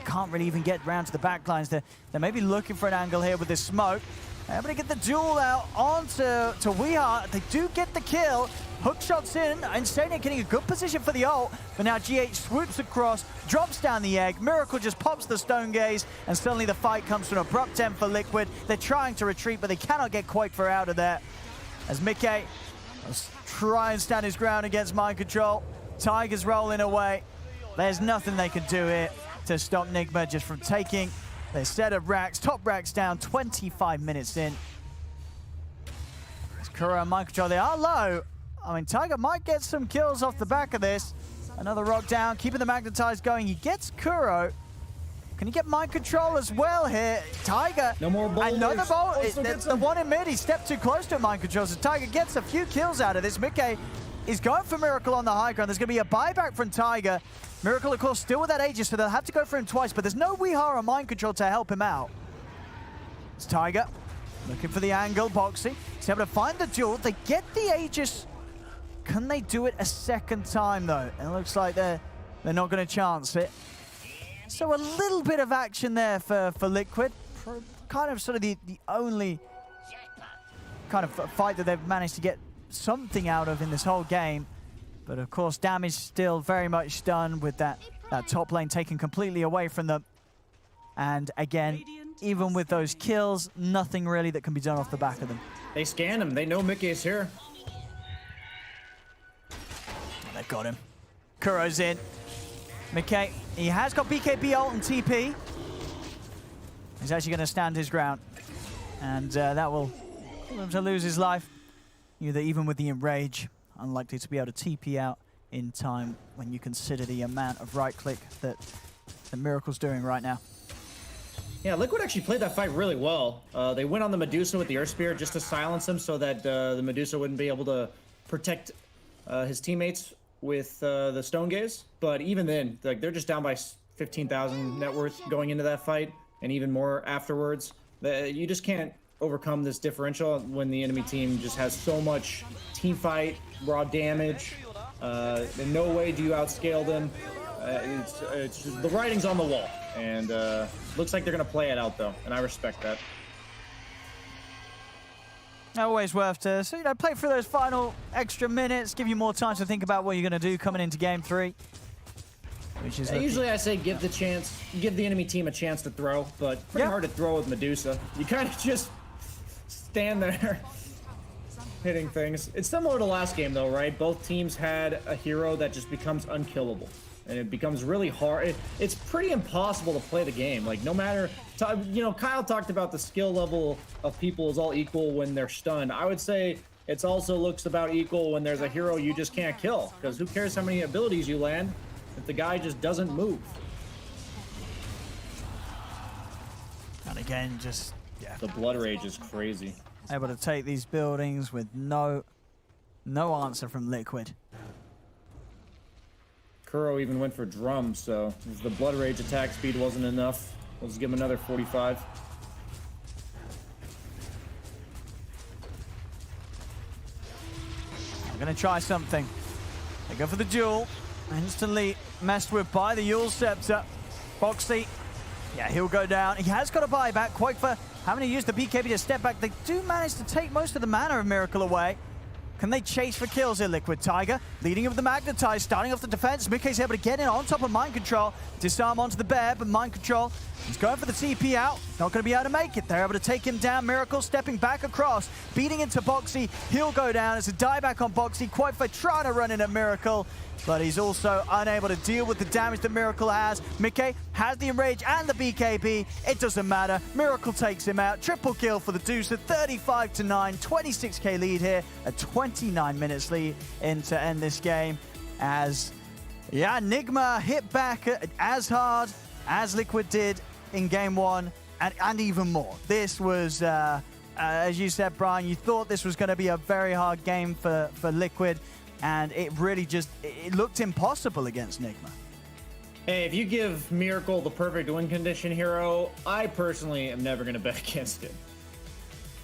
can't really even get round to the backlines. They're maybe looking for an angle here with this smoke. They're able to get the duel out onto Weeheart. They do get the kill. Hook shots in. Insania getting a good position for the ult. But now GH swoops across, drops down the egg. Miracle just pops the stone gaze, and suddenly the fight comes to an abrupt end for Liquid. They're trying to retreat, but they cannot get quite far out of there. as Mickey will try and stand his ground against mind control. Tiger's rolling away. There's nothing they can do here to stop Nigma just from taking their set of racks. Top racks down 25 minutes in. As Kuro and mind control, they are low. I mean, Tiger might get some kills off the back of this. Another rock down, keeping the magnetize going. He gets Kuro. Can he get mind control as well here? Tiger. No more boulders. Another bolt. Also That's gets the him. one in mid. He stepped too close to mind control. So Tiger gets a few kills out of this. Mickey is going for Miracle on the high ground. There's going to be a buyback from Tiger. Miracle, of course, still with that Aegis, so they'll have to go for him twice. But there's no Weehara on mind control to help him out. It's Tiger looking for the angle. Boxy. He's able to find the duel. They get the Aegis. Can they do it a second time, though? It looks like they're not going to chance it. So a little bit of action there for Liquid. Kind of sort of the only kind of fight that they've managed to get something out of in this whole game. But of course, damage still very much done with that top lane taken completely away from them. And again, even with those kills, nothing really that can be done off the back of them. They scan him. They know Mickey's here. They've got him. Kuro's in. Mickey, he has got BKB ult and TP. He's actually going to stand his ground. And that will allow him to lose his life. Even with the Enrage, unlikely to be able to TP out in time when you consider the amount of right-click that the Miracle's doing right now. Yeah, Liquid actually played that fight really well. They went on the Medusa with the Earth Spear just to silence him so that the Medusa wouldn't be able to protect his teammates with the Stone Gaze. But even then, like, they're just down by 15,000 net worth going into that fight, and even more afterwards. You just can't overcome this differential when the enemy team just has so much team fight, raw damage. In no way do you outscale them. It's just, the writing's on the wall, and looks like they're gonna play it out though, and I respect that. Always worth to play through those final extra minutes, give you more time to think about what you're going to do coming into game 3. Which is usually I say give the enemy team a chance to throw, but pretty hard to throw with Medusa. You kind of just stand there hitting things. It's similar to last game though, right? Both teams had a hero that just becomes unkillable. And it becomes really hard. It's pretty impossible to play the game. Like, no matter, Kyle talked about the skill level of people is all equal when they're stunned. I would say it's also looks about equal when there's a hero you just can't kill. Because who cares how many abilities you land if the guy just doesn't move? And again, the Blood Rage is crazy. Able to take these buildings with no answer from Liquid. Kuro even went for Drum, so if the Blood Rage attack speed wasn't enough, we'll just give him another 45. I'm going to try something. They go for the duel. Instantly messed with by the Yule Scepter. Boxy, yeah, he'll go down. He has got a buyback. Quakefer having to use the BKB to step back. They do manage to take most of the mana of Miracle away. Can they chase for kills here, Liquid? Tiger leading with the Magnetize, starting off the defense. Mickey's able to get in on top of Mind Control. Disarm onto the bear, but Mind Control, he's going for the TP out. Not going to be able to make it. They're able to take him down. Miracle stepping back across, beating into Boxy. He'll go down. It's a dieback on Boxy. Quakefer trying to run in at Miracle, but he's also unable to deal with the damage that Miracle has. Mickey has the Enrage and the BKB. It doesn't matter. Miracle takes him out. Triple kill for the Deuce at 35-9. 26k lead here. A 29 minutes lead in to end this game. As, yeah, Nigma hit back as hard as Liquid did in game 1 and even more. This was, as you said, Brian, you thought this was going to be a very hard game for Liquid. And it really it looked impossible against Nigma. Hey, if you give Miracle the perfect win condition hero, I personally am never going to bet against him.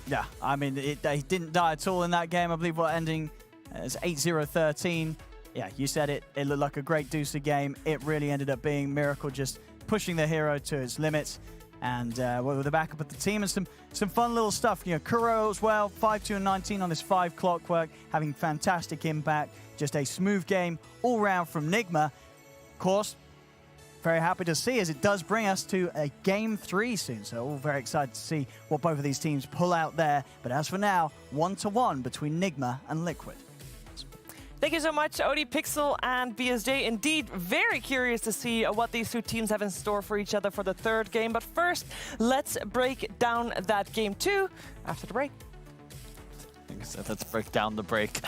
Yeah, I mean, he didn't die at all in that game. I believe we're ending as 8-0-13. Yeah, you said it. It looked like a great Deucer game. It really ended up being Miracle just pushing the hero to its limits. And with the backup of the team and some fun little stuff. You know, Kuro as well, 5-2-19 on this 5 clockwork, having fantastic impact. Just a smooth game all round from Nigma. Of course, very happy to see, as it does bring us to a Game 3 soon. So all very excited to see what both of these teams pull out there. But as for now, 1-1 between Nigma and Liquid. Thank you so much, Odie, Pixel, and BSJ. Indeed, very curious to see what these two teams have in store for each other for the third game. But first, let's break down that Game 2 after the break. I said, let's break down the break.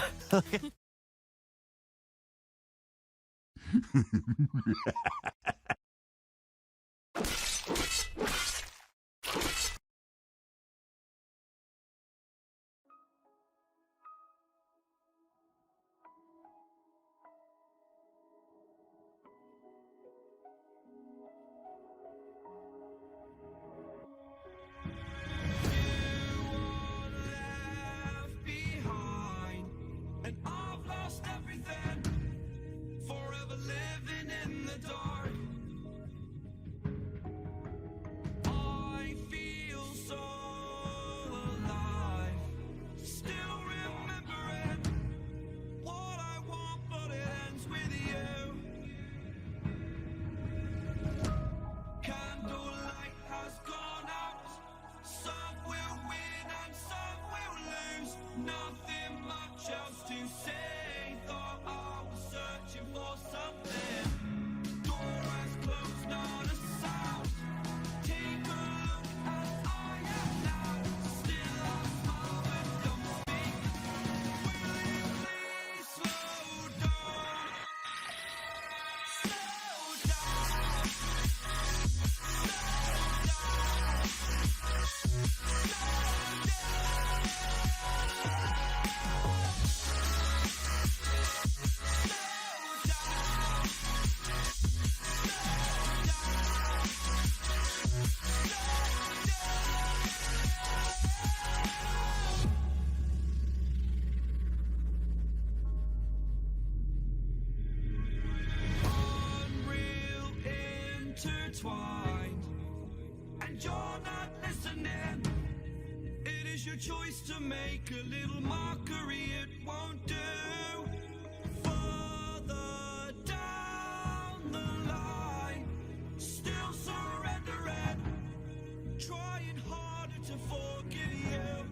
And I've lost everything, forever living in the dark. I feel so alive, still remembering what I want, but it ends with you. Candlelight has gone out, some will win and some will lose. Nothing much else to say, thought I was searching for something. Door has closed, not a sound. Take a look as I am now, still I smile but don't speak. Will you please slow down? Slow down. Unreal intertwined, and you're not listening. It is your choice to make a little mockery, it won't do. Further down the line, still surrendering, trying harder to forgive you.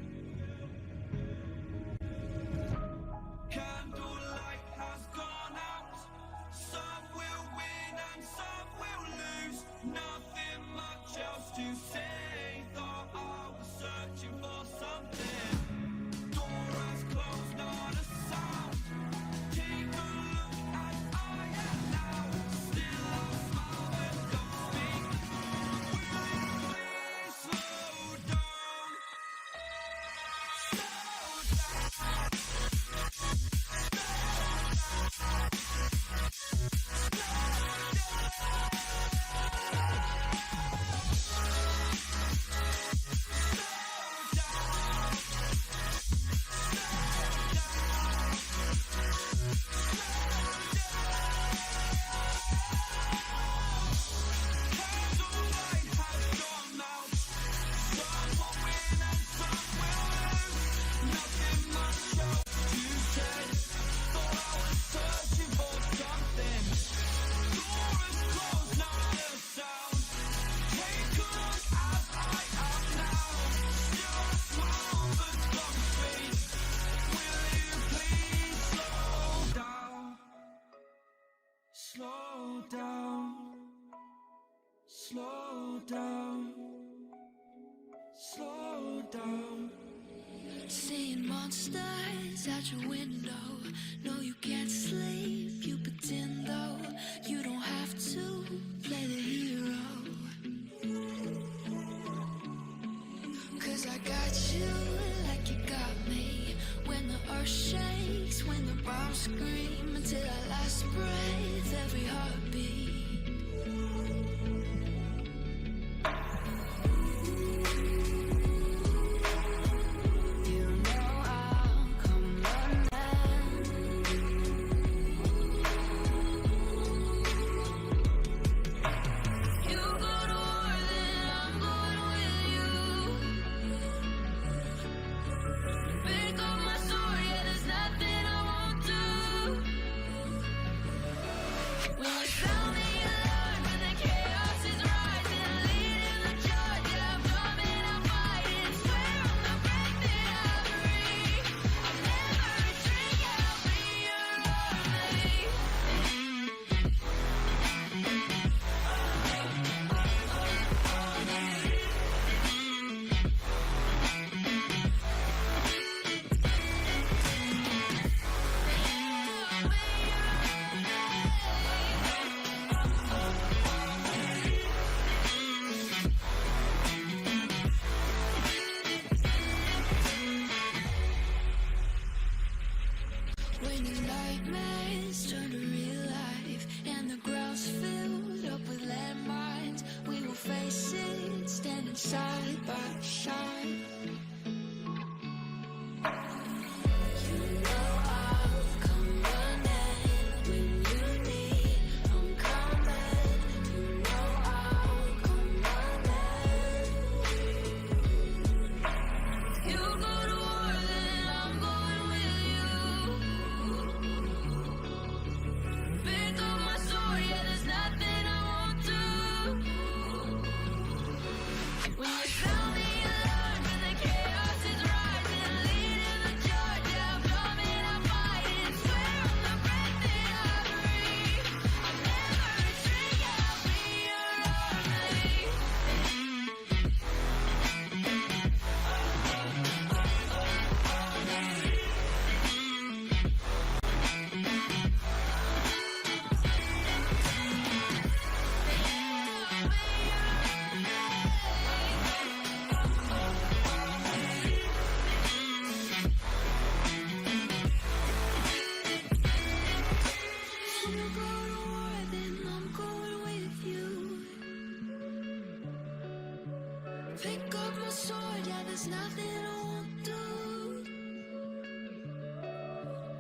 Candlelight has gone out, some will win and some will lose. Nothing much else to say, thought I was searching for something. Door has closed, not a sound. Take a look as I am now, still I smile but don't speak. Will you please slow down? Candlelight has gone out, some will win and some will lose. Nothing much else to say, thought I was searching for something. Door is closed, not a sound. Take a look as I am now, still a smile but don't speak. Will you please slow down? Slow down. Slow down. Slow down. Seeing monsters out your window. No, you can't sleep. You pretend though you don't have to play the hero. 'Cause I got you like you got me. When the earth shakes, when the bombs scream, until our last breath, every heartbeat. You know I'll come running. You go to war, then I'm going with you. Pick up my sword, yeah, there's nothing I won't do. When you found me shine. You know I'll come running when you need. I'm coming. You know I'll come running. You go to war, then I'm going with you. Pick up my sword, yeah, there's nothing I won't do. When you sound the alarm and the chaos is rising, leading the charge, yeah, I'm coming, I'm fighting. Swear on the breath that I breathe, I'll never retreat, yeah, I'll be your army. You go to war, then I'm going with you. Pick up my sword, yeah, there's nothing I won't do.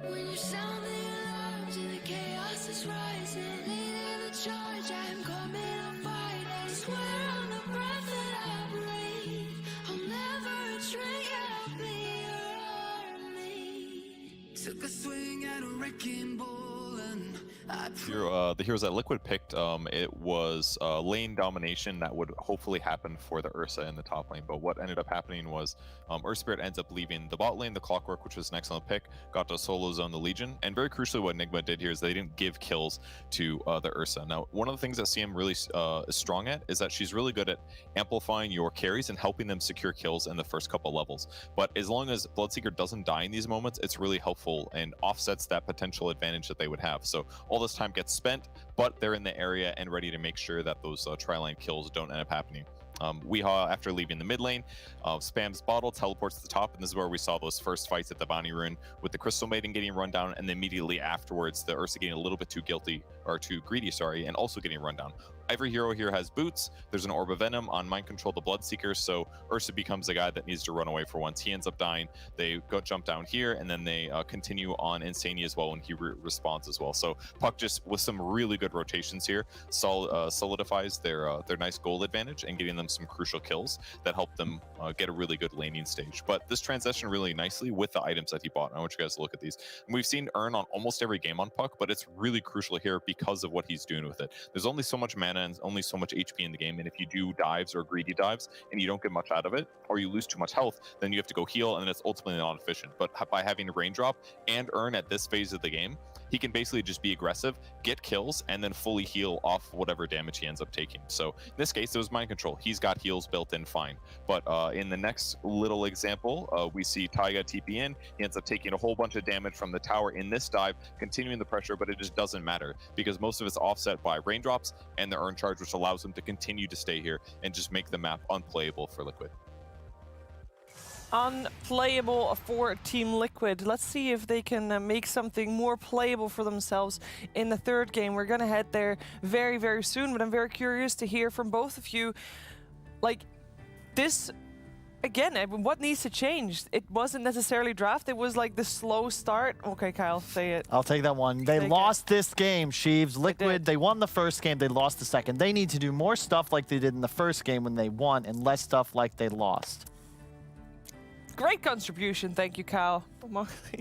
When you sound the alarms and the chaos is rising, leading the charge, I'm coming, I'm fighting. Swear on the breath that I breathe, I'll never retreat, yeah, I'll be your army. Took a swing at a wrecking ball and The heroes that Liquid picked, it was lane domination that would hopefully happen for the Ursa in the top lane. But what ended up happening was Ursa Spirit ends up leaving the bot lane, the Clockwork, which was an excellent pick, got to solo zone the Legion. And very crucially, what Nigma did here is they didn't give kills to the Ursa. Now, one of the things that CM really is strong at is that she's really good at amplifying your carries and helping them secure kills in the first couple levels. But as long as Bloodseeker doesn't die in these moments, it's really helpful and offsets that potential advantage that they would have. So all this time gets spent, but they're in the area and ready to make sure that those tri-line kills don't end up happening. Weehaw, after leaving the mid lane, spams bottle, teleports to the top, and this is where we saw those first fights at the Bounty Rune with the Crystal Maiden getting run down, and then immediately afterwards the Ursa getting a little bit too greedy, and also getting run down. Every hero here has boots. There's an Orb of Venom on Mind Control the Bloodseeker, so Ursa becomes the guy that needs to run away for once. He ends up dying. They go jump down here, and then they continue on Insania as well when he responds as well. So Puck just with some really good rotations here solidifies their nice goal advantage and getting them some crucial kills that help them get a really good laning stage. But this transitioned really nicely with the items that he bought. I want you guys to look at these. And we've seen Earn on almost every game on Puck, but it's really crucial here because of what he's doing with it. There's only so much mana and only so much HP in the game, and if you do dives or greedy dives and you don't get much out of it, or you lose too much health, then you have to go heal, and it's ultimately not efficient. But by having Raindrop and Earn at this phase of the game, he can basically just be aggressive, get kills, and then fully heal off whatever damage he ends up taking. So in this case, it was Mind Control. He's got heals built in fine. But in the next little example, we see Taiga TP in. He ends up taking a whole bunch of damage from the tower in this dive, continuing the pressure, but it just doesn't matter because most of it's offset by Raindrops and the Earn charge, which allows him to continue to stay here and just make the map unplayable for Liquid. Unplayable for Team Liquid. Let's see if they can make something more playable for themselves in the third game. We're going to head there very, very soon, but I'm very curious to hear from both of you. Like, this, again, what needs to change? It wasn't necessarily draft, it was like the slow start. Okay, Kyle, say it. I'll take that one. They lost this game, Sheaves. Liquid, they won the first game, they lost the second. They need to do more stuff like they did in the first game when they won, and less stuff like they lost. Great contribution, thank you, Kyle.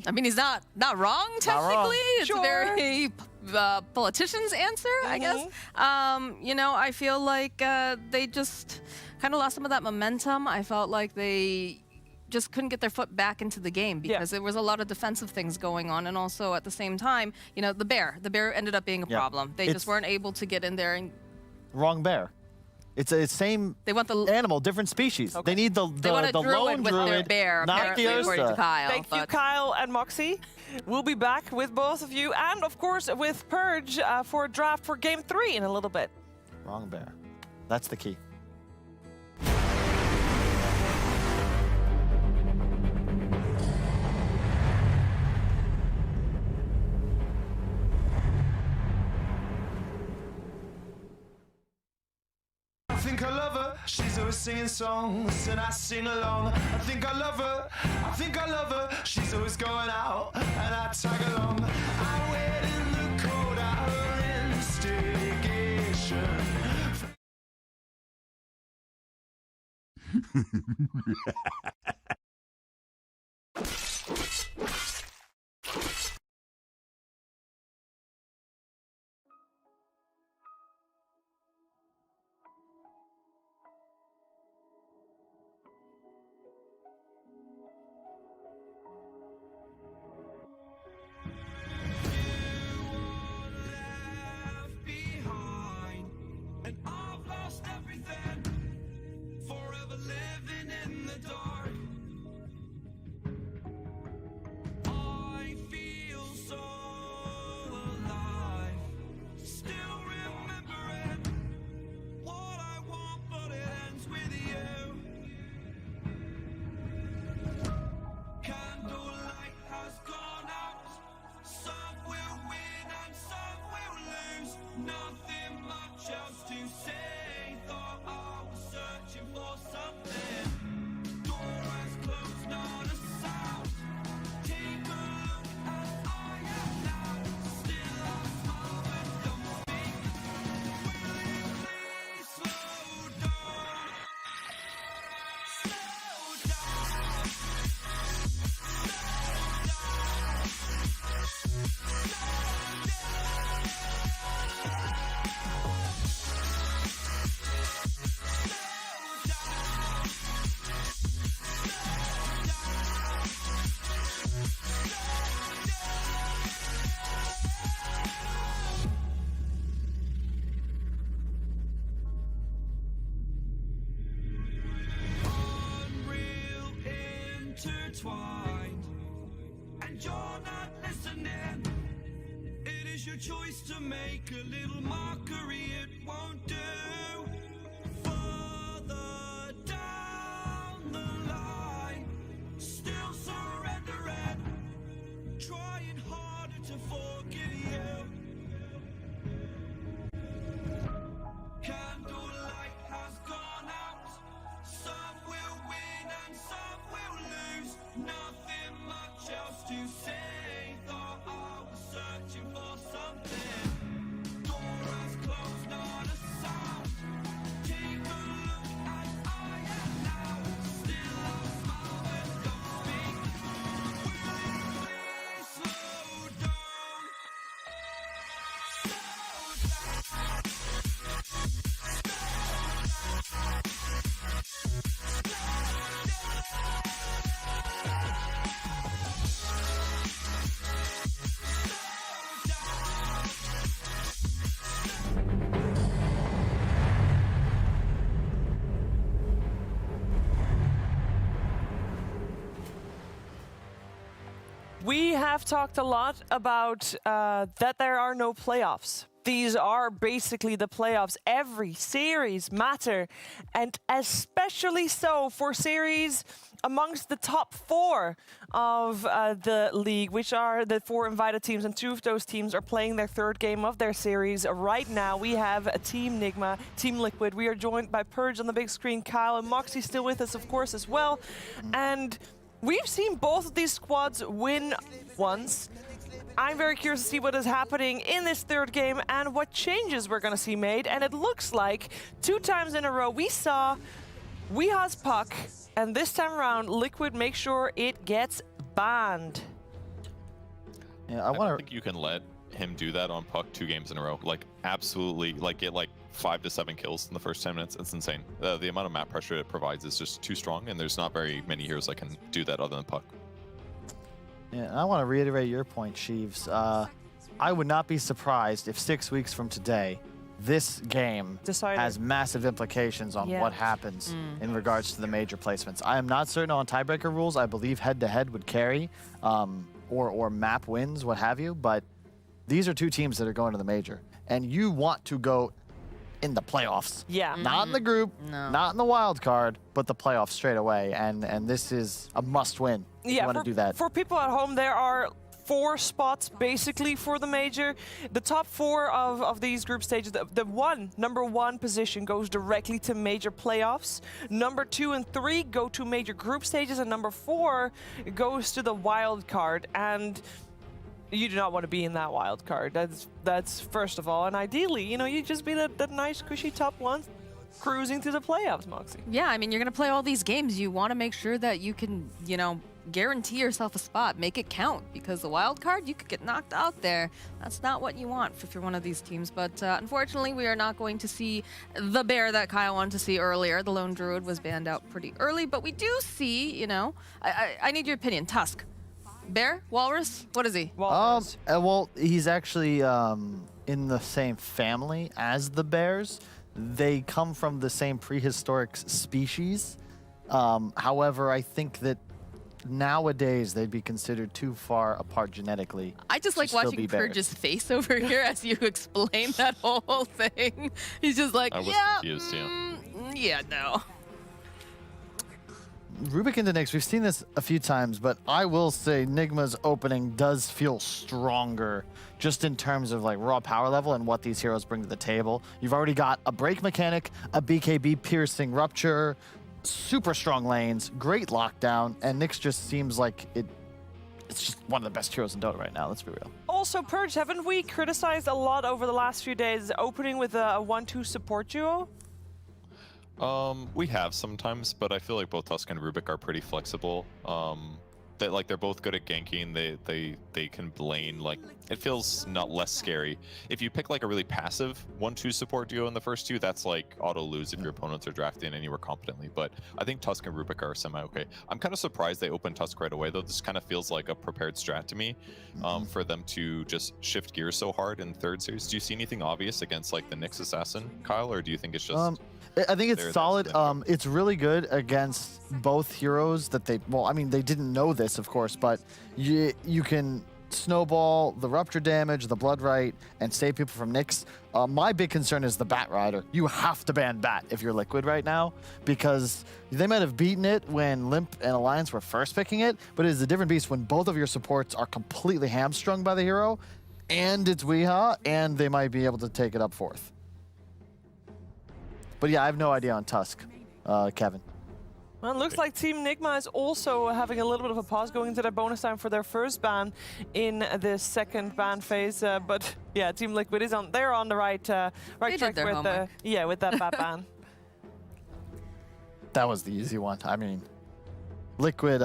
I mean, he's not wrong technically. wrong. It's Sure. a very politician's answer, I guess. You know, I feel like they just kind of lost some of that momentum. I felt like they just couldn't get their foot back into the game because there was a lot of defensive things going on, and also at the same time, you know, the bear ended up being a problem. They just weren't able to get in there and wrong bear. It's the same animal, different species. They need the lone with druid, their bear, not the Ursa. Kyle, Thank you, Kyle and Moxie. We'll be back with both of you, and of course with Purge for a draft for Game 3 in a little bit. Wrong bear. That's the key. think I love her. She's always singing songs and I sing along. I think I love her. I think I love her. She's always going out and I tag along. I wait in the cold at her instigation. Intertwined, and you're not listening. It is your choice to make a little mockery. It won't do. Further down the line, still surrendering, trying harder to forgive you. Candlelight has gone out. Some will win and some will lose. Nothing much else to say. Thought I was searching for something. Door has closed, not a sound. Take a look as I am now. Still I smile and don't speak. Will you please slow down? We have talked a lot about that there are no playoffs. These are basically the playoffs. Every series matter, and especially so for series amongst the top 4 of the league, which are the 4 invited teams, and 2 of those teams are playing their 3rd game of their series. Right now, we have a Team Nigma, Team Liquid. We are joined by Purge on the big screen, Kyle, and Moxie still with us, of course, as well. And we've seen both of these squads win once. I'm very curious to see what is happening in this 3rd game and what changes we're going to see made. And it looks like 2 times in a row we saw Weeha's puck, and this time around Liquid make sure it gets banned. Yeah, I don't think you can let him do that on puck 2 games in a row. Like, absolutely, like, get like 5 to 7 kills in the first 10 minutes. It's insane. The amount of map pressure it provides is just too strong, and there's not very many heroes that can do that other than puck. Yeah, and I want to reiterate your point, Sheaves. I would not be surprised if 6 weeks from today, this game has massive implications on what happens in regards to the major placements. I am not certain on tiebreaker rules. I believe head-to-head would carry, or map wins, what have you. But these are 2 teams that are going to the major, and you want to go in the playoffs. Yeah. Not in the group, not in the wild card, but the playoffs straight away. And this is a must-win if you want to do that. For people at home, there are 4 spots basically for the major. The top 4 of these group stages, the number 1 position goes directly to major playoffs. Number 2 and 3 go to major group stages, and number 4 goes to the wild card. And you do not want to be in that wild card. That's first of all, and ideally, you know, you just be that nice, cushy top 1, cruising to the playoffs, Moxie. Yeah, I mean, you're going to play all these games. You want to make sure that you can, you know, guarantee yourself a spot, make it count, because the wild card, you could get knocked out there. That's not what you want if you're one of these teams. But unfortunately, we are not going to see the bear that Kyle wanted to see earlier. The lone druid was banned out pretty early, but we do see, you know, I need your opinion. Tusk, bear, walrus, what is he? Walrus. Well, he's actually in the same family as the bears. They come from the same prehistoric species. However, I think that nowadays they'd be considered too far apart genetically. I just like watching Purge's face over here as you explain that whole thing. He's just like, I was yeah, confused, yeah, no. Rubik into Nyx, we've seen this a few times, but I will say Nigma's opening does feel stronger just in terms of like raw power level and what these heroes bring to the table. You've already got a break mechanic, a BKB piercing rupture, super strong lanes, great lockdown, and Nyx just seems like it's just one of the best heroes in Dota right now, let's be real. Also, Purge, haven't we criticized a lot over the last few days opening with a 1-2 support duo? We have sometimes, but I feel like both Tusk and Rubik are pretty flexible. They're both good at ganking. They can lane. Like, it feels not less scary. If you pick like a really passive 1-2 support duo in the first 2, that's like auto lose if your opponents are drafting anywhere competently. But I think Tusk and Rubik are semi okay. I'm kind of surprised they opened Tusk right away though. This kind of feels like a prepared strat to me, for them to just shift gears so hard in the 3rd series. Do you see anything obvious against like the Nyx assassin, Kyle, or do you think it's just? I think it's solid. It's really good against both heroes that they, well, I mean, they didn't know this, of course, but you can snowball the rupture damage, the blood right, and save people from Nyx. My big concern is the Bat Rider. You have to ban Bat if you're Liquid right now, because they might have beaten it when Limp and Alliance were first picking it, but it is a different beast when both of your supports are completely hamstrung by the hero, and it's Weeha, and they might be able to take it up 4th. But yeah, I have no idea on Tusk, Kevin. Well, it looks like Team Nigma is also having a little bit of a pause going into their bonus time for their first ban in the 2nd ban phase. But yeah, Team Liquid is they're on the right track with with that bat ban. That was the easy one. I mean, Liquid,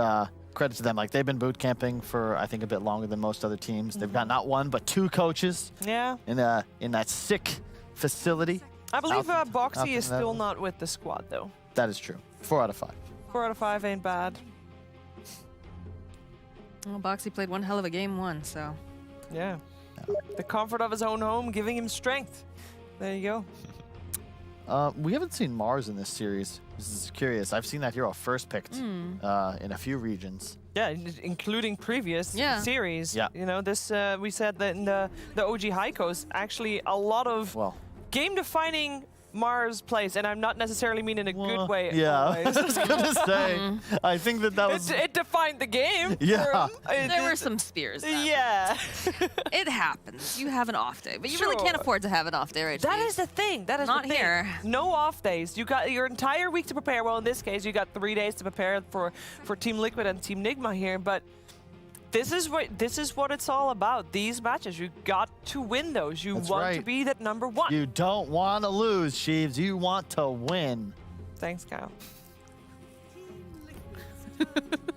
credit to them. Like, they've been boot camping for I think a bit longer than most other teams. They've got not 1 but 2 coaches. Yeah. In that sick facility. I believe Boxy is still not with the squad, though. That is true. 4 out of 5. 4 out of 5 ain't bad. Well, Boxy played one hell of a game 1, so. Yeah. The comfort of his own home giving him strength. There you go. We haven't seen Mars in this series. This is curious. I've seen that hero first picked in a few regions. Yeah, including previous series. Yeah. You know, this we said that in the OG Heikos, actually a lot of game-defining Mars plays, and I'm not necessarily mean in a good way. Yeah, I was gonna say. I think that was. It defined the game. Yeah. There were some spears. Yeah. It happens. You have an off day, but you really can't afford to have an off day, right? That is the thing. That is not the thing. here. No off days. You got your entire week to prepare. Well, in this case, you got 3 days to prepare for Team Liquid and Team Nigma here, but. This is what it's all about. These matches, you got to win those. You want to be that number 1. You don't want to lose, Sheaves. You want to win. Thanks, Kyle.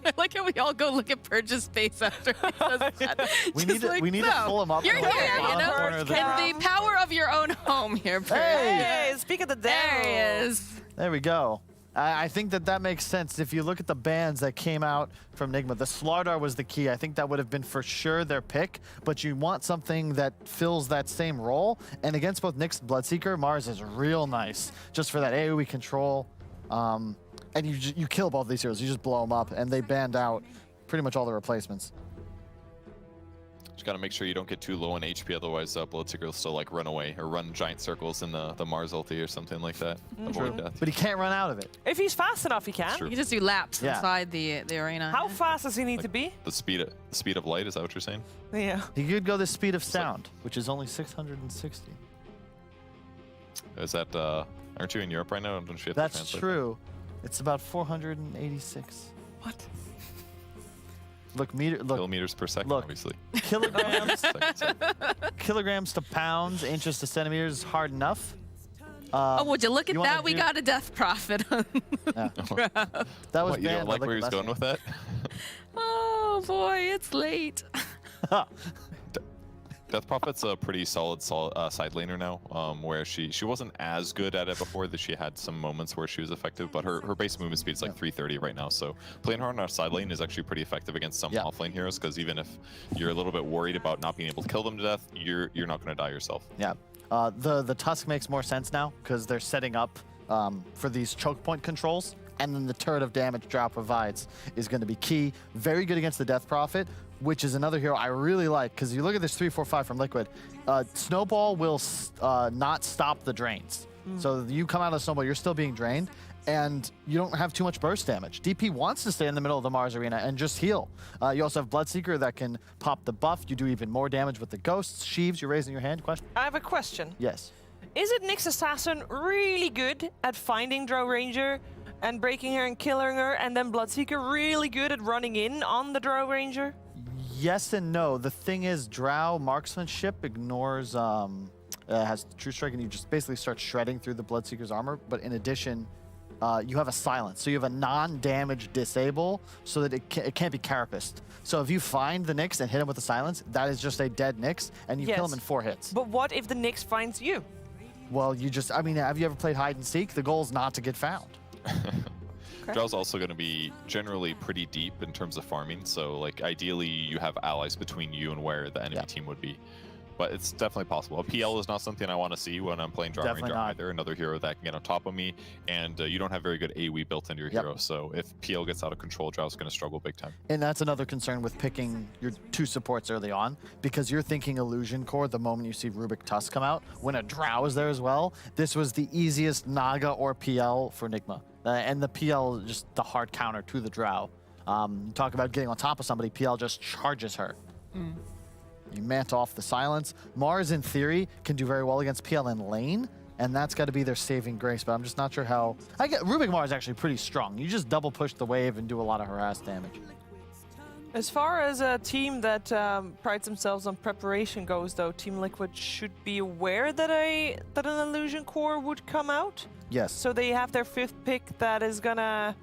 I like how we all go look at Purge's face after he says that. we need to pull him up. You're here, you know? And the power of your own home here, Purge. Hey, speak of the devil. There he is. There we go. I think that makes sense. If you look at the bans that came out from Nigma, the Slardar was the key. I think that would have been for sure their pick, but you want something that fills that same role. And against both Nyx and Bloodseeker, Mars is real nice just for that AoE control. And you kill both these heroes. You just blow them up, and they banned out pretty much all the replacements. Just got to make sure you don't get too low on HP, otherwise Bloodseeker will still like run away or run giant circles in the Mars ulti or something like that. Avoid death. But he can't run out of it. If he's fast enough, he can. True. You can just do laps Yeah. inside the arena. How fast does he need Like to be? the speed of light, is that what you're saying? Yeah. He could go the speed of sound, which is only 660. Is that aren't you in Europe right now? Don't you have to That's translate true. It's about 486. What? Look, look, kilometers per second, look. obviously. kilograms, Sorry. kilograms to pounds, inches to centimeters is hard enough. Oh, would you look at you wanna that? We do- got a death prophet. Yeah. That was What, you don't banned, like but where he was look going with that? Oh boy, it's late. Death Prophet's a pretty solid side laner now, where she wasn't as good at it before. That she had some moments where she was effective, but her base movement speed is like 330 right now. So playing her on our side lane is actually pretty effective against some offlane heroes, because even if you're a little bit worried about not being able to kill them to death, you're not going to die yourself. Yeah. The Tusk makes more sense now because they're setting up for these choke point controls, and then the turret of damage Drow provides is going to be key. Very good against the Death Prophet, which is another hero I really like, because you look at this 3-4-5 from Liquid. Snowball will not stop the drains. So you come out of Snowball, you're still being drained, and you don't have too much burst damage. DP wants to stay in the middle of the Mars arena and just heal. You also have Bloodseeker that can pop the buff. You do even more damage with the ghosts. Sheaves, you're raising your hand. Question? I have a question. Yes. Is it Nyx Assassin really good at finding Drow Ranger and breaking her and killing her, and then Bloodseeker really good at running in on the Drow Ranger? Yes and no. The thing is, Drow marksmanship ignores, has True Strike, and you just basically start shredding through the Bloodseeker's armor. But in addition, you have a silence. So you have a non-damage disable so that it can't be carapaced. So if you find the Nyx and hit him with a silence, that is just a dead Nyx, and you kill him in 4 hits. But what if the Nyx finds you? Well, I mean, have you ever played hide and seek? The goal is not to get found. Drow's also going to be generally pretty deep in terms of farming, so like ideally you have allies between you and where the enemy team would be. But it's definitely possible. A PL is not something I want to see when I'm playing Drow Ranger either. Another hero that can get on top of me, and you don't have very good AoE built into your hero, so if PL gets out of control, Drow's going to struggle big time. And that's another concern with picking your 2 supports early on, because you're thinking Illusion Core the moment you see Rubik Tusk come out. When a Drow is there as well, this was the easiest Naga or PL for Nigma. And the PL, just the hard counter to the Drow. You talk about getting on top of somebody, PL just charges her. You mant off the silence. Mars, in theory, can do very well against PL in lane, and that's got to be their saving grace, but I'm just not sure how... Rubik Mars is actually pretty strong. You just double push the wave and do a lot of harass damage. As far as a team that prides themselves on preparation goes, though, Team Liquid should be aware that an Illusion Core would come out. Yes. So they have their 5th pick that is gonna,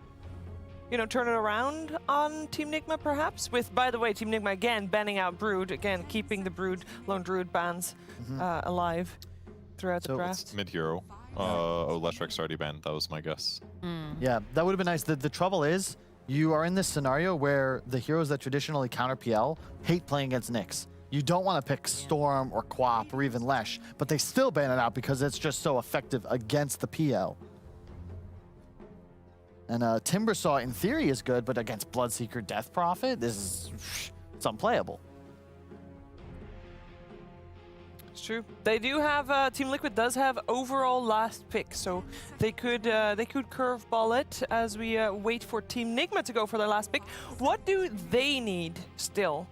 turn it around on Team Nigma, perhaps. With, by the way, Team Nigma again banning out Brood, again keeping the Brood Lone Druid bans alive throughout the draft. Mid hero. Leshrek's already banned. That was my guess. Yeah, that would have been nice. The trouble is, you are in this scenario where the heroes that traditionally counter PL hate playing against Nyx. You don't want to pick Storm or Quap or even Lesh, but they still ban it out because it's just so effective against the PL. And Timbersaw, in theory, is good, but against Bloodseeker Death Prophet, it's unplayable. It's true. They do have Team Liquid does have overall last pick, so they could curveball it as we wait for Team Nigma to go for their last pick. What do they need still?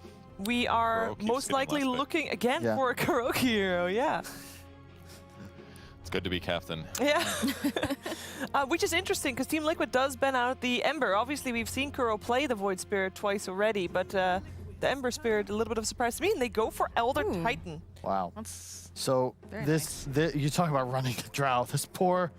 We are most likely looking again for a karaoke hero. Yeah. It's good to be captain. Yeah. Which is interesting because Team Liquid does ban out the Ember. Obviously, we've seen Kuro play the Void Spirit twice already, but the Ember Spirit, a little bit of a surprise to me, and they go for Elder Titan. Wow. That's so you talk about running a Drow. This poor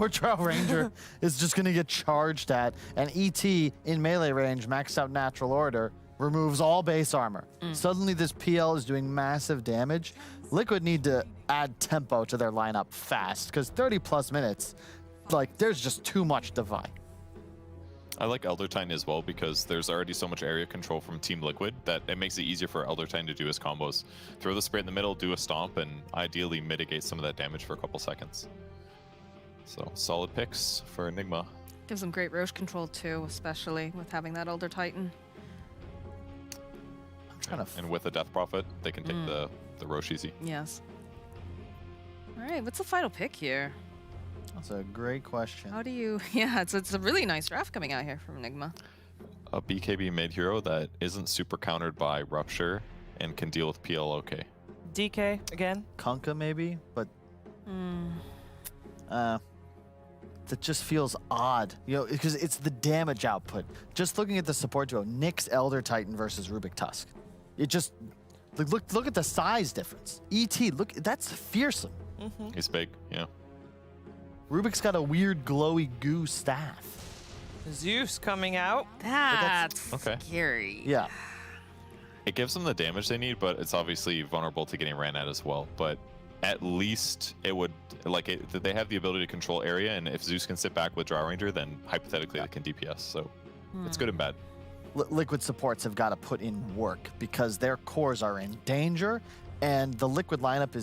Drow Ranger is just going to get charged at, and ET in melee range, maxed out natural order, removes all base armor. Suddenly this PL is doing massive damage. Liquid need to add tempo to their lineup fast, because 30+ minutes, like, there's just too much Divine. I like Elder Titan as well because there's already so much area control from Team Liquid that it makes it easier for Elder Titan to do his combos. Throw the spray in the middle, do a stomp, and ideally mitigate some of that damage for a couple seconds. So, solid picks for Nigma. gives them great Roche control too, especially with having that Elder Titan. And with a Death Prophet, they can take the Rosh easy. Yes. All right, what's the final pick here? That's a great question. How do you... Yeah, it's a really nice draft coming out here from Nigma. A BKB mid hero that isn't super countered by Rupture and can deal with PL okay. DK again. Kunkka maybe, but that just feels odd, you know, because it's the damage output. Just looking at the support duo, Nyx Elder Titan versus Rubik Tusk, it just look at the size difference. ET, look, that's fearsome. He's big, yeah. Rubik's got a weird glowy goo staff. Zeus coming out. That's okay. Scary. Yeah. It gives them the damage they need, but it's obviously vulnerable to getting ran at as well. But at least it would, they have the ability to control area, and if Zeus can sit back with Draw Ranger, then hypothetically they can DPS. So it's good and bad. Liquid supports have got to put in work because their cores are in danger, and the Liquid lineup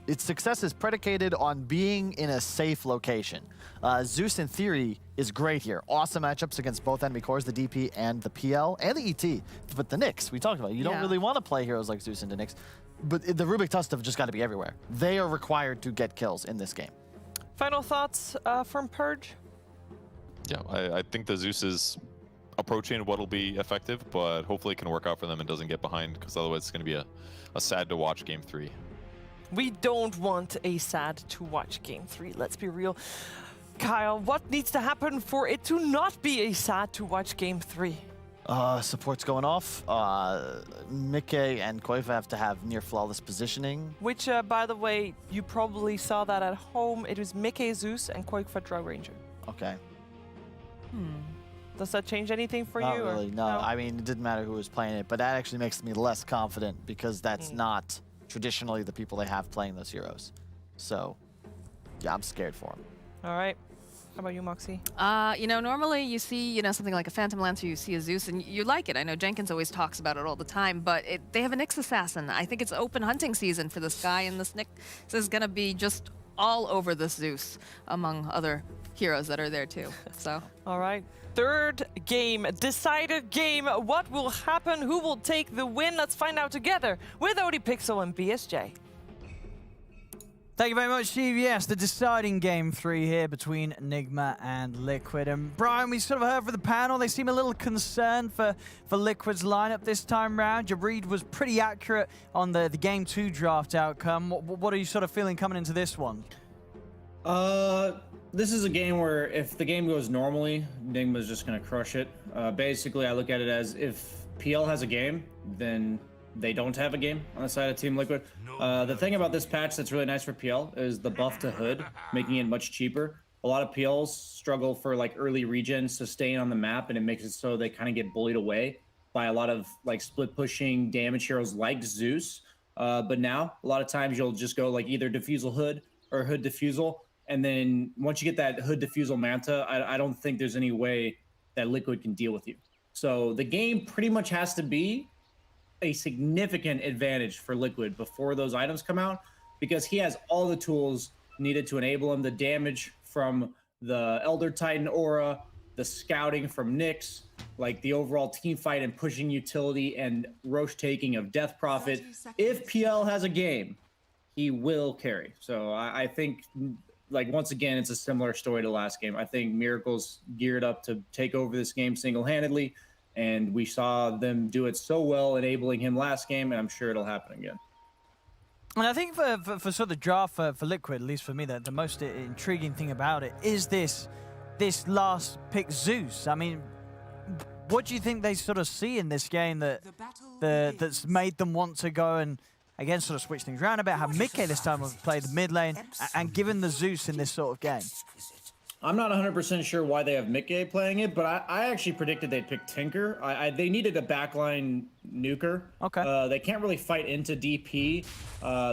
its success is predicated on being in a safe location. Zeus, in theory, is great here. Awesome matchups against both enemy cores, the DP and the PL, and the ET. But the Nyx, we talked about, you don't really want to play heroes like Zeus into Nyx. But the Rubik Tusk have just got to be everywhere. They are required to get kills in this game. Final thoughts from Purge? Yeah, I think the Zeus is approaching what'll be effective, but hopefully it can work out for them and doesn't get behind, because otherwise it's going to be a sad to watch game 3. We don't want a sad to watch game 3. Let's be real. Kyle, what needs to happen for it to not be a sad to watch game 3? Support's going off. Mickey and Koifa have to have near flawless positioning. Which, by the way, you probably saw that at home. It was Mickey Zeus and Koifa Draw Ranger. Okay. Does that change anything for Not you? really, no. I mean, it didn't matter who was playing it, but that actually makes me less confident because that's not traditionally the people they have playing those heroes. So, yeah, I'm scared for them. All right. How about you, Moxie? You know, normally you see, you know, something like a Phantom Lancer, you see a Zeus, and you like it. I know Jenkins always talks about it all the time, but they have a Nyx Assassin. I think it's open hunting season for this guy, and this Nyx is going to be just all over this Zeus, among other heroes that are there too. So. All right. Third game, decided game. What will happen? Who will take the win? Let's find out together with ODPixel and BSJ. Thank you very much, Steve. Yes, the deciding game 3 here between Nigma and Liquid. And Brian, we sort of heard from the panel, they seem a little concerned for Liquid's lineup this time round. Your read was pretty accurate on the game 2 draft outcome. What are you sort of feeling coming into this one? This is a game where if the game goes normally, Nigma's just going to crush it. Basically, I look at it as if PL has a game, then they don't have a game on the side of Team Liquid. The thing about this patch that's really nice for PL is the buff to Hood, making it much cheaper. A lot of PLs struggle for like early regens to stay on the map, and it makes it so they kind of get bullied away by a lot of like split pushing damage heroes like Zeus. But now, a lot of times you'll just go like either Diffusal Hood or Hood Diffusal. And then once you get that Hood Diffusal Manta, I don't think there's any way that Liquid can deal with you. So the game pretty much has to be a significant advantage for Liquid before those items come out, because he has all the tools needed to enable him. The damage from the Elder Titan aura, the scouting from Nyx, like the overall team fight and pushing utility and Roche taking of Death Prophet. If PL has a game, he will carry. So I think, like, once again, it's a similar story to last game. I think Miracle's geared up to take over this game single-handedly, and we saw them do it so well, enabling him last game, and I'm sure it'll happen again. And I think for sort of the draft for Liquid, at least for me, the most intriguing thing about it is this last pick, Zeus. I mean, what do you think they sort of see in this game that's made them want to go and, again, sort of switch things around a bit, have Mickey this time play the mid lane, and given the Zeus in this sort of game? I'm not 100% sure why they have Mickey playing it, but I actually predicted they'd pick Tinker. They needed a backline nuker. Okay. They can't really fight into DP.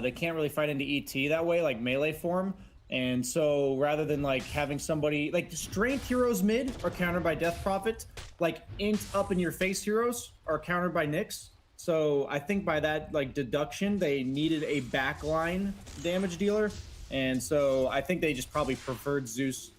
They can't really fight into ET that way, like melee form. And so rather than like having somebody, like strength heroes mid are countered by Death Prophet, like int up in your face heroes are countered by Nyx. So I think by that like deduction, they needed a backline damage dealer. And so I think they just probably preferred Zeus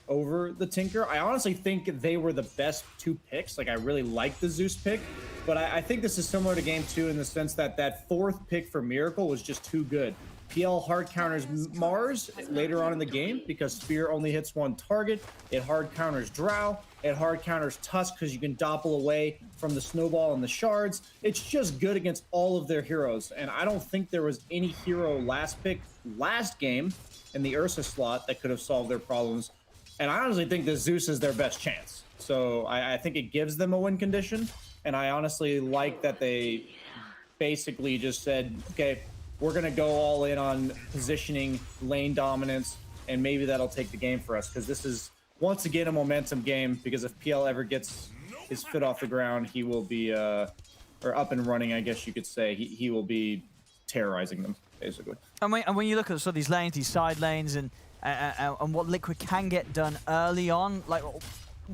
over the Tinker. I honestly think they were the best two picks. Like, I really like the Zeus pick, But I think this is similar to game 2 in the sense that that 4th pick for Miracle was just too good. PL hard counters Mars later on in the game because Spear only hits 1 target. It hard counters Drow. It hard counters Tusk because you can doppel away from the snowball and the shards. It's just good against all of their heroes. And I don't think there was any hero last pick last game in the Ursa slot that could have solved their problems. And I honestly think that Zeus is their best chance. So I think it gives them a win condition. And I honestly like that they basically just said, okay, we're going to go all in on positioning, lane dominance, and maybe that'll take the game for us. Because this is, once again, a momentum game. Because if PL ever gets his foot off the ground, he will be, or up and running, I guess you could say, he will be terrorizing them, basically. And when you look at sort of these lanes, these side lanes, and what Liquid can get done early on, like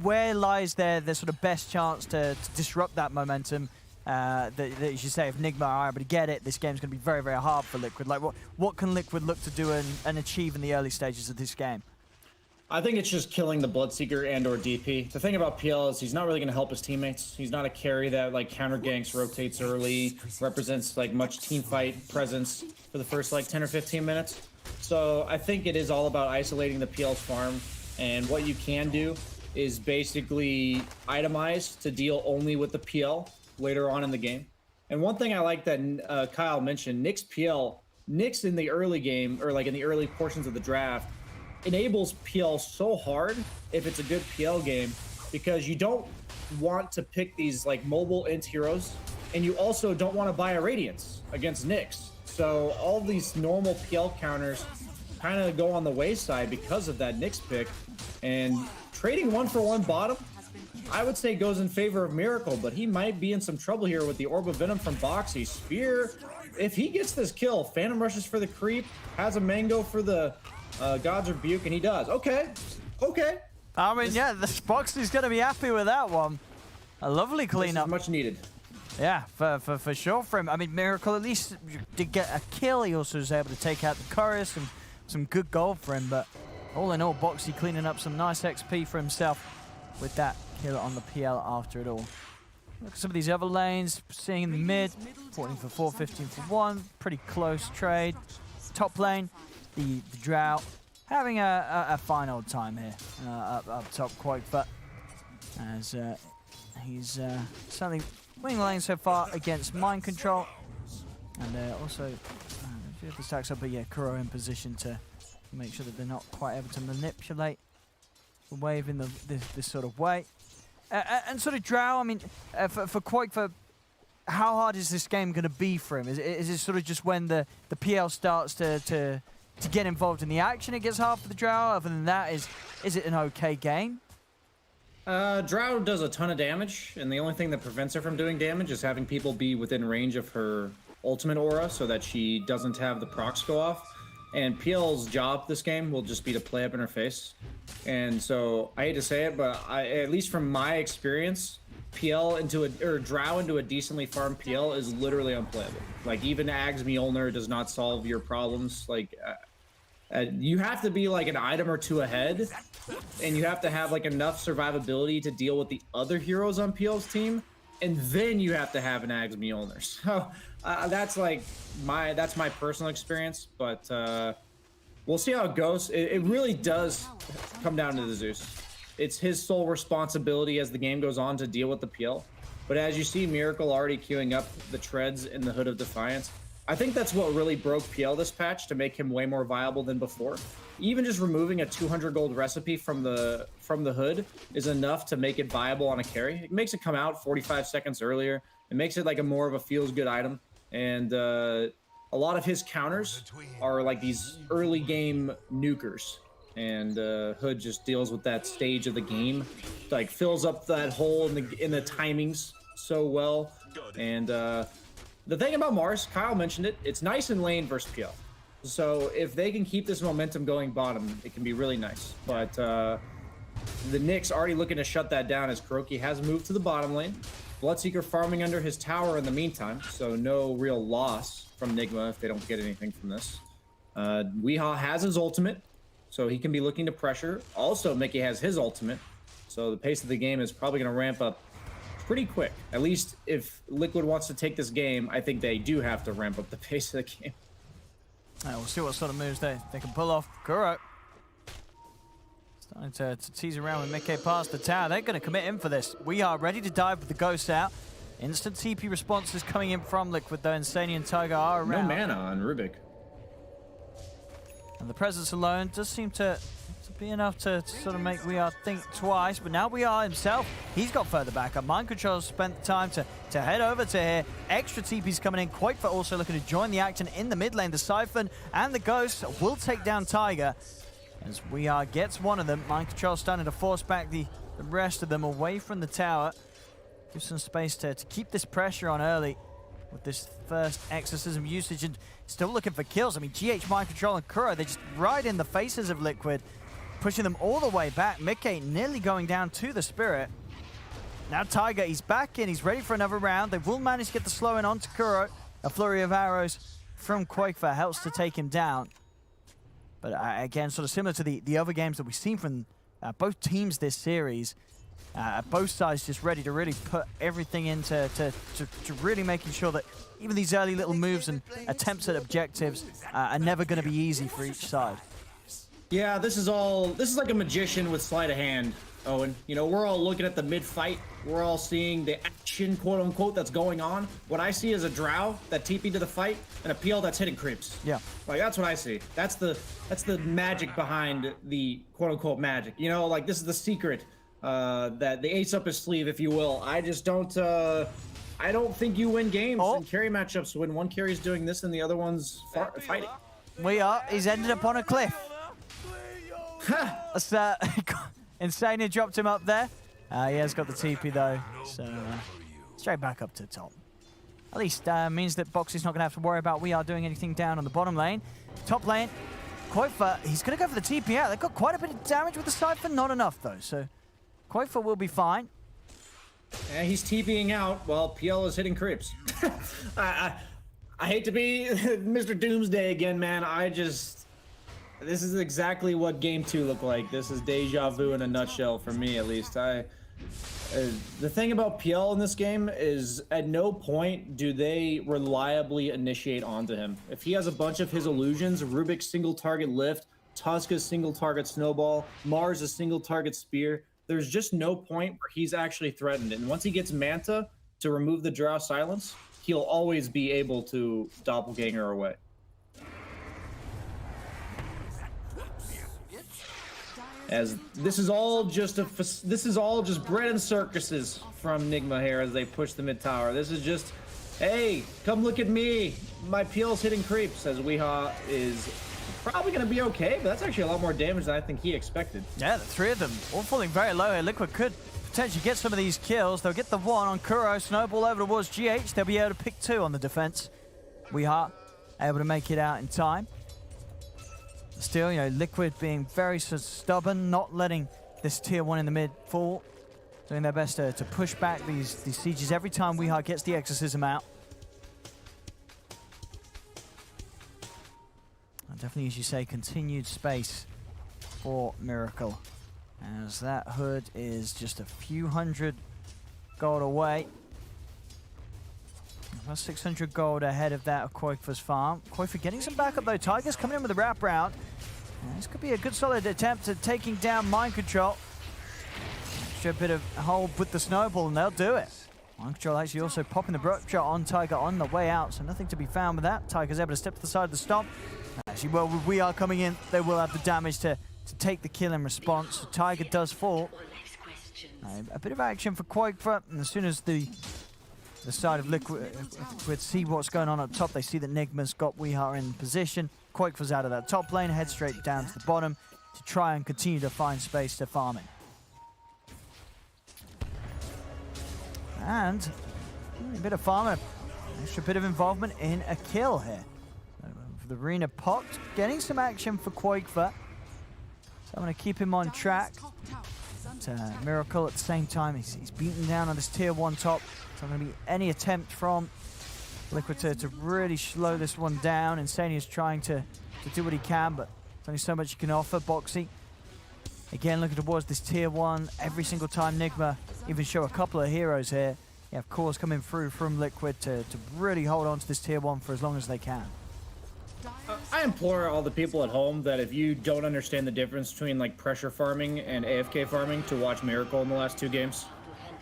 where lies their sort of best chance to disrupt that momentum? That you should say if Nigma are able to get it, this game's going to be very, very hard for Liquid. Like, what can Liquid look to do and achieve in the early stages of this game? I think it's just killing the Bloodseeker and or DP. The thing about PL is he's not really going to help his teammates. He's not a carry that like counter ganks, rotates early, represents like much team fight presence for the first like 10 or 15 minutes. So I think it is all about isolating the PL's farm, and what you can do is basically itemize to deal only with the PL later on in the game. And one thing I like that Kyle mentioned, Nyx in the early game, or like in the early portions of the draft, enables PL so hard if it's a good PL game, because you don't want to pick these like mobile int heroes, and you also don't want to buy a Radiance against Nyx. So all these normal PL counters kind of go on the wayside because of that Nyx pick, and trading 1-for-1 bottom, I would say goes in favor of Miracle, but he might be in some trouble here with the Orb of Venom from Boxy. Spear, if he gets this kill, Phantom rushes for the creep, has a mango for the God's Rebuke, and he does. Okay. I mean, yeah, the Boxy's going to be happy with that one. A lovely cleanup. Much needed. Yeah, for sure for him. I mean, Miracle at least did get a kill. He also was able to take out the Chorus and some good gold for him, but all in all, Boxy cleaning up some nice XP for himself with that kill on the PL after it all. Look at some of these other lanes, seeing in the mid, 14 for 4, 15 for 1, pretty close trade. Top lane, the Drow, having a fine old time here up top, Quake, but as he's certainly winning the lane so far against Mind Control, and also a few of the stacks up, but yeah, Kuro in position to make sure that they're not quite able to manipulate the wave in this sort of way. And sort of Drow, I mean, for Quake, for how hard is this game going to be for him? Is it sort of just when the PL starts to get involved in the action, it gets hard for the Drow? Other than that, is it an okay game? Drow does a ton of damage, and the only thing that prevents her from doing damage is having people be within range of her ultimate aura so that she doesn't have the procs go off. And PL's job this game will just be to play up in her face. And so, I hate to say it, but at least from my experience, Drow into a decently farmed PL is literally unplayable. Like, even Ags Mjolnir does not solve your problems. Like, you have to be like an item or two ahead, and you have to have like enough survivability to deal with the other heroes on PL's team, and then you have to have an Ags Mjolnir. So that's like that's my personal experience, but we'll see how it goes. It really does come down to the Zeus. It's his sole responsibility as the game goes on to deal with the PL. But as you see Miracle already queuing up the treads in the Hood of Defiance, I think that's what really broke PL this patch to make him way more viable than before. Even just removing a 200 gold recipe from the Hood is enough to make it viable on a carry. It makes it come out 45 seconds earlier. It makes it like a more of a feels-good item. And a lot of his counters are like these early game nukers. And Hood just deals with that stage of the game, like fills up that hole in the timings so well. And the thing about Mars, Kyle mentioned it, it's nice in lane versus PL. So if they can keep this momentum going bottom, it can be really nice. But the Nyx already looking to shut that down as Kuroki has moved to the bottom lane. Bloodseeker farming under his tower in the meantime, so no real loss from Nigma if they don't get anything from this. Weehaw has his ultimate, so he can be looking to pressure. Also, Mickey has his ultimate, so the pace of the game is probably going to ramp up pretty quick. At least if Liquid wants to take this game, I think they do have to ramp up the pace of the game. We'll see what sort of moves they can pull off. Kuro starting to tease around with Mickey past the tower. They're going to commit in for this. We are ready to dive with the Ghost out. Instant TP responses coming in from Liquid, though Insania and Tiger are around. No mana on Rubik. And the presence alone does seem to be enough to sort of make We Are think twice, but now We Are himself, he's got further back up. Mind Control spent the time to head over to here. Extra TP's coming in. Quakefor also looking to join the action in the mid lane. The Siphon and the Ghost will take down Tiger as We Are gets one of them. Mind Control starting to force back the rest of them away from the tower. Give some space to keep this pressure on early with this first exorcism usage, and still looking for kills. I mean, GH, Mind Control, and Kuro, they're just right in the faces of Liquid, pushing them all the way back. Mickey nearly going down to the Spirit. Now Tiger, he's back in, he's ready for another round. They will manage to get the slow in onto Kuro. A flurry of arrows from Quakefor helps to take him down. But again, sort of similar to the other games that we've seen from both teams this series, both sides just ready to really put everything into to really making sure that even these early little moves and attempts at objectives are never going to be easy for each side. Yeah, this is like a magician with sleight of hand, Owen. You know, we're all looking at the mid-fight. We're all seeing the action, quote-unquote, that's going on. What I see is a Drow that TP'd to the fight and a PL that's hitting creeps. Yeah. Like, that's what I see. That's the magic behind the quote-unquote magic. You know, like, this is the secret. That the ace up his sleeve, if you will. I just don't. I don't think you win games in carry matchups when one carry's doing this and the other one's fighting. We Are. He's ended up on a cliff. That's Insania dropped him up there. He has got the TP though, so straight back up to the top. At least means that Boxy's not going to have to worry about We Are doing anything down on the bottom lane. Top lane, Quakefor, he's going to go for the TP out. They've got quite a bit of damage with the Siphon, not enough though, so Quakefor will be fine. And he's TPing out while PL is hitting creeps. I hate to be Mr. Doomsday again, man. This is exactly what Game 2 looked like. This is deja vu in a nutshell for me, at least. The thing about PL in this game is at no point do they reliably initiate onto him. If he has a bunch of his illusions, Rubik's single target lift, Tuska's single target snowball, Mars a single target spear, there's just no point where he's actually threatened. And once he gets Manta to remove the Drow silence, he'll always be able to doppelganger away. As this is all just bread and circuses from Nigma here as they push the mid tower. This is just, hey, come look at me. My PL's hitting creeps, as Weehaw is probably going to be okay, but that's actually a lot more damage than I think he expected. Yeah, the three of them all falling very low here. Liquid could potentially get some of these kills. They'll get the one on Kuro, snowball over towards GH. They'll be able to pick two on the defense. Weehaw able to make it out in time. Still, you know, Liquid being very stubborn, not letting this tier 1 in the mid fall. Doing their best to push back these sieges every time Weehaw gets the exorcism out. And definitely, as you say, continued space for Miracle. As that hood is just a few hundred gold away. That's 600 gold ahead of that of Quakefor's farm. Quakefor getting some backup though. Tiger's coming in with a wrap round. This could be a good solid attempt at taking down Mind Control. Extra bit of hold with the snowball and they'll do it. Mind Control actually also popping the rope shot on Tiger on the way out, so nothing to be found with that. Tiger's able to step to the side of the stomp. Actually, well, with We Are coming in, they will have the damage to take the kill in response. So Tiger does fall. A bit of action for Quakefor, and as soon as the side of Liquid see what's going on up top, they see that Nigma's got Weehaw in position. Quakefor's out of that top lane, head straight down to the bottom to try and continue to find space to farm it. And a bit of farming, extra bit of involvement in a kill here. The arena popped, getting some action for Quakefor. So I'm going to keep him on track. But, Miracle at the same time, he's beaten down on this tier 1 top. So going to be any attempt from Liquid to really slow this one down. Insania's trying to do what he can, but there's only so much he can offer. Boxy, again, looking towards this tier 1. Every single time Nigma even show a couple of heroes here. Yeah, of course, coming through from Liquid to really hold on to this tier 1 for as long as they can. I implore all the people at home that if you don't understand the difference between like pressure farming and AFK farming, to watch Miracle in the last 2 games.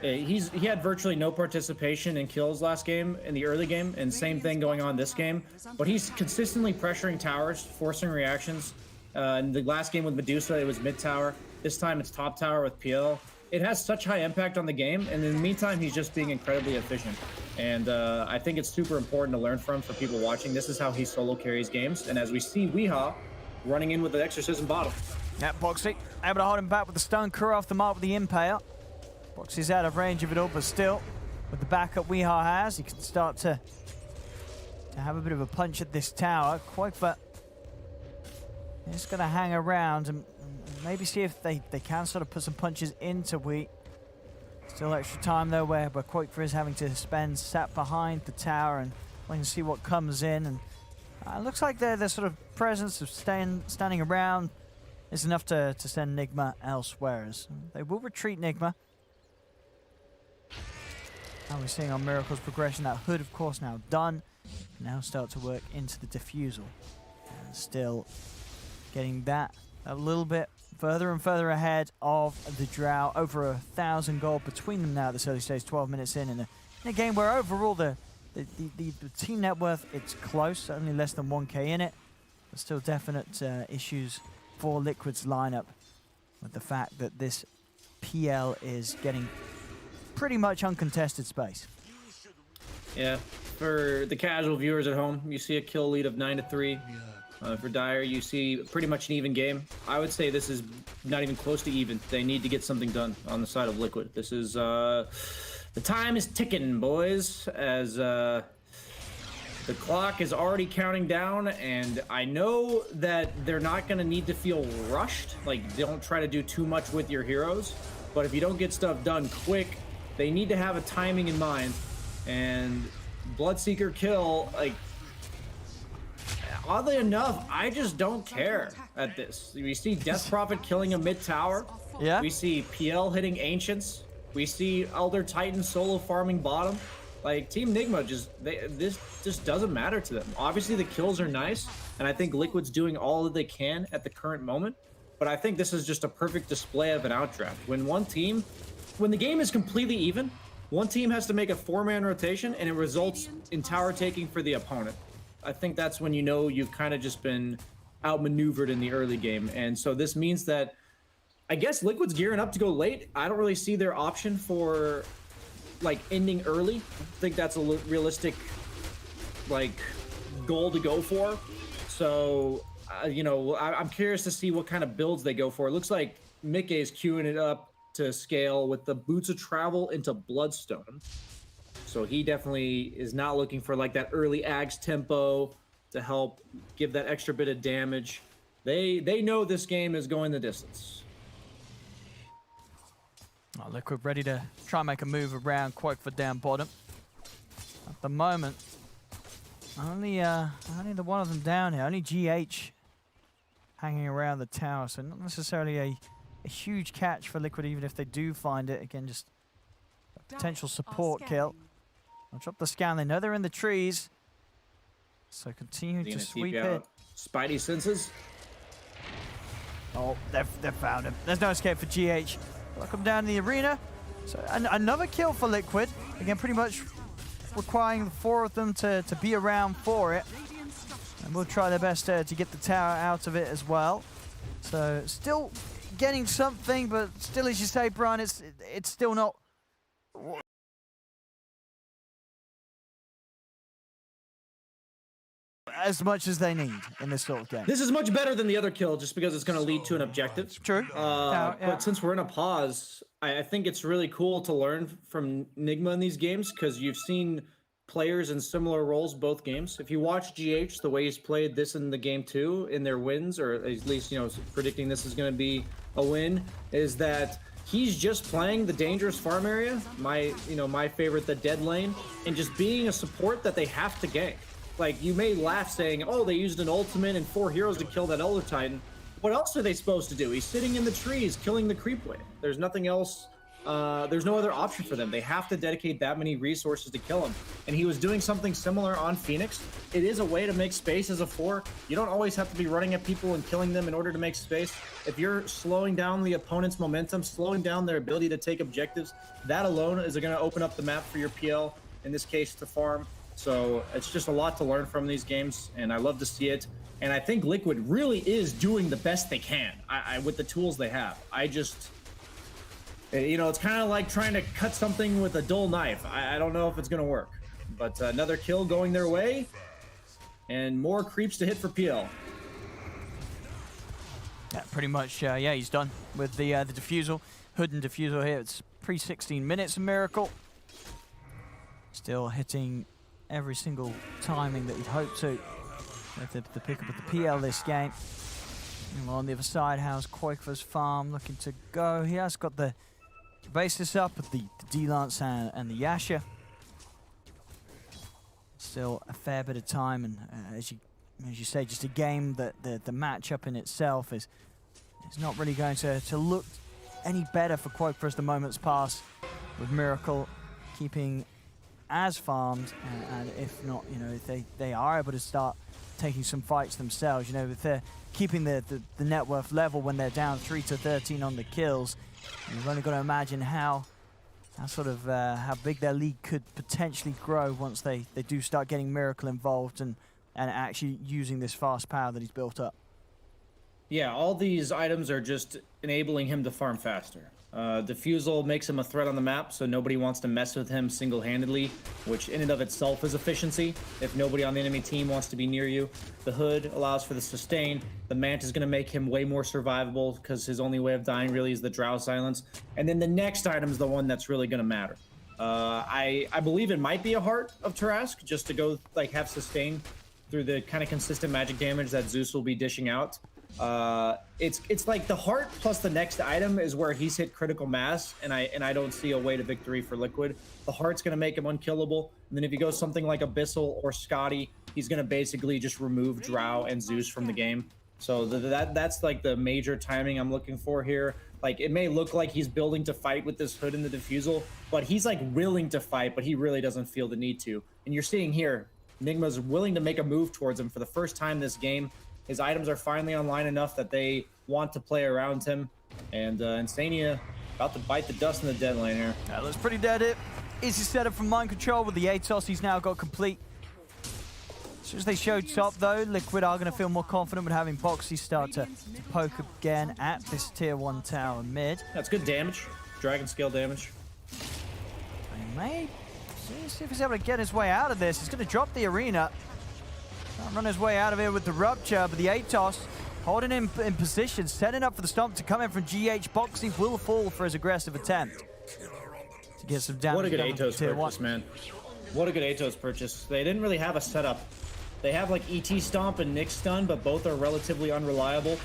He had virtually no participation in kills last game, in the early game, and same thing going on this game. But he's consistently pressuring towers, forcing reactions. In the last game with Medusa, it was mid tower. This time it's top tower with PL. It has such high impact on the game, and in the meantime, he's just being incredibly efficient. And I think it's super important to learn from for people watching. This is how he solo carries games. And as we see Weehaw running in with the Exorcism bottom. Yeah, Bo3 able to hold him back with the stun, Kura off the mark with the Impale. Bo3's out of range of it all, but still, with the backup Weehaw has, he can start to have a bit of a punch at this tower. Quakefoot is going to hang around and maybe see if they can sort of put some punches into Wheat. Still extra time though where Quakefoot is having to spend sat behind the tower and waiting to see what comes in. And it looks like their sort of presence of standing around is enough to send Nigma elsewhere. As they will retreat Nigma. Now we're seeing on Miracle's progression, that hood of course now done. Now start to work into the diffusal. And still getting that a little bit further and further ahead of the Drow. Over 1,000 gold between them now at this early stage, 12 minutes in a game where overall the team net worth, it's close, only less than 1k in it, but still definite issues for Liquid's lineup with the fact that this PL is getting pretty much uncontested space. Yeah, for the casual viewers at home, you see a kill lead of 9-3. For Dire, you see pretty much an even game. I would say this is not even close to even. They need to get something done on the side of Liquid. This is, the time is ticking, boys, as the clock is already counting down, and I know that they're not going to need to feel rushed. Like, don't try to do too much with your heroes, but if you don't get stuff done quick, they need to have a timing in mind. And Bloodseeker kill, like, oddly enough, I just don't care at this. We see Death Prophet killing a mid-tower. Yeah. We see PL hitting Ancients. We see Elder Titan solo farming bottom. Like, Team Nigma, this just doesn't matter to them. Obviously, the kills are nice, and I think Liquid's doing all that they can at the current moment. But I think this is just a perfect display of an outdraft. When the game is completely even, one team has to make a 4-man rotation, and it results in tower taking for the opponent. I think that's when you know you've kind of just been outmaneuvered in the early game. And so this means that I guess Liquid's gearing up to go late. I don't really see their option for like ending early. I think that's a realistic like goal to go for. So, you know, I'm curious to see what kind of builds they go for. It looks like Mickey is queuing it up to scale with the Boots of Travel into Bloodstone. So he definitely is not looking for like that early Ags tempo to help give that extra bit of damage. They know this game is going the distance. Oh, Liquid ready to try and make a move around Quakefoot down bottom. At the moment, only the one of them down here. Only GH hanging around the tower, so not necessarily a huge catch for Liquid, even if they do find it. Again, just a potential support kill. I'll drop the scan. They know they're in the trees, so continue to sweep it. Spidey senses. Oh, they've found him. There's no escape for GH. They'll come down in the arena. So another kill for Liquid. Again, pretty much requiring the 4 of them to be around for it. And we'll try their best to get the tower out of it as well. So still getting something, but still, as you say, Brian, it's still not as much as they need in this sort of game. This is much better than the other kill just because it's going to lead to an objective. True. Yeah. But since we're in a pause, I think it's really cool to learn from Nigma in these games because you've seen players in similar roles both games. If you watch GH, the way he's played this in the game too, in their wins, or at least, you know, predicting this is going to be a win, is that he's just playing the dangerous farm area, my favorite, the dead lane, and just being a support that they have to gank. Like, you may laugh saying, oh, they used an ultimate and 4 heroes to kill that Elder Titan. What else are they supposed to do? He's sitting in the trees, killing the creep wave. There's nothing else there's no other option for them. They have to dedicate that many resources to kill him. And he was doing something similar on Phoenix. It is a way to make space as a 4. You don't always have to be running at people and killing them in order to make space. If you're slowing down the opponent's momentum, slowing down their ability to take objectives, that alone is going to open up the map for your PL, in this case, to farm. So it's just a lot to learn from these games, and I love to see it. And I think Liquid really is doing the best they can with the tools they have. It's kind of like trying to cut something with a dull knife. I don't know if it's going to work. But another kill going their way, and more creeps to hit for PL. Yeah, pretty much, yeah, he's done with the defusal. Hood and defusal here. It's pre-16 minutes, a miracle. Still hitting every single timing that he'd hoped to. The pickup of the PL this game. And on the other side, how's Quake's farm looking to go? He has got the basis up with the D-Lance and the Yasha. Still a fair bit of time, and as you say, just a game that the matchup in itself is not really going to look any better for Quake as the moments pass, with Miracle keeping as farmed, and if not, if they are able to start taking some fights themselves, if they're keeping the net worth level when they're down 3-13 on the kills, you've only got to imagine how big their league could potentially grow once they do start getting Miracle involved and actually using this fast power that he's built up. Yeah, all these items are just enabling him to farm faster. Defusal makes him a threat on the map, so nobody wants to mess with him single-handedly, which in and of itself is efficiency if nobody on the enemy team wants to be near you. The Hood allows for the sustain. The Mant is going to make him way more survivable because his only way of dying really is the Drow Silence. And then the next item is the one that's really going to matter. I believe it might be a Heart of Tarask, just to go have sustain through the kind of consistent magic damage that Zeus will be dishing out. It's like the Heart plus the next item is where he's hit critical mass, and I don't see a way to victory for Liquid. The Heart's going to make him unkillable, and then if you go something like Abyssal or Scotty, he's going to basically just remove Drow and Zeus from the game. So that's like the major timing I'm looking for here. Like, it may look like he's building to fight with this Hood and the defusal, but he's like willing to fight, but he really doesn't feel the need to. And you're seeing here, Nigma's willing to make a move towards him for the first time this game. His items are finally online enough that they want to play around him. And Insania about to bite the dust in the dead lane here. That looks pretty dead. Easy setup from Mind Control with the Atos he's now got complete. As soon as they showed top though, Liquid are going to feel more confident with having Boxy start to poke again at this tier 1 tower mid. That's good damage. Dragon scale damage. He may see if he's able to get his way out of this. He's going to drop the arena. Run his way out of here with the rupture, but the Atos holding him in position, setting up for the stomp to come in from GH. Boxy will fall for his aggressive attempt to get some damage. What a good Atos purchase, man. What a good Atos purchase. They didn't really have a setup. They have like ET Stomp and Nick Stun, but both are relatively unreliable.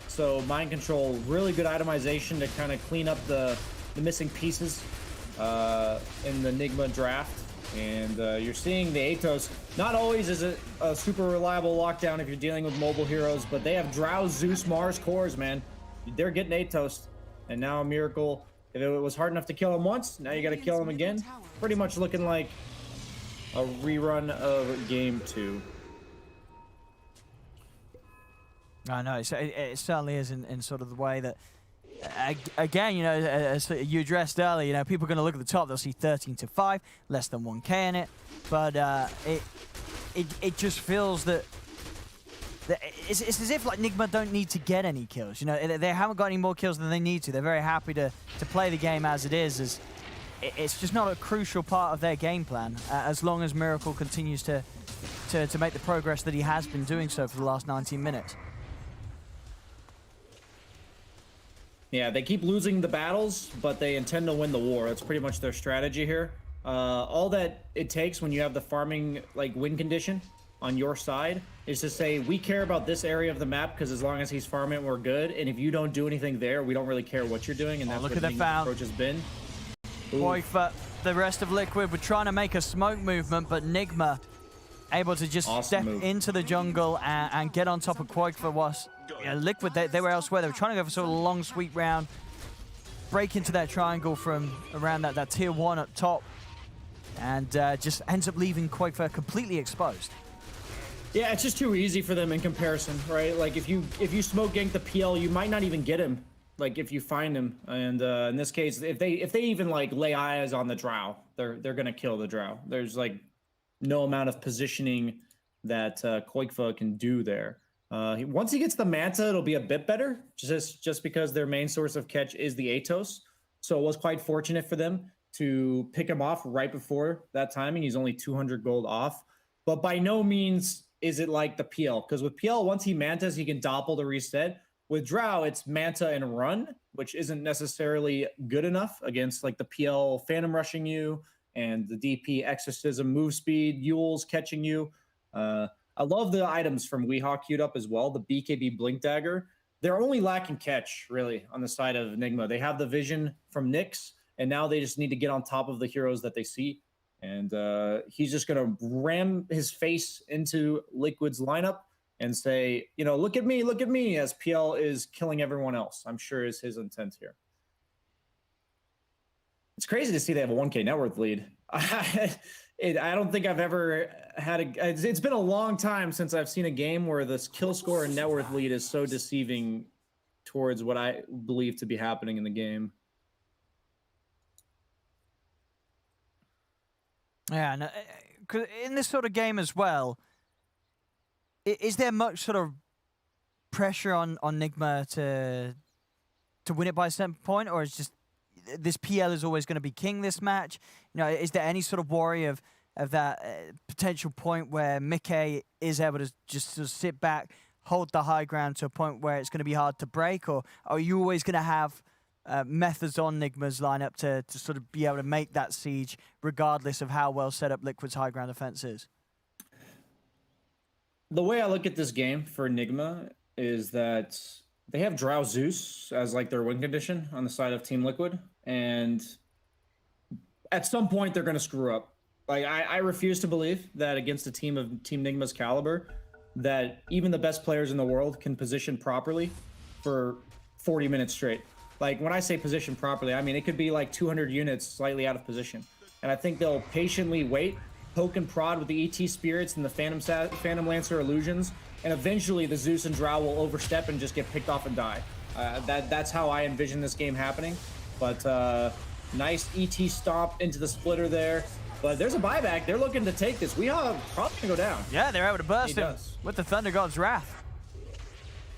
So Mind Control, really good itemization to kind of clean up the missing pieces in the Nigma draft. And you're seeing the Atos. Not always is it a super reliable lockdown if you're dealing with mobile heroes, but they have Drow, Zeus, Mars cores, man. They're getting Atos. And now Miracle, if it was hard enough to kill him once, now you got to kill him again. Pretty much looking like a rerun of Game 2. I know, it certainly is in sort of the way that, again, as you addressed earlier, people are going to look at the top, they'll see 13-5, less than 1k in it, but it just feels that it's as if like Nigma don't need to get any kills. They haven't got any more kills than they need to. They're very happy to play the game as it is. As it's just not a crucial part of their game plan, as long as Miracle continues to make the progress that he has been doing so for the last 19 minutes. Yeah, they keep losing the battles, but they intend to win the war. That's pretty much their strategy here. All that it takes when you have the farming win condition on your side is to say, we care about this area of the map because as long as he's farming, we're good. And if you don't do anything there, we don't really care what you're doing. And that's look what at the found approach has been. Boy, for the rest of Liquid, we're trying to make a smoke movement, but Nigma able to just step into the jungle and get on top of Quake for was Liquid. They were elsewhere. They were trying to go for sort of a long sweep round. break into that triangle from around that tier 1 up top, and just ends up leaving Quakefer completely exposed. Yeah, it's just too easy for them in comparison, right? Like if you smoke gank the PL, you might not even get him. Like if you find him, and in this case, if they even like lay eyes on the Drow, they're gonna kill the Drow. There's like no amount of positioning that Quakefa can do there. Once he gets the Manta, it'll be a bit better, just because their main source of catch is the Atos. So it was quite fortunate for them to pick him off right before that timing. He's only 200 gold off, but by no means is it like the PL, because with PL, once he Mantas, he can doppel to reset. With Drow, it's Manta and run, which isn't necessarily good enough against like the PL Phantom rushing you and the DP Exorcism move speed, Yules catching you. I love the items from Weehawk queued up as well. The BKB Blink Dagger. They're only lacking catch, really, on the side of Nigma. They have the vision from Nyx, and now they just need to get on top of the heroes that they see. And he's just going to ram his face into Liquid's lineup and say, you know, look at me, as PL is killing everyone else. I'm sure is his intent here. It's crazy to see they have a 1K net worth lead. I don't think I've ever had it's been a long time since I've seen a game where this kill score and net worth lead is so deceiving towards what I believe to be happening in the game. Yeah, and in this sort of game as well, is there much sort of pressure on Nigma to win it by a certain point, or is just this PL is always going to be king this match? You know, is there any sort of worry of that potential point where Mickey is able to just sort of sit back, hold the high ground to a point where it's going to be hard to break, or are you always going to have methods on Nigma's lineup to sort of be able to make that siege regardless of how well set up Liquid's high ground defense is? The way I look at this game for Nigma is that they have Drow Zeus as like their win condition on the side of Team Liquid, and at some point they're going to screw up. Like I refuse to believe that against a team of Team Nigma's caliber that even the best players in the world can position properly for 40 minutes straight. Like when I say position properly, I mean it could be like 200 units slightly out of position, and I think they'll patiently wait, poke and prod with the ET spirits and the Phantom Lancer illusions, and eventually the Zeus and Drow will overstep and just get picked off and die. That's how I envision this game happening. But nice ET stomp into the splitter there. But there's a buyback. They're looking to take this. We are probably gonna go down. Yeah, they're able to burst him with the Thunder God's Wrath.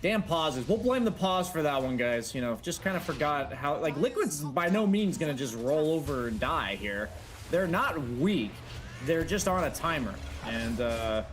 Damn pauses. We'll blame the pause for that one, guys. You know, just kind of forgot how, like, Liquid's by no means gonna just roll over and die here. They're not weak. They're just on a timer. And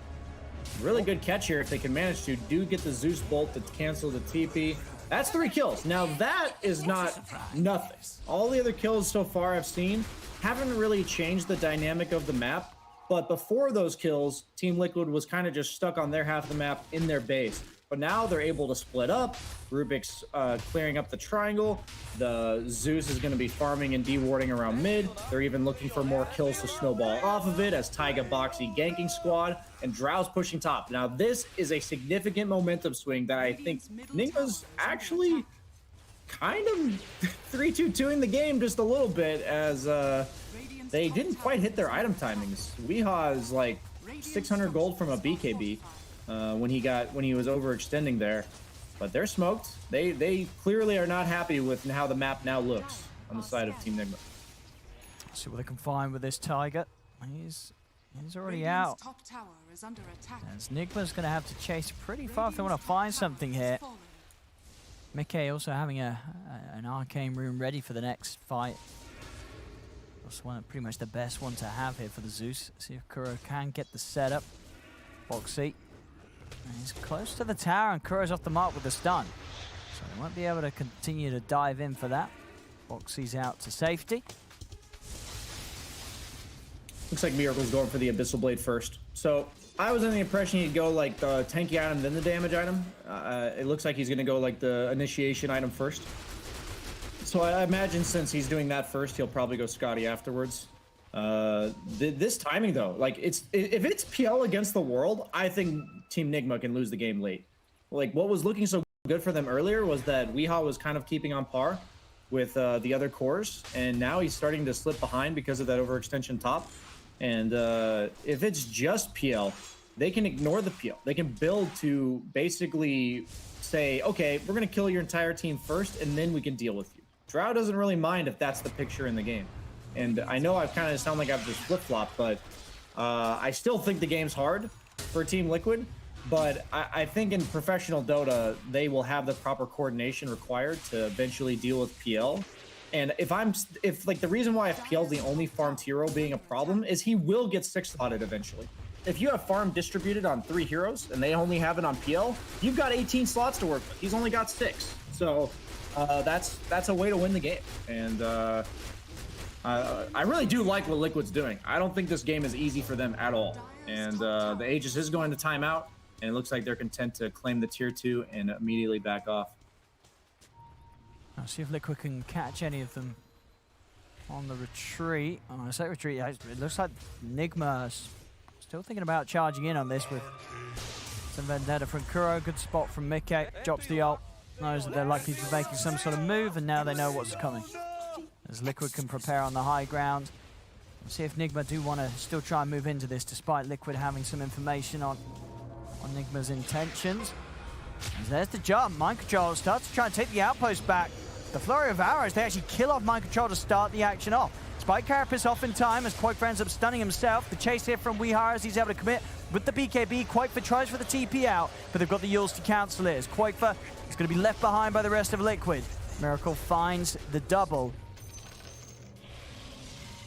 really good catch here if they can manage to do get the Zeus bolt to cancel the TP. That's 3 kills. Now that is not nothing. All the other kills so far I've seen haven't really changed the dynamic of the map, but before those kills, Team Liquid was kind of just stuck on their half of the map in their base. But now they're able to split up. Rubik's clearing up the triangle. The Zeus is going to be farming and dewarding around mid. They're even looking for more kills to snowball off of it as Taiga Boxy ganking squad and Drow's pushing top. Now this is a significant momentum swing that I think Nigma's actually kind of 3-2-2ing the game just a little bit, as they didn't quite hit their item timings. Weehaw is like 600 gold from a BKB. When he was overextending there, but they're smoked. They clearly are not happy with how the map now looks on the side of Team Nigma. Let's see what they can find with this Tiger. He's already out. As Nigma's going to have to chase pretty far if they want to find something here. Mickey also having an arcane rune ready for the next fight. That's pretty much the best one to have here for the Zeus. See if Kuro can get the setup. Boxy. He's close to the tower, and Kuro's off the mark with the stun. So they won't be able to continue to dive in for that. Boxy's out to safety. Looks like Miracle's going for the Abyssal Blade first. So I was under the impression he'd go like the tanky item, then the damage item. It looks like he's going to go like the initiation item first. So I imagine since he's doing that first, he'll probably go Scotty afterwards. This timing though, like if it's PL against the world, I think Team Nigma can lose the game late. Like what was looking so good for them earlier was that Weehaw was kind of keeping on par, with the other cores, and now he's starting to slip behind because of that overextension top. And if it's just PL, they can ignore the PL. They can build to basically say, okay, we're going to kill your entire team first, and then we can deal with you. Drow doesn't really mind if that's the picture in the game. And I know I kind of sound like I've just flip-flopped, but I still think the game's hard for Team Liquid. But I think in professional Dota, they will have the proper coordination required to eventually deal with PL. And if like the reason why PL is the only farmed hero being a problem is he will get 6-slotted eventually. If you have farm distributed on 3 heroes and they only have it on PL, you've got 18 slots to work with. He's only got 6. So that's a way to win the game. And I really do like what Liquid's doing. I don't think this game is easy for them at all. And the Aegis is going to timeout. And it looks like they're content to claim the tier 2 and immediately back off. I'll see if Liquid can catch any of them on the retreat. Oh, I say retreat. It looks like Nigma's still thinking about charging in on this with some vendetta from Kuro. Good spot from Mickey. Drops the ult. Knows that they're likely to be making some sort of move, and now they know what's coming. As Liquid can prepare on the high ground. We'll see if Nigma do want to still try and move into this, despite Liquid having some information on Nigma's intentions. And there's the jump. Mind Control starts to try and take the outpost back. The flurry of arrows, they actually kill off Mind Control to start the action off. Spike Carapace off in time as Quoifer ends up stunning himself. The chase here from Weehar as he's able to commit with the BKB. Quoifer tries for the TP out, but they've got the Yules to cancel it. As Quoifer is going to be left behind by the rest of Liquid. Miracle finds the double.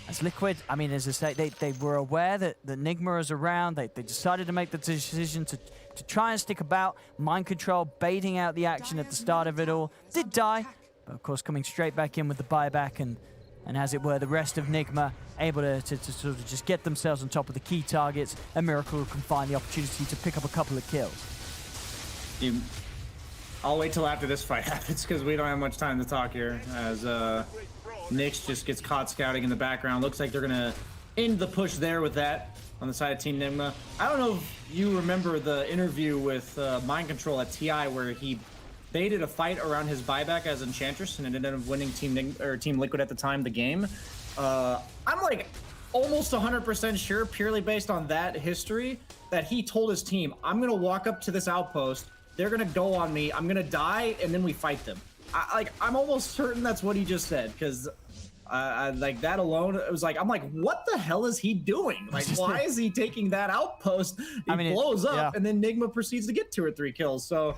As Liquid, I mean, as I say, they were aware that Nigma is around. They decided to make the decision to try and stick about. Mind Control baiting out the action at the start of it all. Did die, but of course coming straight back in with the buyback and as it were, the rest of Nigma able to sort of just get themselves on top of the key targets, and Miracle can find the opportunity to pick up a couple of kills. I'll wait till after this fight happens because we don't have much time to talk here as Nyx just gets caught scouting in the background. Looks like they're going to end the push there with that on the side of Team Nigma. I don't know if you remember the interview with Mind Control at TI where he baited a fight around his buyback as Enchantress and it ended up winning Team Liquid at the time the game. I'm like almost 100% sure, purely based on that history, that he told his team, I'm going to walk up to this outpost, they're going to go on me, I'm going to die, and then we fight them. I'm almost certain that's what he just said, because like that alone, it was like, I'm like, what the hell is he doing? Like, why is he taking that outpost? He blows up, and then Nigma proceeds to get 2 or 3 kills. So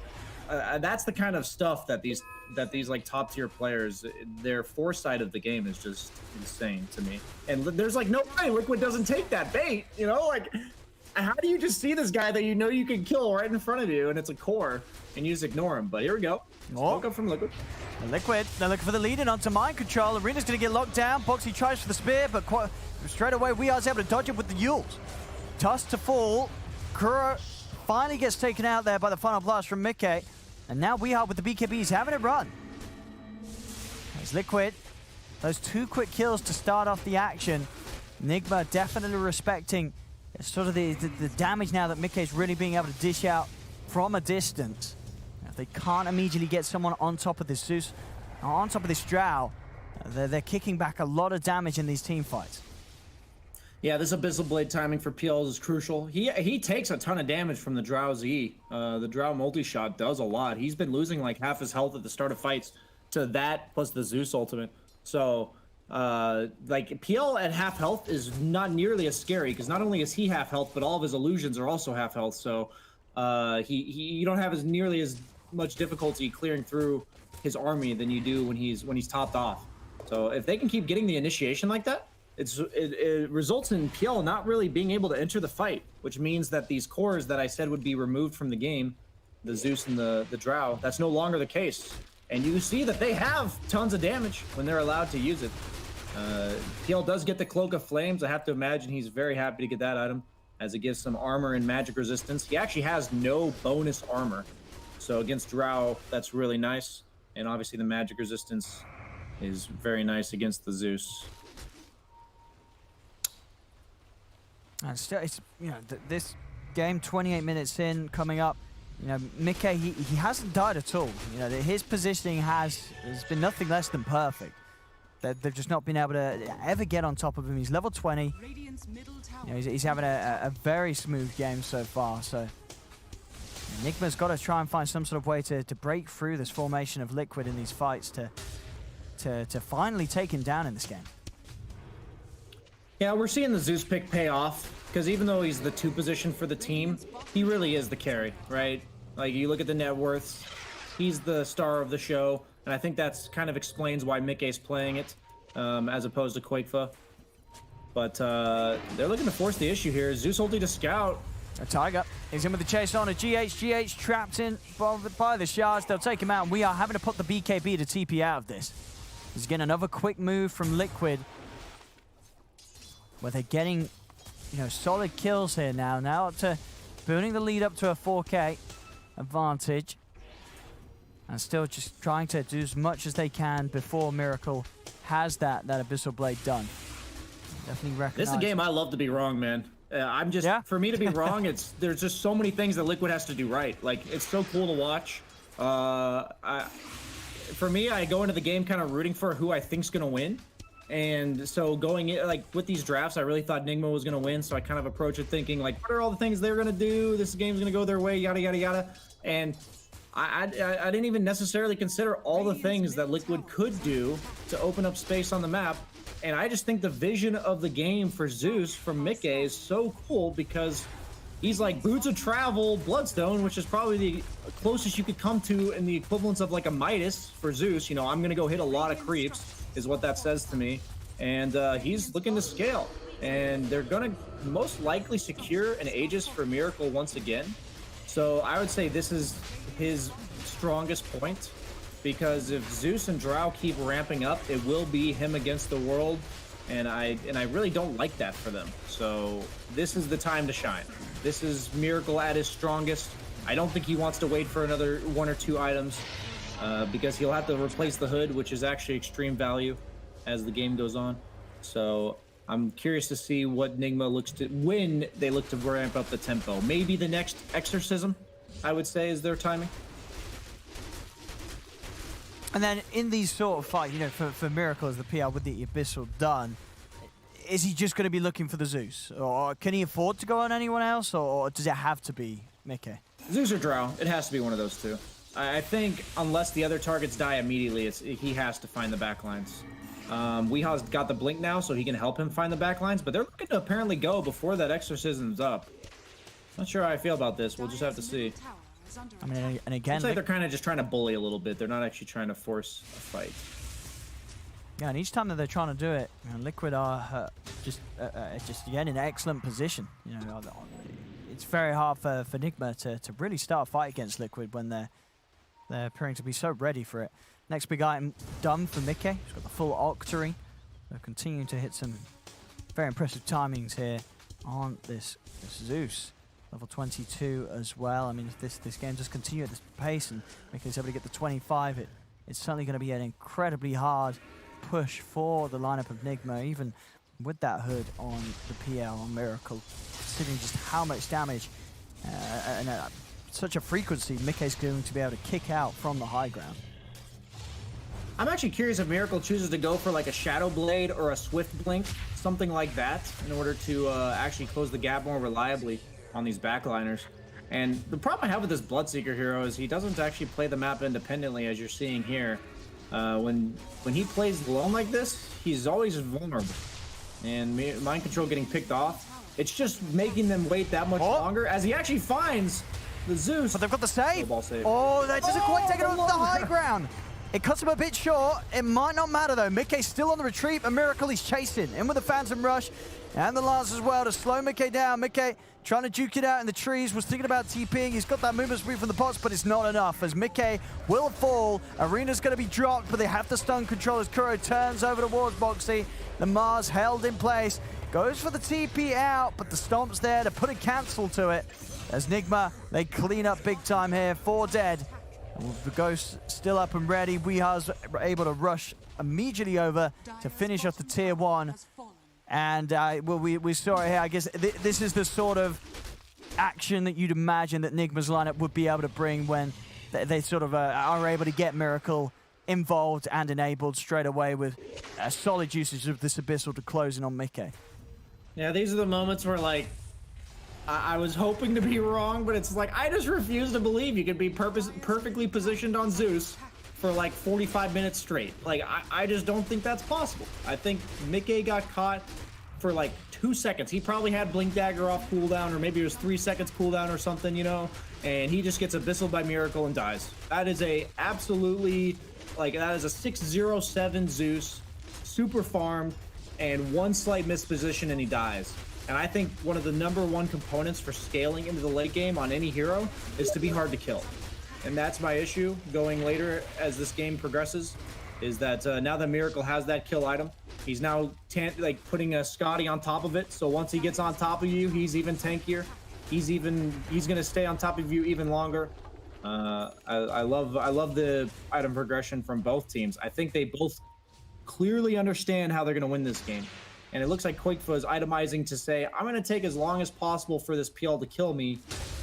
that's the kind of stuff that these like top tier players, their foresight of the game is just insane to me. And there's like no way Liquid doesn't take that bait, you know? Like, how do you just see this guy that you know you can kill right in front of you and it's a core and you just ignore him? But here we go. Smoke up from Liquid. Liquid, they're looking for the lead in onto Mind Control. Arena's going to get locked down. Boxy tries for the spear, but straight away Weehar's able to dodge it with the Yules. Tusk to fall. Kuro finally gets taken out there by the final blast from Mickey. And now Weehar with the BKBs having it run. There's Liquid. Those 2 quick kills to start off the action. Nigma definitely respecting sort of the damage now that Mickey's really being able to dish out from a distance. If they can't immediately get someone on top of this Zeus, on top of this Drow, they're kicking back a lot of damage in these team fights. Yeah, this Abyssal Blade timing for PL is crucial. He takes a ton of damage from the Drow's E. The Drow multi-shot does a lot. He's been losing like half his health at the start of fights to that plus the Zeus ultimate. So, like, PL at half health is not nearly as scary because not only is he half health, but all of his illusions are also half health. So, you don't have nearly as much difficulty clearing through his army than you do when he's topped off. So, if they can keep getting the initiation like that, it results in PL not really being able to enter the fight, which means that these cores that I said would be removed from the game, the Zeus and the Drow, that's no longer the case. And you see that they have tons of damage when they're allowed to use it. PL does get the Cloak of Flames. I have to imagine he's very happy to get that item, as it gives some armor and magic resistance. He actually has no bonus armor. So against Drow, that's really nice. And obviously the magic resistance is very nice against the Zeus. And still, it's, you know, this game 28 minutes in, coming up You know, Mickey, he hasn't died at all. You know, his positioning has been nothing less than perfect. They've just not been able to ever get on top of him. He's level 20. You know, he's having a very smooth game so far. So Nigma's got to try and find some sort of way to break through this formation of Liquid in these fights to finally take him down in this game. Yeah, we're seeing the Zeus pick pay off, because even though he's the 2 position for the team, he really is the carry, right? Like, you look at the net worths, he's the star of the show, and I think that's kind of explains why Mickey's playing it, as opposed to Quakefa. But they're looking to force the issue here. Zeus ulti to Scout. A Tiger. He's in with the chase on a GH. GH trapped in by the shards. They'll take him out, and we are having to put the BKB to TP out of this. He's getting another quick move from Liquid, where they're getting, you know, solid kills here now. Now up to building the lead up to a 4K advantage. And still just trying to do as much as they can before Miracle has that Abyssal Blade done. Definitely recognize. This is a game I love to be wrong, man. I'm just, for me to be wrong, there's just so many things that Liquid has to do right. Like, it's so cool to watch. For me, I go into the game kind of rooting for who I think's gonna win. And so going in, like, with these drafts, I really thought Nigma was gonna win. So I kind of approach it thinking, like, what are all the things they're gonna do? This game's gonna go their way, yada, yada, yada. And I didn't even necessarily consider all the things that Liquid could do to open up space on the map. And I just think the vision of the game for Zeus from Mickey is so cool, because he's like Boots of Travel, Bloodstone, which is probably the closest you could come to in the equivalence of like a Midas for Zeus. You know, I'm going to go hit a lot of creeps is what that says to me. And he's looking to scale. And they're going to most likely secure an Aegis for Miracle once again. So I would say this is his strongest point, because if Zeus and Drow keep ramping up, it will be him against the world, and I really don't like that for them. So this is the time to shine. This is Miracle at his strongest. I don't think he wants to wait for another 1 or 2 items, because he'll have to replace the hood, which is actually extreme value as the game goes on. So I'm curious to see what Nigma looks to, when they look to ramp up the tempo. Maybe the next Exorcism, I would say, is their timing. And then in these sort of fights, you know, for Miracle as the PR with the Abyssal done, is he just going to be looking for the Zeus? Or can he afford to go on anyone else? Or does it have to be Mickey? Zeus or Drow. It has to be one of those 2. I think unless the other targets die immediately, he has to find the backlines. Weeha's got the blink now, so he can help him find the backlines, but they're looking to apparently go before that Exorcism's up. Not sure how I feel about this. We'll just have to see. I mean, and again, looks like they're kind of just trying to bully a little bit. They're not actually trying to force a fight. Yeah, and each time that they're trying to do it, you know, Liquid are just again in excellent position. You know, it's very hard for Nigma to really start a fight against Liquid when they're appearing to be so ready for it. Next big item done for Mickey. He's got the full Octarine. They're continuing to hit some very impressive timings here on this Zeus. Level 22 as well. I mean, if this game does continue at this pace and Mickey's able to get the 25, it's certainly going to be an incredibly hard push for the lineup of Nigma, even with that hood on the PL on Miracle, considering just how much damage and such a frequency Mickey's going to be able to kick out from the high ground. I'm actually curious if Miracle chooses to go for like a Shadow Blade or a Swift Blink, something like that, in order to actually close the gap more reliably on these backliners. And the problem I have with this Bloodseeker hero is he doesn't actually play the map independently, as you're seeing here. When he plays alone like this, he's always vulnerable. And Mind Control getting picked off, it's just making them wait that much longer, as he actually finds the Zeus. But they've got the save. Save. Oh, that doesn't quite take it off the high ground. It cuts him a bit short. It might not matter though. Mickey's still on the retreat, and Miracle he's chasing. In with the Phantom Rush and the Lance as well to slow Mickey down. Mickey trying to duke it out in the trees, was thinking about TPing. He's got that movement speed from the pots, but it's not enough as Mickey will fall. Arena's going to be dropped, but they have the stun control as Kuro turns over towards Boxy. The Mars held in place. Goes for the TP out, but the Stomp's there to put a cancel to it. As Nigma, they clean up big time here. 4 dead. And the Ghost still up and ready. Weeha's able to rush immediately over to finish off the tier 1. And well, we saw it here. I guess this is the sort of action that you'd imagine that Nigma's lineup would be able to bring when they sort of are able to get Miracle involved and enabled straight away with solid usage of this Abyssal to close in on Mickey. Yeah, these are the moments where, like, I was hoping to be wrong, but it's like, I just refuse to believe you could be perfectly positioned on Zeus for like 45 minutes straight. Like, I just don't think that's possible. I think Mickey got caught for like 2 seconds. He probably had Blink Dagger off cooldown, or maybe it was 3 seconds cooldown or something, you know? And he just gets Abyssal by Miracle and dies. That is a absolutely, like, that is a 607 Zeus, super farmed, and one slight misposition and he dies. And I think one of the #1 components for scaling into the late game on any hero is to be hard to kill. And that's my issue going later as this game progresses, is that now that Miracle has that kill item, he's now putting a Scotty on top of it. So once he gets on top of you, he's even tankier. He's gonna stay on top of you even longer. I love the item progression from both teams. I think they both clearly understand how they're gonna win this game. And it looks like Quakefa is itemizing to say, I'm going to take as long as possible for this PL to kill me,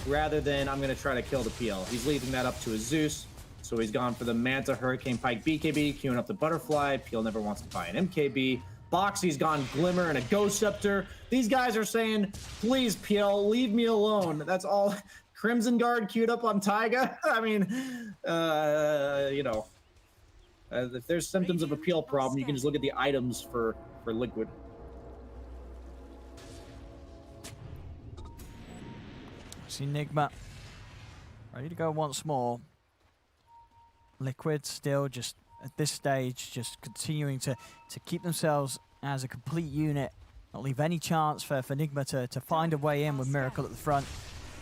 rather than I'm going to try to kill the PL. He's leaving that up to his Zeus. So he's gone for the Manta, Hurricane Pike, BKB, queuing up the Butterfly. PL never wants to buy an MKB. Boxy's gone Glimmer and a Ghost Scepter. These guys are saying, please, PL, leave me alone. That's all. Crimson Guard queued up on Taiga. I mean, you know, if there's symptoms of a PL problem, you can just look at the items for Liquid. See Nigma ready to go once more. Liquid still just at this stage just continuing to keep themselves as a complete unit, not leave any chance for Nigma to find a way in with Miracle at the front,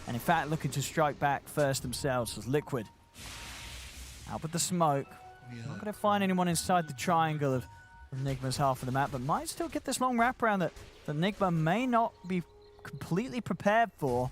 and in fact looking to strike back first themselves as Liquid. Out with the smoke. Not going to find anyone inside the triangle of Nigma's half of the map, but might still get this long wraparound that Nigma may not be completely prepared for.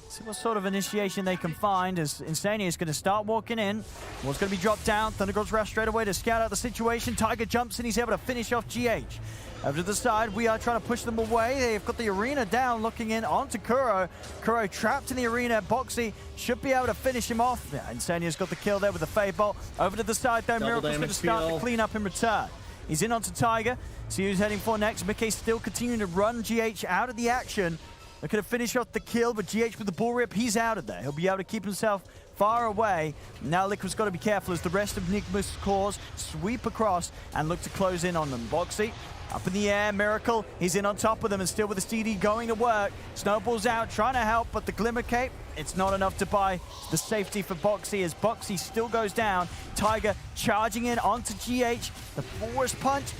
See what sort of initiation they can find as Insania is going to start walking in. What's going to be dropped down. Thundergod's Wrath straight away to scout out the situation. Tiger jumps and he's able to finish off GH. Over to the side, we are trying to push them away. They've got the arena down, looking in onto Kuro. Kuro trapped in the arena. Boxy should be able to finish him off. Yeah, Insania's got the kill there with the Fade Bolt. Over to the side though, Miracle's going to start the cleanup in return. He's in onto Tiger. See who's heading for next. Mickey still continuing to run GH out of the action. They could have finished off the kill, but GH with the bull rip, he's out of there. He'll be able to keep himself far away. Now Liquid's got to be careful as the rest of Nigma's cores sweep across and look to close in on them. Boxy up in the air, Miracle, he's in on top of them and still with the CD going to work. Snowball's out, trying to help, but the Glimmer Cape, it's not enough to buy the safety for Boxy as Boxy still goes down. Tiger charging in onto GH. The force punch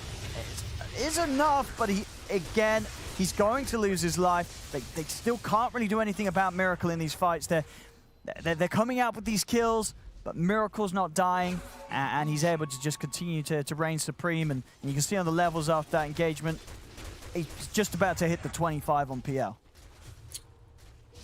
is enough, but he's going to lose his life. They still can't really do anything about Miracle in these fights. They're coming out with these kills, but Miracle's not dying, and he's able to just continue to reign supreme. And you can see on the levels after that engagement, he's just about to hit the 25 on PL.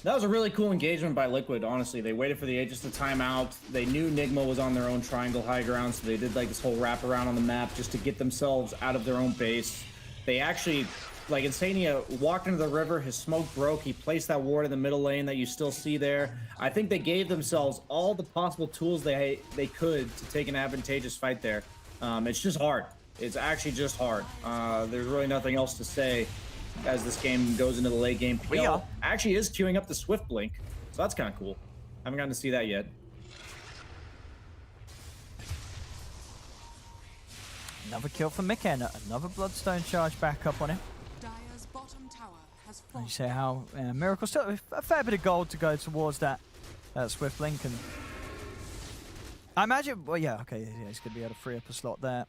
That was a really cool engagement by Liquid, honestly. They waited for the Aegis to time out. They knew Nigma was on their own triangle high ground, so they did like this whole wraparound on the map just to get themselves out of their own base. They actually, like, Insania walked into the river, his smoke broke, he placed that ward in the middle lane that you still see there. I think they gave themselves all the possible tools they could to take an advantageous fight there. It's just hard. It's actually just hard. There's really nothing else to say as this game goes into the late game. PL actually is queuing up the Swift Blink, so that's kind of cool. I haven't gotten to see that yet. Another kill for Mickey, another Bloodstone charge back up on him. And you say how Miracle still a fair bit of gold to go towards that Swift Link, and I imagine, well, yeah, okay, yeah, he's going to be able to free up a slot there.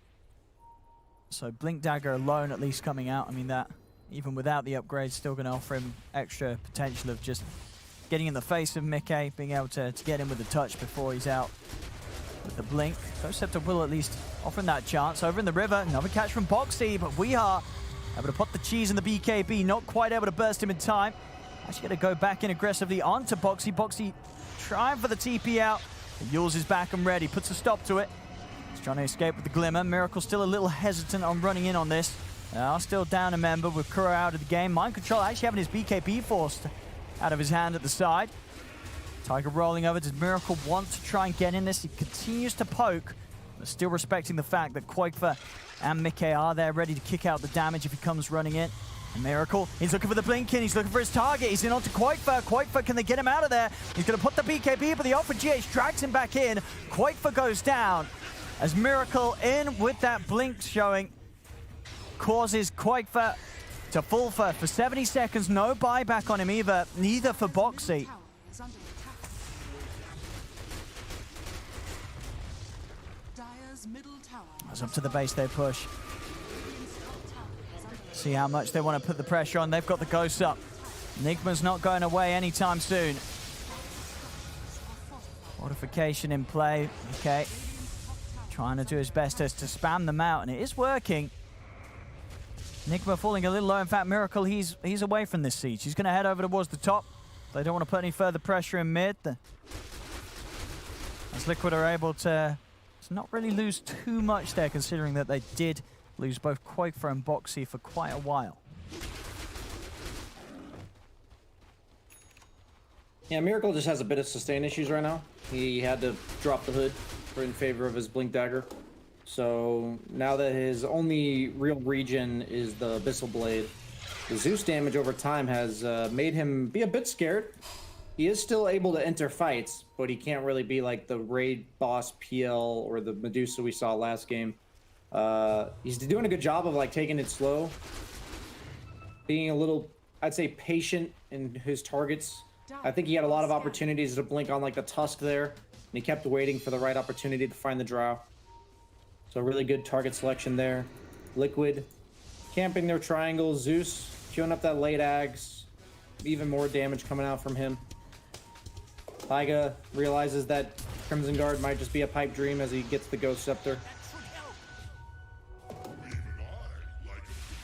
So Blink Dagger alone at least coming out, I mean that, even without the upgrade, still going to offer him extra potential of just getting in the face of Mickey, being able to get him with the touch before he's out with the Blink. Ghost Scepter will at least offer him that chance. Over in the river, another catch from Boxy, but we are able to put the cheese in the BKB, not quite able to burst him in time. Actually going to go back in aggressively onto Boxy. Boxy trying for the TP out. Yules is back and ready, puts a stop to it. He's trying to escape with the Glimmer. Miracle still a little hesitant on running in on this. Still down a member with Kuro out of the game. Mind Control actually having his BKB forced. out of his hand at the side. Tiger rolling over. Does Miracle want to try and get in this? He continues to poke, but still respecting the fact that Quakefa and Mickey are there ready to kick out the damage if he comes running in. And Miracle, he's looking for the blink in, he's looking for his target, he's in onto Quakefa. Quakefa, can they get him out of there? He's going to put the BKB, but the Alpha GH drags him back in. Quakefa goes down as Miracle in with that blink showing causes Quakefa to fall for 70 seconds. No buyback on him either, neither for Bo3. It's up to the base they push. See how much they want to put the pressure on. They've got the ghost up. Nigma's not going away anytime soon. Fortification in play. Okay. Trying to do his best to spam them out, and it is working. Nigma falling a little low. In fact, Miracle, he's away from this siege. He's going to head over towards the top. They don't want to put any further pressure in mid. As Liquid are able to not really lose too much there, considering that they did lose both Quakefa and Bo3 for quite a while. Yeah, Miracle just has a bit of sustain issues right now. He had to drop the hood in favor of his Blink Dagger. So now that his only real regen is the Abyssal Blade, the Zeus damage over time has made him be a bit scared. He is still able to enter fights, but he can't really be like the raid boss PL or the Medusa we saw last game. He's doing a good job of like taking it slow, being a little, I'd say, patient in his targets. I think he had a lot of opportunities to blink on like the Tusk there, and he kept waiting for the right opportunity to find the Drow. So really good target selection there. Liquid camping their triangle. Zeus queuing up that late Ags. Even more damage coming out from him. Taiga realizes that Crimson Guard might just be a pipe dream as he gets the Ghost Scepter.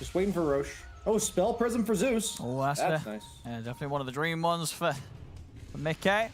Just waiting for Roche. Oh, Spell Prism for Zeus. Oh, that's nice. Yeah, definitely one of the dream ones for Mickey.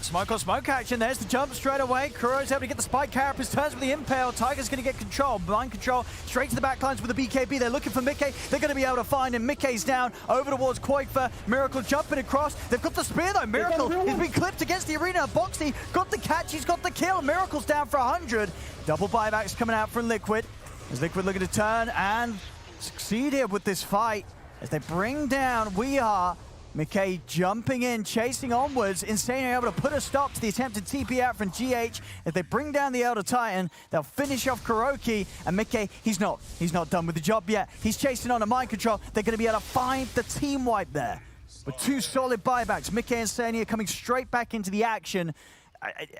Smoke on smoke action. There's the jump straight away. Kuro's able to get the spike carapace, turns with the impale. Tiger's going to get control. Mind control straight to the backlines with the BKB. They're looking for Mickey. They're going to be able to find him. Mickey's down over towards Quakefa. Miracle jumping across. They've got the spear though. Miracle has been clipped against the arena. Bo3 got the catch. He's got the kill. Miracle's down for 100. Double buybacks coming out from Liquid. As Liquid looking to turn and succeed here with this fight. As they bring down We Are. Mickey jumping in, chasing onwards. Insane able to put a stop to the attempted TP out from GH. If they bring down the Elder Titan, they'll finish off Kuroki. And Mickey, he's not done with the job yet. He's chasing on a mind control. They're going to be able to find the team wipe there. With two solid buybacks, Mickey and Sania coming straight back into the action.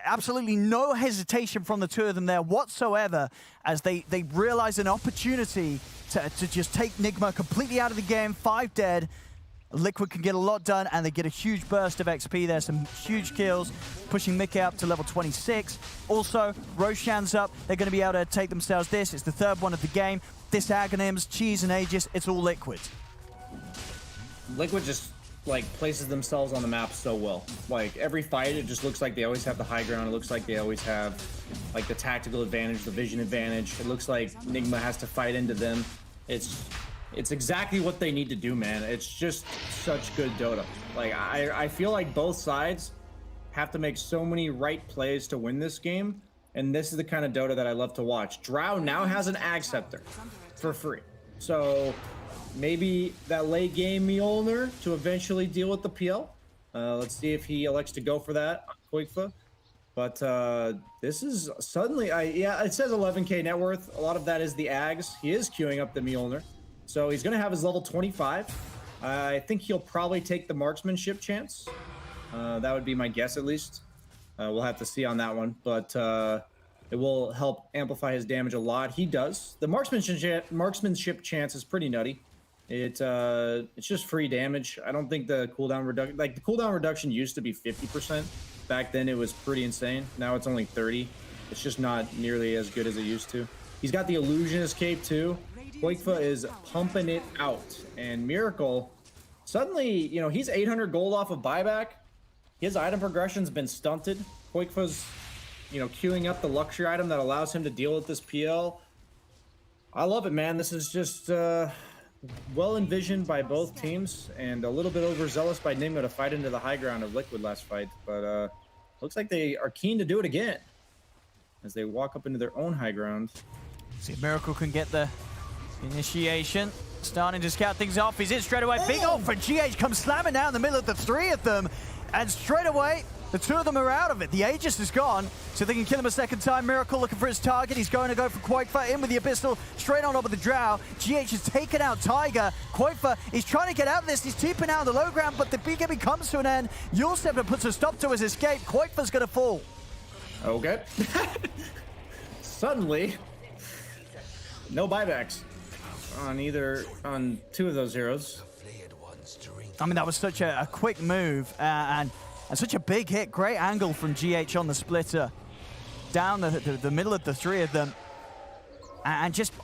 Absolutely no hesitation from the two of them there whatsoever, as they realize an opportunity to just take Nigma completely out of the game. 5 dead. Liquid can get a lot done, and they get a huge burst of XP there. Some huge kills, pushing Mickey up to level 26. Also, Roshan's up. They're going to be able to take themselves this. It's the 3rd one of the game. This Aghanims, Cheese, and Aegis, it's all Liquid. Liquid just, like, places themselves on the map so well. Like, every fight, it just looks like they always have the high ground. It looks like they always have, like, the tactical advantage, the vision advantage. It looks like Nigma has to fight into them. It's exactly what they need to do, man. It's just such good Dota. Like, I feel like both sides have to make so many right plays to win this game, and this is the kind of Dota that I love to watch. Drow now has an Ag Scepter for free. So maybe that late game Mjolnir to eventually deal with the PL. Let's see if he elects to go for that on Quakefa. But this is suddenly, yeah, it says 11k net worth. A lot of that is the Ags. He is queuing up the Mjolnir. So he's going to have his level 25. I think he'll probably take the marksmanship chance. That would be my guess, at least. We'll have to see on that one. But it will help amplify his damage a lot. He does. The marksmanship chance is pretty nutty. It's just free damage. I don't think the cooldown reduction... Like, the cooldown reduction used to be 50%. Back then, it was pretty insane. Now it's only 30. It's just not nearly as good as it used to. He's got the Illusionist Cape, too. Quakefa is pumping it out. And Miracle, suddenly, you know, he's 800 gold off of buyback. His item progression's been stunted. Quakefa's, you know, queuing up the luxury item that allows him to deal with this PL. I love it, man. This is just, well envisioned by both teams, and a little bit overzealous by Nigma to fight into the high ground of Liquid last fight. But looks like they are keen to do it again as they walk up into their own high ground. See if Miracle can get the initiation. Starting to scout things off. He's in straight away. Big ult for GH comes slamming down in the middle of the three of them. And straight away, the two of them are out of it. The Aegis is gone, so they can kill him a second time. Miracle looking for his target. He's going to go for Quakefa in with the Abyssal, straight on top of the Drow. GH has taken out Tiger. Quakefa is trying to get out of this. He's teeping out on the low ground, but the BKB comes to an end. Yulscepter puts a stop to his escape. Quakefa's going to fall. Okay. Suddenly, no buybacks on two of those heroes. I mean, that was such a quick move and such a big hit. Great angle from GH on the splitter. Down the middle of the three of them. And just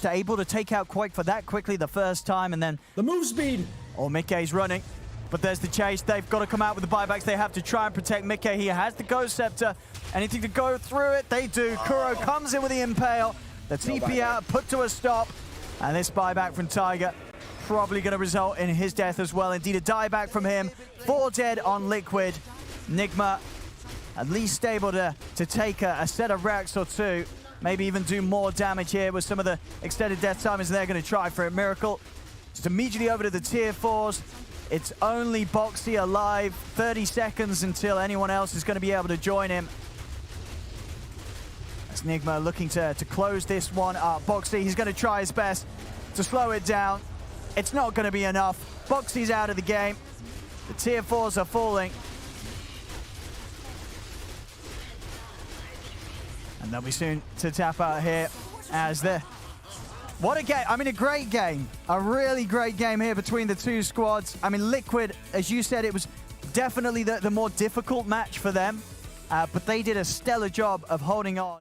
able to take out Quakefa that quickly the first time, and then... The move speed! Oh, Mickey's running. But there's the chase. They've got to come out with the buybacks. They have to try and protect Mickey. He has the Ghost Scepter. Anything to go through it, they do. Kuro comes in with the Impale. The TP out, put to a stop. And this buyback from Tiger probably going to result in his death as well. Indeed, a dieback from him. 4 dead on Liquid. Nigma at least able to take a set of racks or two. Maybe even do more damage here with some of the extended death timers they're going to try for it. Miracle just immediately over to the tier 4s. It's only Bo3 alive. 30 seconds until anyone else is going to be able to join him. As Nigma looking to close this one up. Bo3, he's going to try his best to slow it down. It's not going to be enough. Bo3's out of the game. The tier 4s are falling. And they'll be soon to tap out here as the... What a game. I mean, a great game. A really great game here between the two squads. I mean, Liquid, as you said, it was definitely the more difficult match for them. But they did a stellar job of holding on.